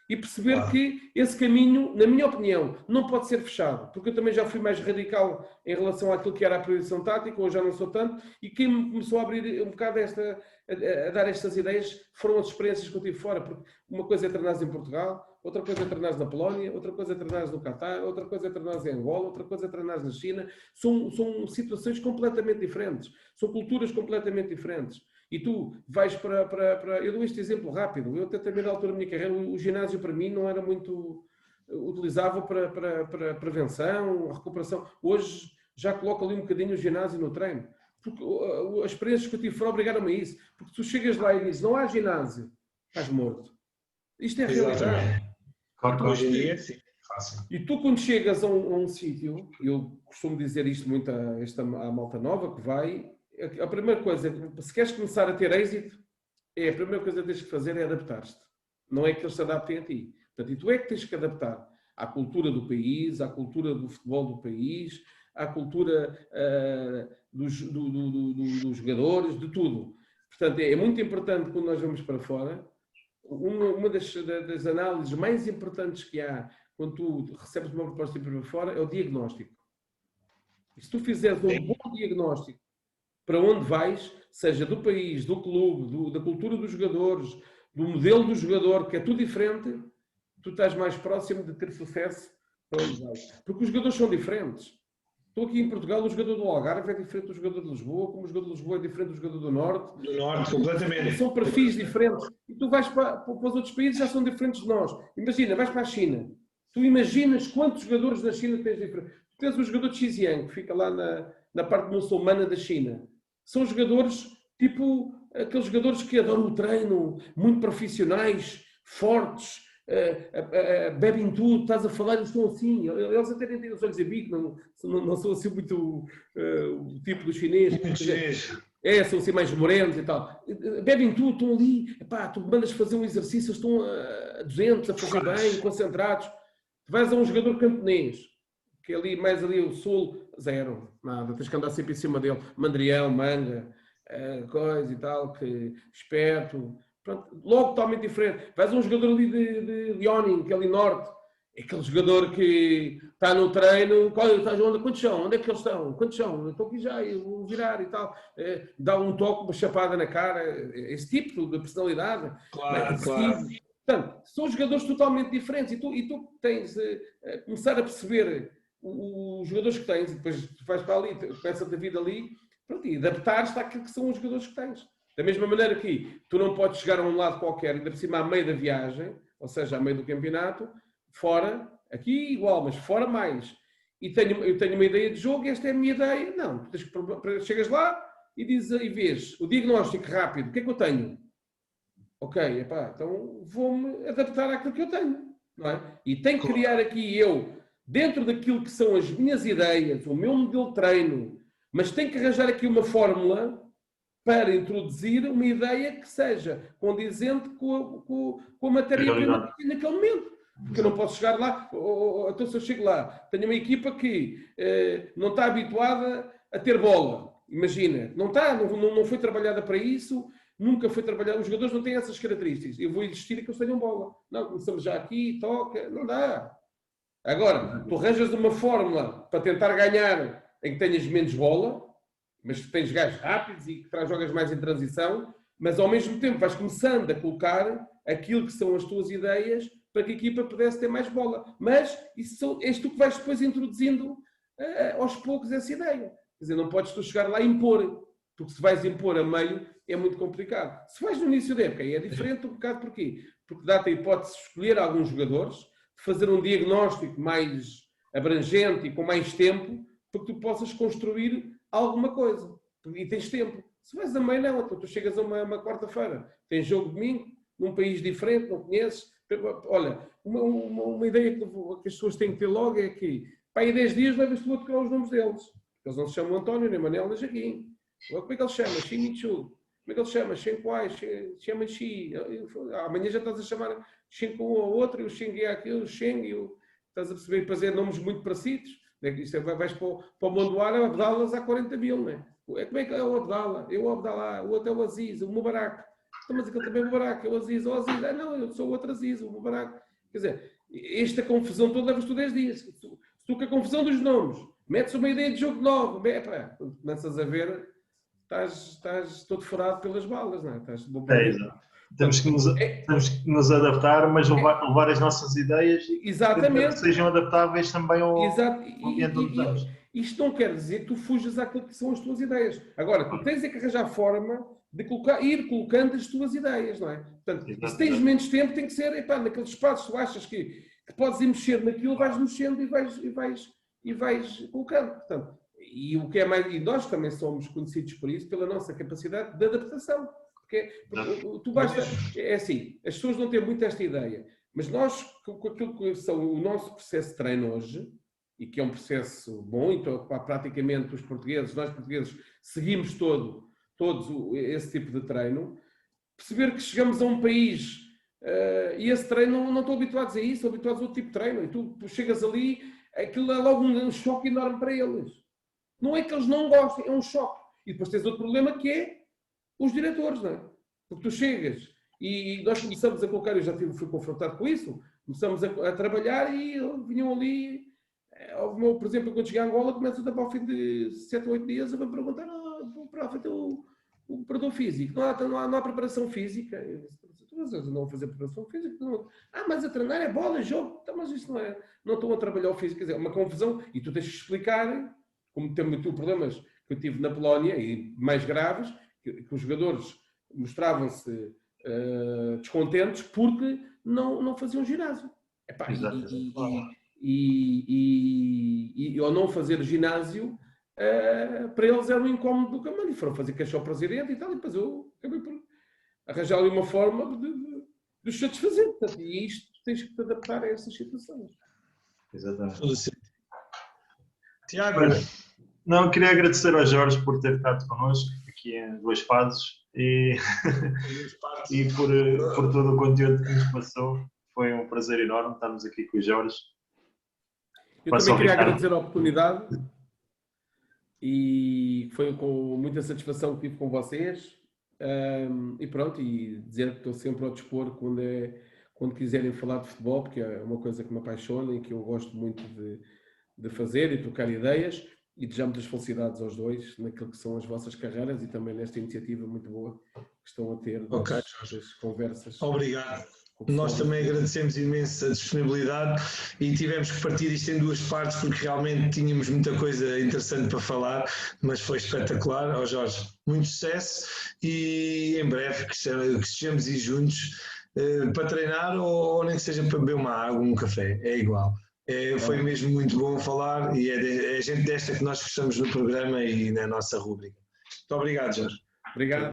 E perceber que esse caminho, na minha opinião, não pode ser fechado. Porque eu também já fui mais radical em relação àquilo que era a priorização tática, hoje já não sou tanto. E quem me começou a abrir um bocado a dar estas ideias foram as experiências que eu tive fora. Porque uma coisa é treinar em Portugal, outra coisa é treinar na Polónia, outra coisa é treinar no Catar, outra coisa é treinar em Angola, outra coisa é treinar na China. São situações completamente diferentes. São culturas completamente diferentes. E tu vais para... Eu dou este exemplo rápido. Eu até também na altura da minha carreira, o ginásio para mim não era muito utilizável para prevenção, recuperação. Hoje já coloco ali um bocadinho o ginásio no treino. Porque as experiências que eu tive fora obrigaram-me a isso. Porque tu chegas lá e dizes, não há ginásio, estás morto. Isto é a realidade. Claro, hoje em dia, sim. Fácil. E tu quando chegas a um sítio, eu costumo dizer isto muito à malta nova que vai... A primeira coisa, se queres começar a ter êxito, a primeira coisa que tens que fazer é adaptar-te. Não é que eles se adaptem a ti. Portanto, e tu é que tens que adaptar à cultura do país, à cultura do futebol do país, à cultura dos jogadores, de tudo. Portanto, é muito importante quando nós vamos para fora, uma das análises mais importantes que há quando tu recebes uma proposta de ir para fora é o diagnóstico. E se tu fizeres um bom diagnóstico para onde vais, seja do país, do clube, da cultura dos jogadores, do modelo do jogador, que é tudo diferente, tu estás mais próximo de ter sucesso para onde vais. Porque os jogadores são diferentes. Estou aqui em Portugal, o jogador do Algarve é diferente do jogador de Lisboa, como o jogador de Lisboa é diferente do jogador do Norte. Do Norte, completamente. São perfis diferentes. E tu vais para os outros países, já são diferentes de nós. Imagina, vais para a China. Tu imaginas quantos jogadores da China tens diferentes. Tu tens o jogador de Xinjiang, que fica lá na parte muçulmana da China. São jogadores, tipo, aqueles jogadores que adoram o treino, muito profissionais, fortes, bebem tudo, estás a falar, eles estão assim. Eles até nem têm os olhos em bico, não são assim muito o tipo do chinês. São assim mais morenos e tal. Bebem tudo, estão ali, epá, tu mandas fazer um exercício, estão a 200, a fazer bem, concentrados. Tu vais a um jogador camponês, que é ali, mais ali o sul, zero, nada, tens que andar sempre em cima dele, mandrião, manga, coisa e tal, que esperto, pronto, logo totalmente diferente. Vais a um jogador ali de Liaoning, que é ali norte, é aquele jogador que está no treino, quantos são? Onde é que eles estão? Quantos são? Estou aqui já, eu vou virar e tal. Dá um toque, uma chapada na cara, esse tipo de personalidade. Claro. Portanto, são jogadores totalmente diferentes e tu tens começar a perceber os jogadores que tens, e depois tu vais para ali, começa a vida ali, pronto, e adaptar-te àquilo que são os jogadores que tens. Da mesma maneira que tu não podes chegar a um lado qualquer, ainda por cima à meio da viagem, ou seja, à meio do campeonato, fora, aqui igual, mas fora mais. E eu tenho uma ideia de jogo e esta é a minha ideia. Não, chegas lá e vês o diagnóstico rápido. O que é que eu tenho? Ok, epá, então vou-me adaptar àquilo que eu tenho. Não é? E tenho que criar aqui dentro daquilo que são as minhas ideias, o meu modelo de treino, mas tenho que arranjar aqui uma fórmula para introduzir uma ideia que seja condizente com a matéria-prima naquele momento. Porque eu não posso chegar lá, então se eu chego lá, tenho uma equipa que não está habituada a ter bola, imagina, não foi trabalhada para isso, nunca foi trabalhada, os jogadores não têm essas características, eu vou insistir que eles tenham bola. Não, começamos já aqui, toca, não dá. Agora, tu arranjas uma fórmula para tentar ganhar em que tenhas menos bola, mas que tens gajos rápidos e que jogas mais em transição, mas ao mesmo tempo vais começando a colocar aquilo que são as tuas ideias para que a equipa pudesse ter mais bola. Mas isso és tu que vais depois introduzindo aos poucos essa ideia. Quer dizer, não podes tu chegar lá e impor, porque se vais impor a meio é muito complicado. Se vais no início da época, é diferente um bocado porquê? Porque dá-te a hipótese de escolher alguns jogadores, de fazer um diagnóstico mais abrangente e com mais tempo, para que tu possas construir alguma coisa. E tens tempo. Se vais a meio, não. Então tu chegas a uma quarta-feira, tens jogo domingo, num país diferente, não conheces. Olha, uma ideia que as pessoas têm que ter logo é que, pá, em 10 dias levas tu a tocar os nomes deles. Eles não se chamam António, nem Manel, nem Jaquim. Como é que ele chama? Shimichu. Como é que ele chama? Shenkwai, chama Xi. Amanhã já estás a chamar Shenku um ao outro, e o Sheng é aquilo, o Sheng, estás a perceber, fazer nomes muito parecidos. Isto vais para o mundo árabe, Abdalas há 40 mil, não é? Como é que é o Abdala? Eu o Abdalá, o outro é o Aziz, o Mubarak. Mas aquele também é o Mubarak, é o Aziz, não, eu sou o outro Aziz, o Mubarak. Quer dizer, esta confusão toda levas tu 10 dias. Se tu com a confusão dos nomes metes uma ideia de jogo novo, quando começas a ver, estás todo furado pelas balas, não é? Exato. Temos que nos adaptar, mas levar as nossas ideias e que sejam adaptáveis também ao ambiente onde estamos. Isto não quer dizer que tu fujas àquilo que são as tuas ideias. Agora, tu tens é que arranjar forma de ir colocando as tuas ideias, não é? Portanto, se tens menos tempo, tem que ser, naqueles espaços, tu achas que podes ir mexer naquilo, vais mexendo e vais colocando. Portanto, e o que é mais, e nós também somos conhecidos por isso, pela nossa capacidade de adaptação. Porque tu basta, é assim, as pessoas não têm muito esta ideia, mas nós, com aquilo que são o nosso processo de treino hoje, e que é um processo bom, então praticamente nós portugueses, seguimos todos esse tipo de treino, perceber que chegamos a um país e esse treino não estão habituados a isso, estão habituados a outro tipo de treino, e tu chegas ali, aquilo é logo um choque enorme para eles. Não é que eles não gostem, é um choque. E depois tens outro problema que é os diretores, não é? Porque tu chegas e nós começamos a colocar, eu já fui confrontado com isso, começamos a trabalhar e vinham ali, por exemplo, quando cheguei a Angola, começo a ao fim de 7 ou 8 dias, eu vou perguntar, o preparador físico, não há preparação física. Eu disse, não vou fazer preparação física. Não. Mas a treinar é bola, é jogo. Então, mas isso não estão a trabalhar o físico. Quer dizer, é uma confusão e tu tens que explicar, como temos problemas que eu tive na Polónia e mais graves, que os jogadores mostravam-se descontentes porque não faziam ginásio. E ao não fazer ginásio, para eles era um incómodo do caminho. Foram fazer queixa ao presidente e tal, e depois eu acabei por arranjar ali uma forma de os satisfazer. Portanto, e isto tens que te adaptar a essas situações. Exatamente. Tiago, não, queria agradecer ao Jorge por ter estado connosco aqui em 2 fases e por todo o conteúdo que nos passou. Foi um prazer enorme estarmos aqui com o Jorge. Eu também queria agradecer a oportunidade e foi com muita satisfação que tive com vocês. E pronto, e dizer que estou sempre ao dispor quando quiserem falar de futebol, porque é uma coisa que me apaixona e que eu gosto muito de fazer e trocar ideias. E desejar muitas felicidades aos dois naquilo que são as vossas carreiras e também nesta iniciativa muito boa que estão a ter das conversas. Obrigado. Nós também agradecemos imenso a disponibilidade e tivemos que partir isto em 2 partes porque realmente tínhamos muita coisa interessante para falar, mas foi espetacular. Ó Jorge, muito sucesso e em breve que estejamos aí juntos para treinar ou nem que seja para beber uma água, um café, é igual. Foi mesmo muito bom falar e é gente desta que nós gostamos no programa e na nossa rúbrica. Muito obrigado, Jorge. Obrigado.